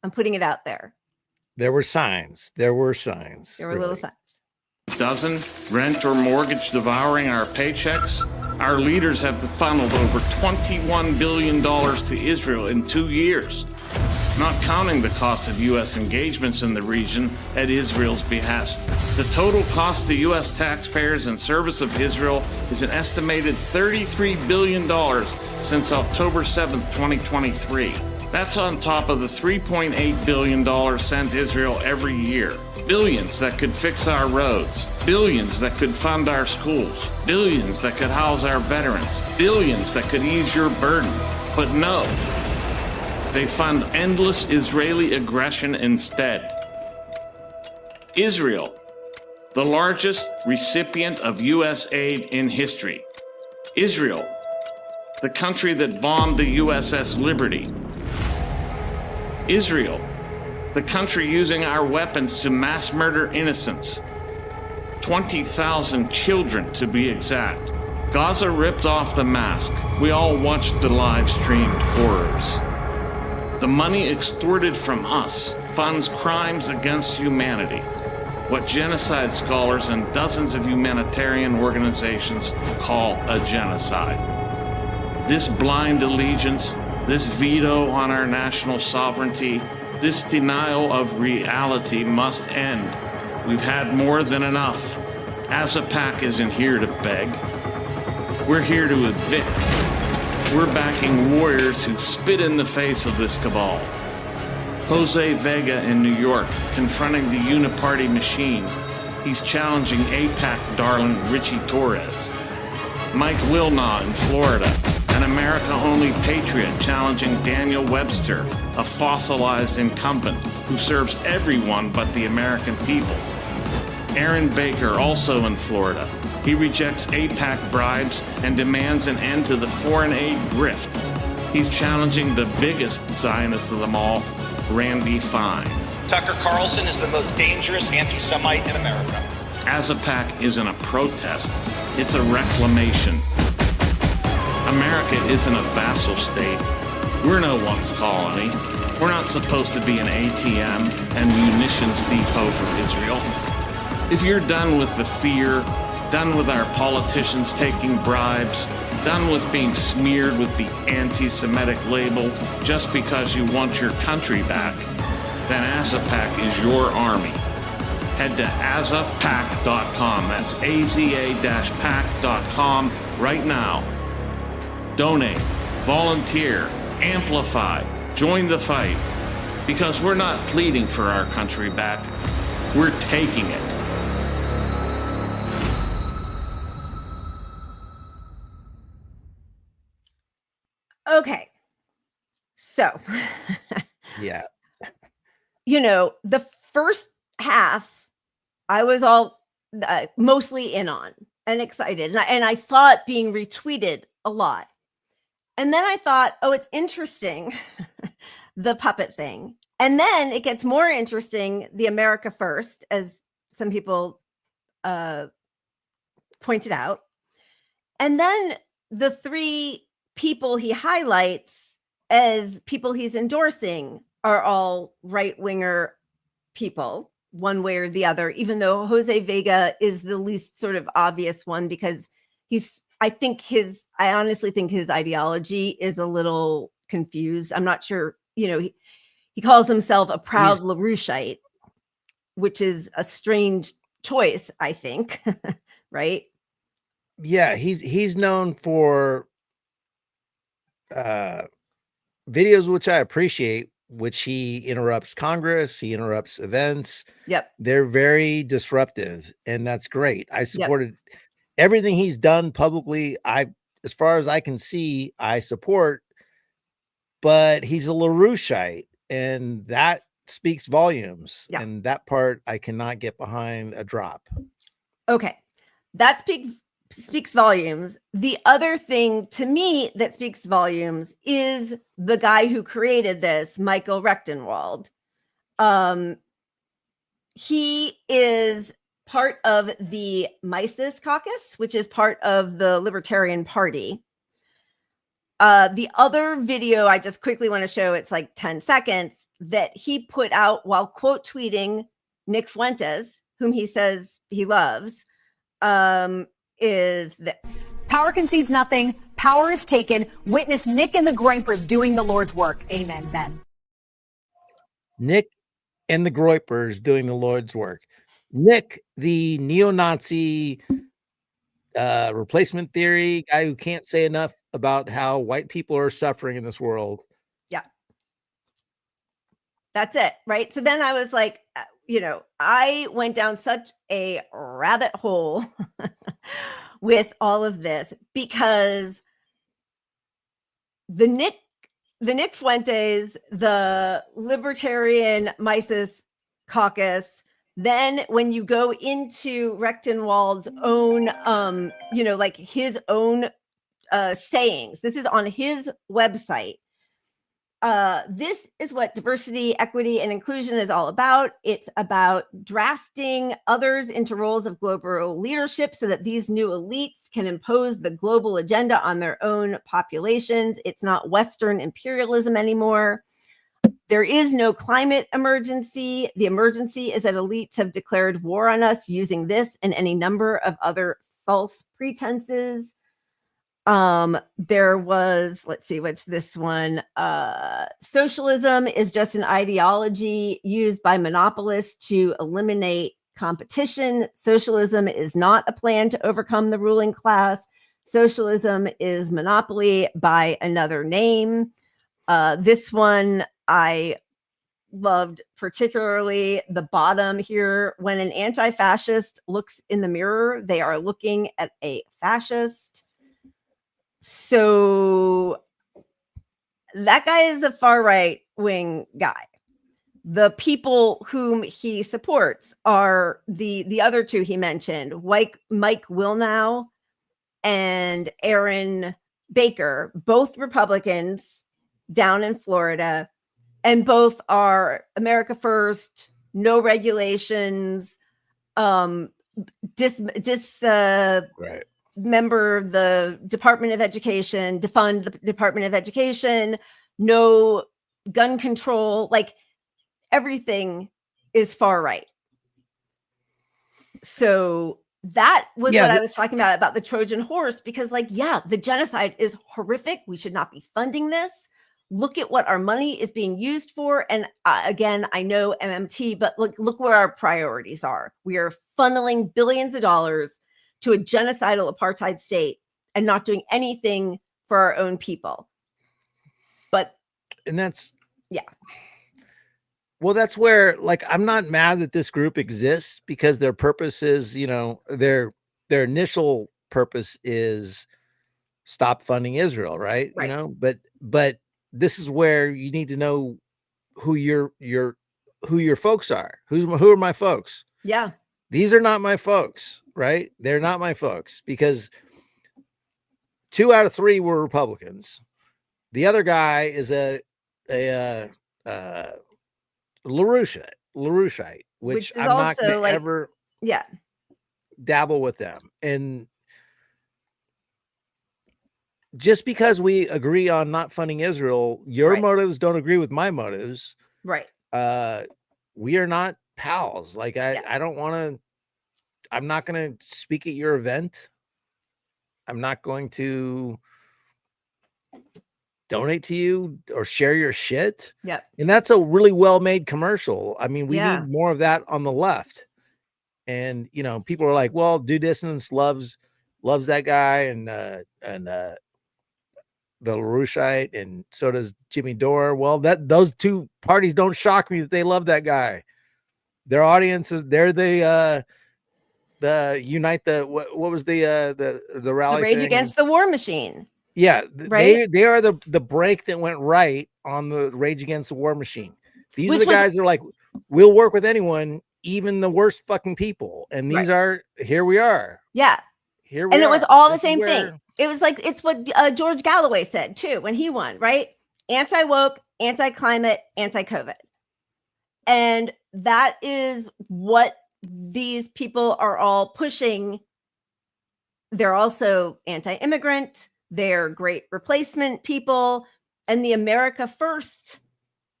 I'm putting it out there.
There were signs. There were
little signs.
dozen, rent or mortgage devouring our paychecks. Our leaders have funneled over $21 billion to Israel in 2 years, not counting the cost of U.S. engagements in the region at Israel's behest. The total cost to U.S. taxpayers in service of Israel is an estimated $33 billion since October 7th, 2023. That's on top of the $3.8 billion sent Israel every year. Billions that could fix our roads. Billions that could fund our schools. Billions that could house our veterans. Billions that could ease your burden. But no, they fund endless Israeli aggression instead. Israel, the largest recipient of U.S. aid in history. Israel, the country that bombed the USS Liberty. Israel, the country using our weapons to mass murder innocents. 20,000 children to be exact. Gaza ripped off the mask. We all watched the live-streamed horrors. The money extorted from us funds crimes against humanity, what genocide scholars and dozens of humanitarian organizations call a genocide. This blind allegiance, this veto on our national sovereignty, this denial of reality must end. We've had more than enough. AIPAC isn't here to beg. We're here to evict. We're backing warriors who spit in the face of this cabal. Jose Vega in New York, confronting the uniparty machine. He's challenging AIPAC darling Richie Torres. Mike Wilnaugh in Florida, an America-only patriot challenging Daniel Webster, a fossilized incumbent who serves everyone but the American people. Aaron Baker, also in Florida. He rejects AIPAC bribes and demands an end to the foreign aid grift. He's challenging the biggest Zionist of them all, Randy Fine.
Tucker Carlson is the most dangerous anti-Semite in America.
AIPAC isn't a protest, it's a reclamation. America isn't a vassal state. We're no one's colony. We're not supposed to be an ATM and munitions depot for Israel. If you're done with the fear, done with our politicians taking bribes, done with being smeared with the anti-Semitic label just because you want your country back, then AIPAC is your army. Head to azapac.com. That's aza-pac.com right now. Donate, volunteer, amplify, join the fight. Because we're not pleading for our country back, we're taking it.
Okay. So,
Yeah.
you know, the first half I was all mostly in on and excited. And I saw it being retweeted a lot. And then I thought, oh, it's interesting, the puppet thing. And then it gets more interesting, the America First, as some people pointed out. And then the three people he highlights as people he's endorsing are all right-winger people, one way or the other, even though Jose Vega is the least sort of obvious one because I honestly think his ideology is a little confused. I'm not sure, he calls himself a proud LaRoucheite, which is a strange choice, I think, right?
Yeah, he's known for videos which I appreciate, which he interrupts Congress, he interrupts events.
Yep.
They're very disruptive, and that's great. I supported everything he's done publicly. As far as I can see, I support, but he's a LaRoucheite, and that speaks volumes.
Yeah.
And that part I cannot get behind a drop.
Okay. That speaks volumes. The other thing to me that speaks volumes is the guy who created this, Michael Rechtenwald. He is part of the Mises caucus, which is part of the Libertarian Party. The other video I just quickly want to show, it's like 10 seconds, that he put out while quote tweeting Nick Fuentes, whom he says he loves, is this.
Power concedes nothing. Power is taken. Witness Nick and the Groypers doing the Lord's work. Amen, Ben.
Nick and the Groypers doing the Lord's work. Nick, the neo-Nazi replacement theory guy who can't say enough about how white people are suffering in this world.
Yeah. That's it, right? So then I was like, I went down such a rabbit hole with all of this because the Nick Fuentes, the Libertarian Mises caucus, then when you go into Rechtenwald's own, like his own sayings, this is on his website. This is what diversity, equity, and inclusion is all about. It's about drafting others into roles of global leadership so that these new elites can impose the global agenda on their own populations. It's not Western imperialism anymore. There is no climate emergency. The emergency is that elites have declared war on us using this and any number of other false pretenses. There was, let's see, what's this one? Socialism is just an ideology used by monopolists to eliminate competition. Socialism is not a plan to overcome the ruling class. Socialism is monopoly by another name. This one I loved particularly the bottom here. When an anti-fascist looks in the mirror, they are looking at a fascist. So that guy is a far right wing guy. The people whom he supports are the other two he mentioned, Mike Wilnow and Aaron Baker, both Republicans down in Florida, and both are America First, no regulations, member the Department of Education, defund the Department of Education, no gun control, like everything is far right. So that was what I was talking about the Trojan horse, because like, yeah, the genocide is horrific. We should not be funding this. Look at what our money is being used for. And again, I know MMT, but look where our priorities are. We are funneling billions of dollars to a genocidal apartheid state and not doing anything for our own people.
And that's,
yeah.
Well, that's where, like, I'm not mad that this group exists, because their purpose is, you know, their initial purpose is stop funding Israel, right? You know, but this is where you need to know who your folks are. Who are my folks?
Yeah.
These are not my folks, right? They're not my folks, because 2 out of 3 were Republicans. The other guy is a LaRoucheite, which I'm not going to ever dabble with them. And just because we agree on not funding Israel, your motives don't agree with my motives.
Right.
We are not pals. Like I don't want to, I'm not going to speak at your event. I'm not going to donate to you or share your shit.
Yep.
And that's a really well-made commercial. I mean, we need more of that on the left. And, you know, people are like, well, Due Distance loves that guy, and the LaRoucheite, and so does Jimmy Dore. Well, those two parties don't shock me that they love that guy. Their audiences, they're the unite the what was the rally?
The Rage
thing?
Against the War Machine.
Yeah,
right.
They are the break that went right on the Rage Against the War Machine. These are the guys that are like, we'll work with anyone, even the worst fucking people. And these are, here we are.
Yeah.
Here we are.
And it was all the same thing. It was like, it's what George Galloway said too when he won, right? Anti-woke, anti-climate, anti-COVID. And that is what these people are all pushing. They're also anti-immigrant. They're great replacement people, and the America First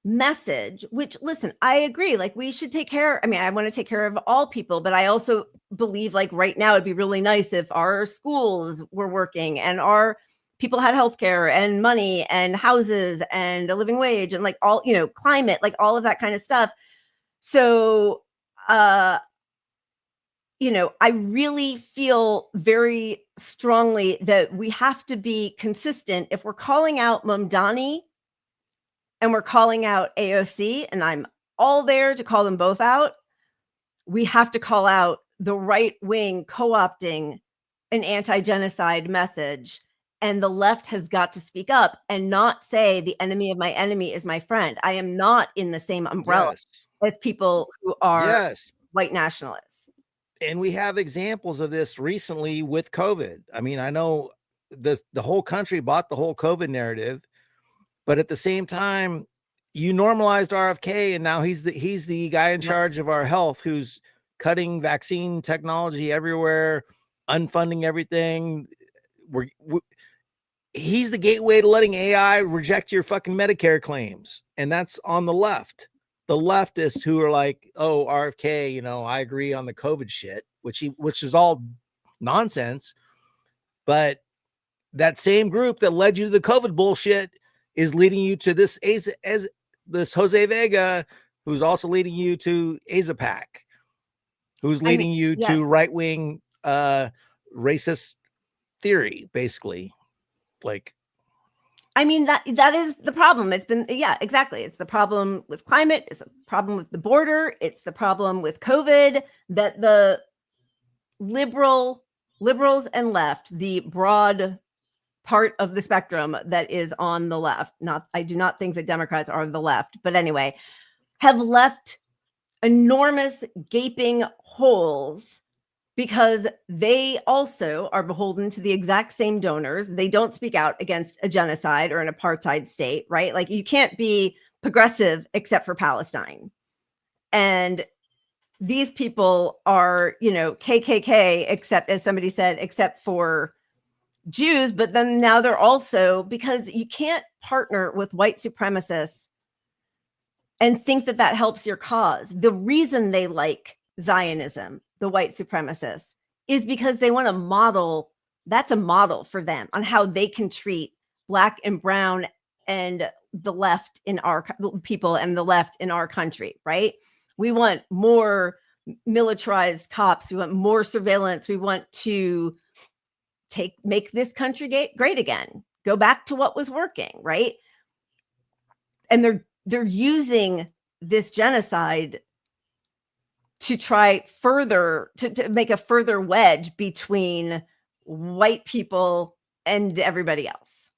message, which, listen, I agree. Like, we should take care. I mean, I want to take care of all people, but I also believe, like, right now it'd be really nice if our schools were working and our people had healthcare and money and houses and a living wage and like all, you know, climate, like all of that kind of stuff. So, you know, I really feel very strongly that we have to be consistent. If we're calling out Mamdani and we're calling out AOC, and I'm all there to call them both out, we have to call out the right wing co-opting an anti-genocide message. And the left has got to speak up and not say the enemy of my enemy is my friend. I am not in the same umbrella as people who are white nationalists.
And we have examples of this recently with COVID. I mean, I know the whole country bought the whole COVID narrative, but at the same time, you normalized RFK, and now he's the guy in charge of our health, who's cutting vaccine technology everywhere, unfunding everything. He's the gateway to letting AI reject your fucking Medicare claims, and that's on the left. The leftists who are like, oh, RFK, you know, I agree on the COVID shit, which is all nonsense. But that same group that led you to the COVID bullshit is leading you to this this Jose Vega, who's also leading you to AIPAC, who's leading you to right-wing racist theory, basically. Like,
I mean, that is the problem. It's been, yeah, exactly. It's the problem with climate. It's the problem with the border. It's the problem with COVID, that the liberals and left, the broad part of the spectrum that is on the left, I do not think that Democrats are the left, but anyway, have left enormous gaping holes because they also are beholden to the exact same donors. They don't speak out against a genocide or an apartheid state, right? Like, you can't be progressive except for Palestine. And these people are, KKK, except, as somebody said, except for Jews. But then now they're also, because you can't partner with white supremacists and think that that helps your cause. The reason they like Zionism, the white supremacists, is because they want to model, that's a model for them on how they can treat Black and brown and the left in our people and the left in our country, right? We want more militarized cops. We want more surveillance. We want to make this country great again. Go back to what was working, right? And they're using this genocide to try further to make a further wedge between white people and everybody else.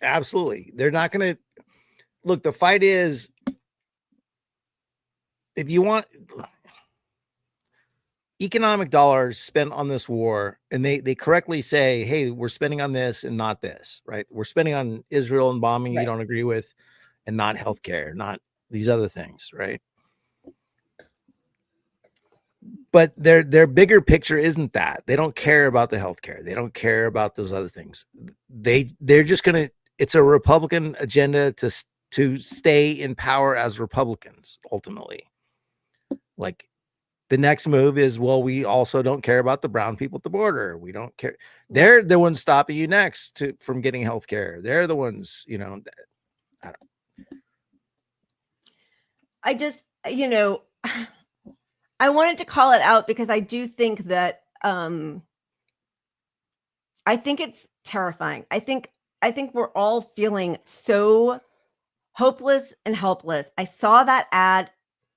Absolutely. They're not going to look. The fight is, if you want economic dollars spent on this war, and they correctly say, hey, we're spending on this and not this, right? We're spending on Israel and bombing you don't agree with, and not healthcare, not these other things, right? But their bigger picture isn't that. They don't care about the healthcare. They don't care about those other things. They're just gonna. It's a Republican agenda to stay in power as Republicans ultimately. Like, the next move is, well, we also don't care about the brown people at the border. We don't care. They're the ones stopping you next from getting health care. They're the ones,
I just, I wanted to call it out because I do think that I think it's terrifying. I think we're all feeling so hopeless and helpless. I saw that ad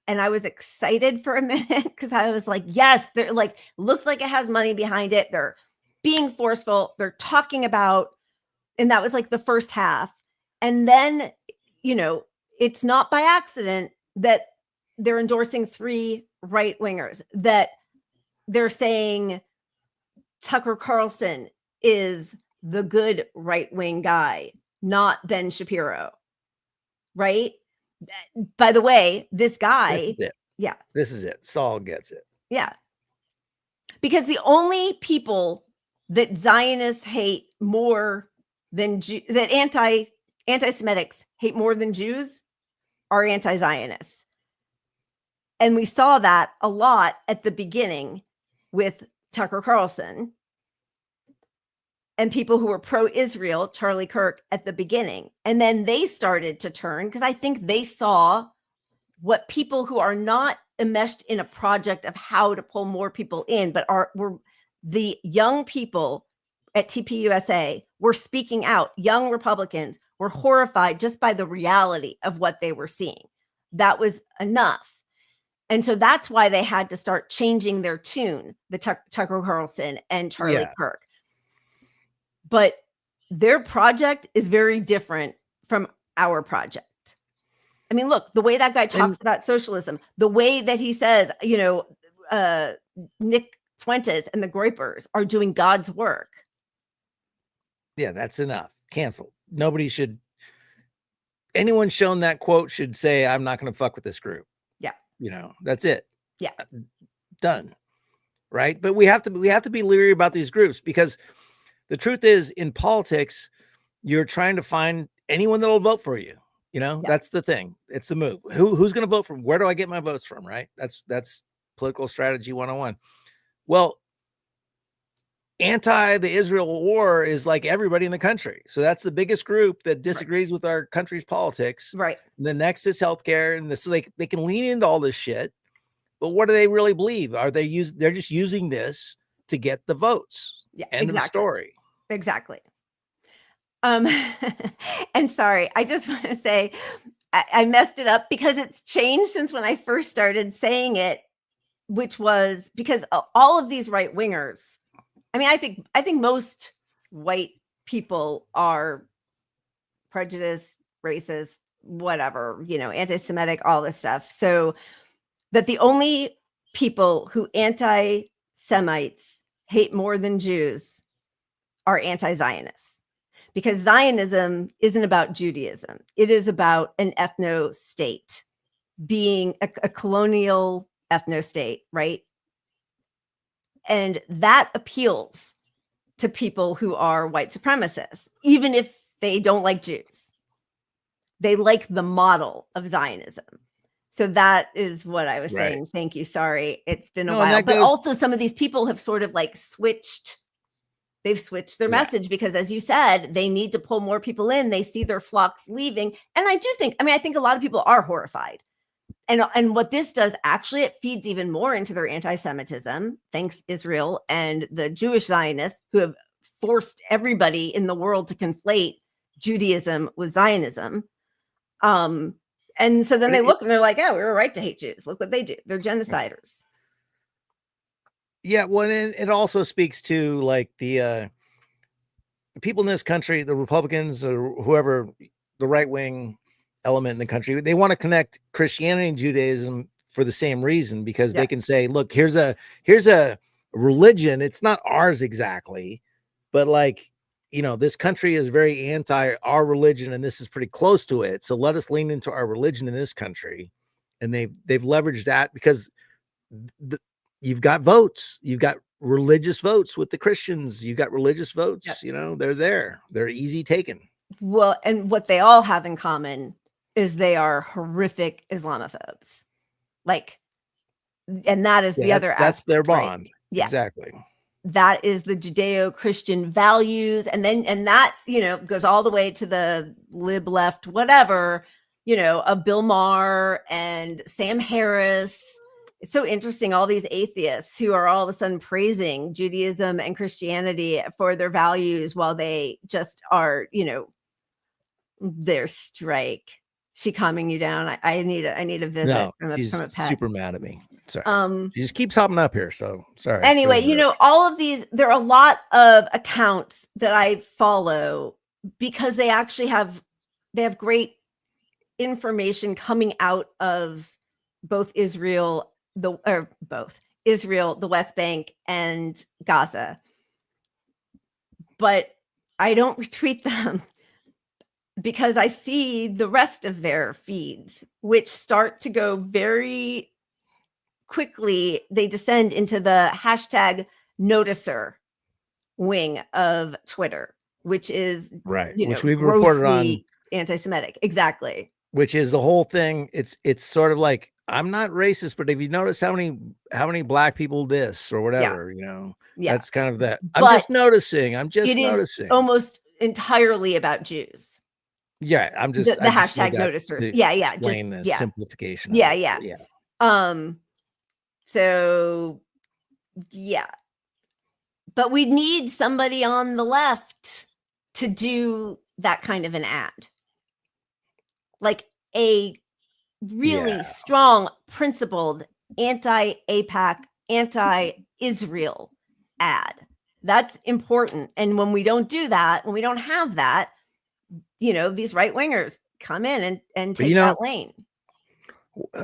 and I was excited for a minute because I was like, yes, they're like, looks like it has money behind it. They're being forceful. They're talking about, and that was like the first half. And then, it's not by accident that they're endorsing 3 right wingers, that they're saying Tucker Carlson is the good right wing guy, not Ben Shapiro. Right? By the way, this guy,
this is it.
Yeah,
this is it. Saul gets it.
Yeah, because the only people that Zionists hate more than that anti-Semitics hate more than Jews are anti-Zionists, and we saw that a lot at the beginning with Tucker Carlson and people who were pro-Israel, Charlie Kirk, at the beginning. And then they started to turn, because I think they saw what people who are not enmeshed in a project of how to pull more people in, but were the young people at TPUSA were speaking out. Young Republicans were horrified just by the reality of what they were seeing. That was enough. And so that's why they had to start changing their tune, the Tucker Carlson and Charlie Kirk. But their project is very different from our project. I mean, look, the way that guy talks about socialism, the way that he says, Nick Fuentes and the Groypers are doing God's work.
Yeah, that's enough. Canceled. Nobody should. Anyone shown that quote should say, I'm not going to fuck with this group.
Yeah.
That's it.
Yeah.
Done. Right. But we have to be leery about these groups, because the truth is, in politics, you're trying to find anyone that'll vote for you. That's the thing. It's the move. Who's going to vote for? Where do I get my votes from? Right. That's political strategy 101. Well, the Israel war is like everybody in the country. So that's the biggest group that disagrees with our country's politics.
Right.
The next is healthcare. And so they can lean into all this shit. But what do they really believe? They're just using this to get the votes.
Yeah.
End of story.
Exactly. Um, and sorry, I just want to say I messed it up because it's changed since when I first started saying it, which was because all of these right wingers. I mean, I think most white people are prejudiced, racist, whatever, anti-Semitic, all this stuff. So that the only people who anti-Semites hate more than Jews are anti-Zionists. Because Zionism isn't about Judaism. It is about an ethno-state, being a colonial ethno-state, right? And that appeals to people who are white supremacists, even if they don't like Jews. They like the model of Zionism. So that is what I was saying. Thank you. Sorry, it's been a while. But also some of these people have sort of like switched. They've switched their message because, as you said, they need to pull more people in. They see their flocks leaving. And I do think, I think a lot of people are horrified. And what this does, actually, it feeds even more into their anti-Semitism, thanks Israel and the Jewish Zionists who have forced everybody in the world to conflate Judaism with Zionism. And so then they look and they're like, oh, we were right to hate Jews. Look what they do. They're genociders.
Yeah, well, it also speaks to like the people in this country, the Republicans or whoever, the right wing element in the country, they want to connect Christianity and Judaism for the same reason, because they can say, look, here's a religion. It's not ours exactly, but like, this country is very anti our religion, and this is pretty close to it. So let us lean into our religion in this country. And they've leveraged that because you've got votes, you've got religious votes with the Christians, you've got religious votes, they're there, they're easy taken.
Well, and what they all have in common is they are horrific Islamophobes. And that is the other aspect.
That's their bond.
Right? Yeah,
exactly.
That is the Judeo-Christian values. And that, goes all the way to the lib left, whatever, of Bill Maher and Sam Harris. It's so interesting, all these atheists who are all of a sudden praising Judaism and Christianity for their values while they just are, their strike. She calming you down? I need a visit from a pet.
Super mad at me. Sorry. She just keeps hopping up here, so sorry.
Anyway, all of these, there are a lot of accounts that I follow because they actually have great information coming out of both Israel, the West Bank, and Gaza. But I don't retweet them because I see the rest of their feeds, which start to go very quickly. They descend into the hashtag noticer wing of Twitter, which is
which we've reported on,
anti-Semitic. Exactly.
Which is the whole thing. It's sort of like, I'm not racist, but have you noticed how many black people this or whatever, that's kind of that. I'm just noticing.
Is almost entirely about Jews.
Yeah. I'm just
the hashtag noticers. Yeah.
Explain the simplification.
Yeah. So yeah, but we need somebody on the left to do that kind of an ad, like a really strong, principled, anti-AIPAC, anti-Israel ad. That's important. And when we don't do that, when we don't have that, these right wingers come in and take that lane.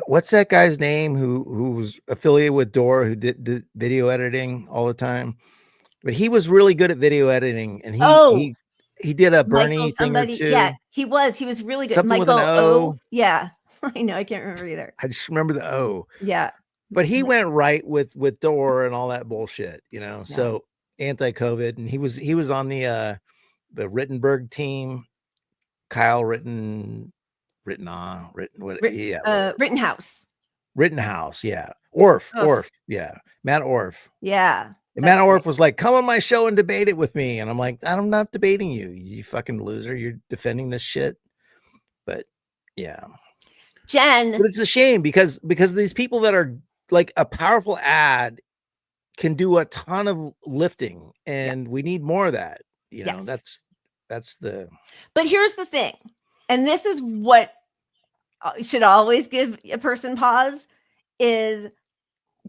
What's that guy's name who was affiliated with Dora, who did video editing all the time? But he was really good at video editing, and he did a Bernie thing or two.
Yeah, he was really good.
Something
Michael
with an O.
Yeah, I know. I can't remember either.
I just remember the O.
Yeah.
But he went right with Dora and all that bullshit, So anti-COVID, and he was on the Rittenberg team. Kyle Rittenhouse. Rittenhouse, yeah. Orff, yeah. Matt Orff.
Yeah.
And Matt Orff was like, come on my show and debate it with me. And I'm like, I'm not debating you, you fucking loser. You're defending this shit. But yeah.
Jen.
But it's a shame because these people that are like, a powerful ad can do a ton of lifting, and we need more of that. That's That's the.
But here's the thing, and this is what should always give a person pause is,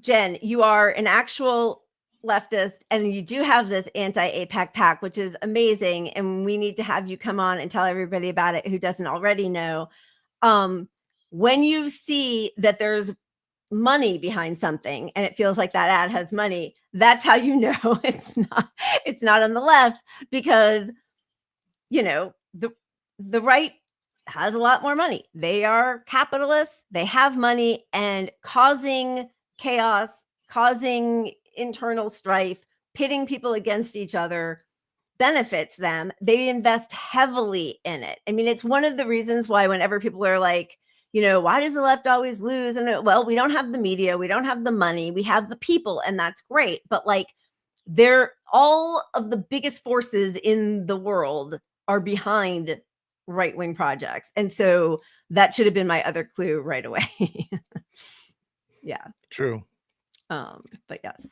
Jen, you are an actual leftist and you do have this anti-AIPAC pack, which is amazing. And we need to have you come on and tell everybody about it who doesn't already know. When you see that there's money behind something and it feels like that ad has money, that's how you know it's not on the left, because the right has a lot more money. They are capitalists, they have money, and causing chaos, causing internal strife, pitting people against each other benefits them. They invest heavily in it. I mean, it's one of the reasons why whenever people are like, why does the left always lose? And well, we don't have the media, we don't have the money, we have the people, and that's great. But like, they're all of the biggest forces in the world are behind right-wing projects. And so that should have been my other clue right away. Yeah.
True.
But yes.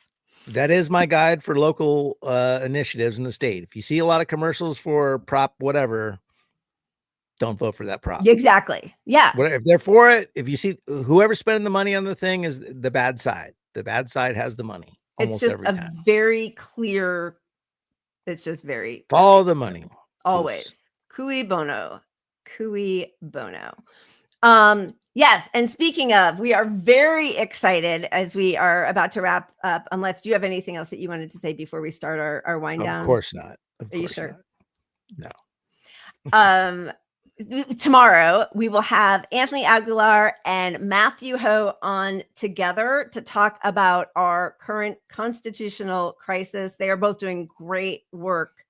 That is my guide for local initiatives in the state. If you see a lot of commercials for prop whatever, don't vote for that prop.
Exactly. Yeah.
If they're for it, if you see whoever's spending the money on the thing is the bad side. The bad side has the money.
It's just a
time.
very clear. It's just very
follow the money.
Always. Cui bono. Cui bono. Yes. And speaking of, we are very excited as we are about to wrap up. Unless, do you have anything else that you wanted to say before we start our wind down?
Of course not.
Are you sure?
No.
Tomorrow we will have Anthony Aguilar and Matthew Ho on together to talk about our current constitutional crisis. They are both doing great work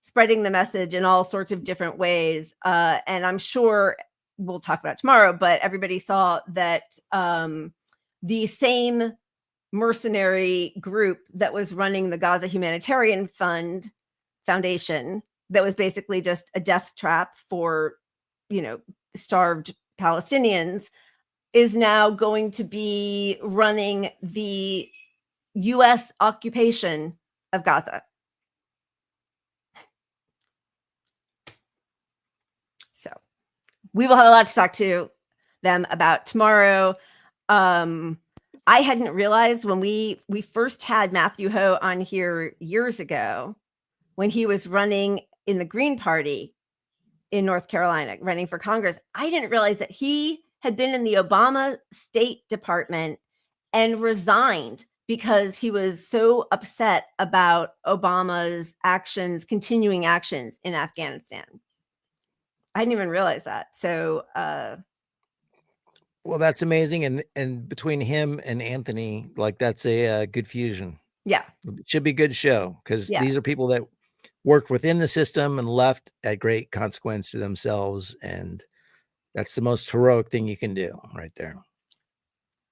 spreading the message in all sorts of different ways. And I'm sure we'll talk about it tomorrow, but everybody saw that the same mercenary group that was running the Gaza Humanitarian Foundation, that was basically just a death trap for, starved Palestinians, is now going to be running the U.S. occupation of Gaza. So we will have a lot to talk to them about tomorrow. I hadn't realized when we first had Matthew Ho on here years ago, when he was running in the Green Party in North Carolina, running for Congress, I didn't realize that he had been in the Obama State Department and resigned because he was so upset about Obama's continuing actions in Afghanistan. I didn't even realize that. So,
well, that's amazing. And between him and Anthony, like that's a good fusion.
Yeah.
It should be a good show because these are people that worked within the system and left at great consequence to themselves. And that's the most heroic thing you can do right there.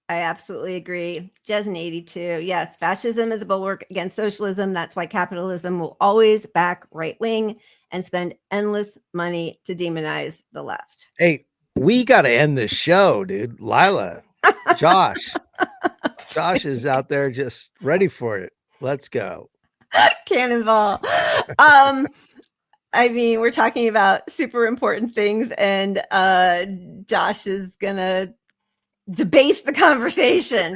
I absolutely agree. Jesn 82. Yes, fascism is a bulwark against socialism. That's why capitalism will always back right wing and spend endless money to demonize the left.
Hey, we got to end this show, dude. Lila, Josh is out there just ready for it. Let's go.
Cannonball. I mean, we're talking about super important things, and Josh is gonna debase the conversation.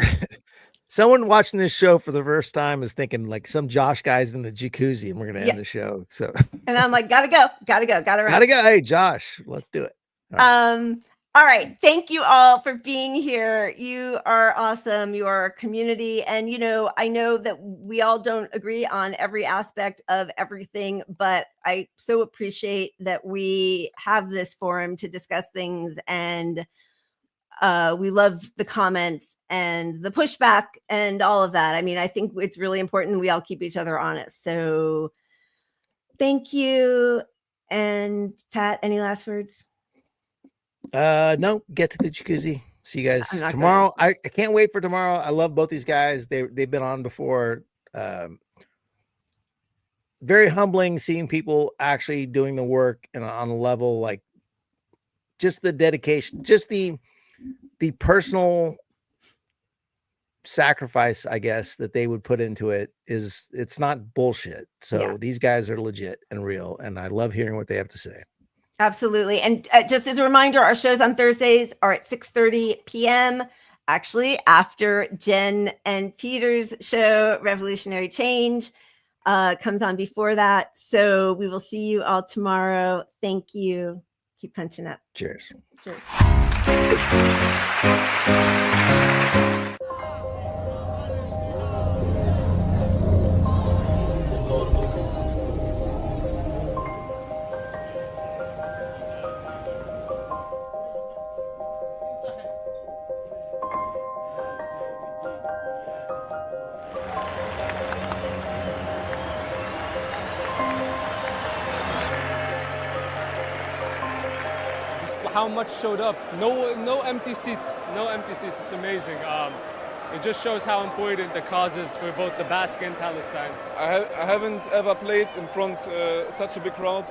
Someone watching this show for the first time is thinking like some Josh guy's in the jacuzzi, and we're gonna end the show. So,
and I'm like, gotta go.
Hey, Josh, let's do it.
All right. Thank you all for being here. You are awesome. You are a community. And, I know that we all don't agree on every aspect of everything, but I so appreciate that we have this forum to discuss things. And we love the comments and the pushback and all of that. I mean, I think it's really important we all keep each other honest. So thank you. And Pat, any last words?
No, get to the jacuzzi. See you guys tomorrow. I can't wait for tomorrow. I love both these guys. They've been on before. Very humbling seeing people actually doing the work and on a level like just the dedication, just the personal sacrifice, I guess, that they would put into it's not bullshit. So these guys are legit and real, and I love hearing what they have to say.
Absolutely. And just as a reminder, our shows on Thursdays are at 6:30 p.m. Actually, after Jen and Peter's show, Revolutionary Change, comes on before that. So we will see you all tomorrow. Thank you. Keep punching up.
Cheers.
Cheers.
How much showed up? No empty seats. No empty seats. It's amazing. It just shows how important the cause is for both the Basque and Palestine.
I haven't ever played in front such a big crowd.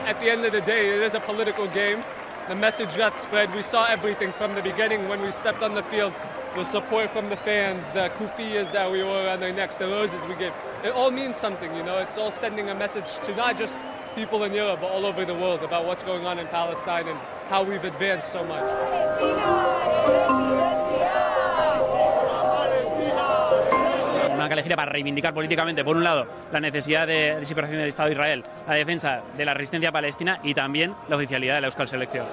At the end of the day, it is a political game. The message got spread. We saw everything from the beginning when we stepped on the field. The support from the fans, the kufiyas that we wore on their necks, the roses we gave. It all means something, you know. It's all sending a message to not just people in Europe, but all over the world about what's going on in Palestine and how we've advanced so much.
Una calejira para reivindicar políticamente, por un lado, la necesidad de separación del Estado de Israel, la defensa de la resistencia palestina y también la oficialidad de la Euskal Selección.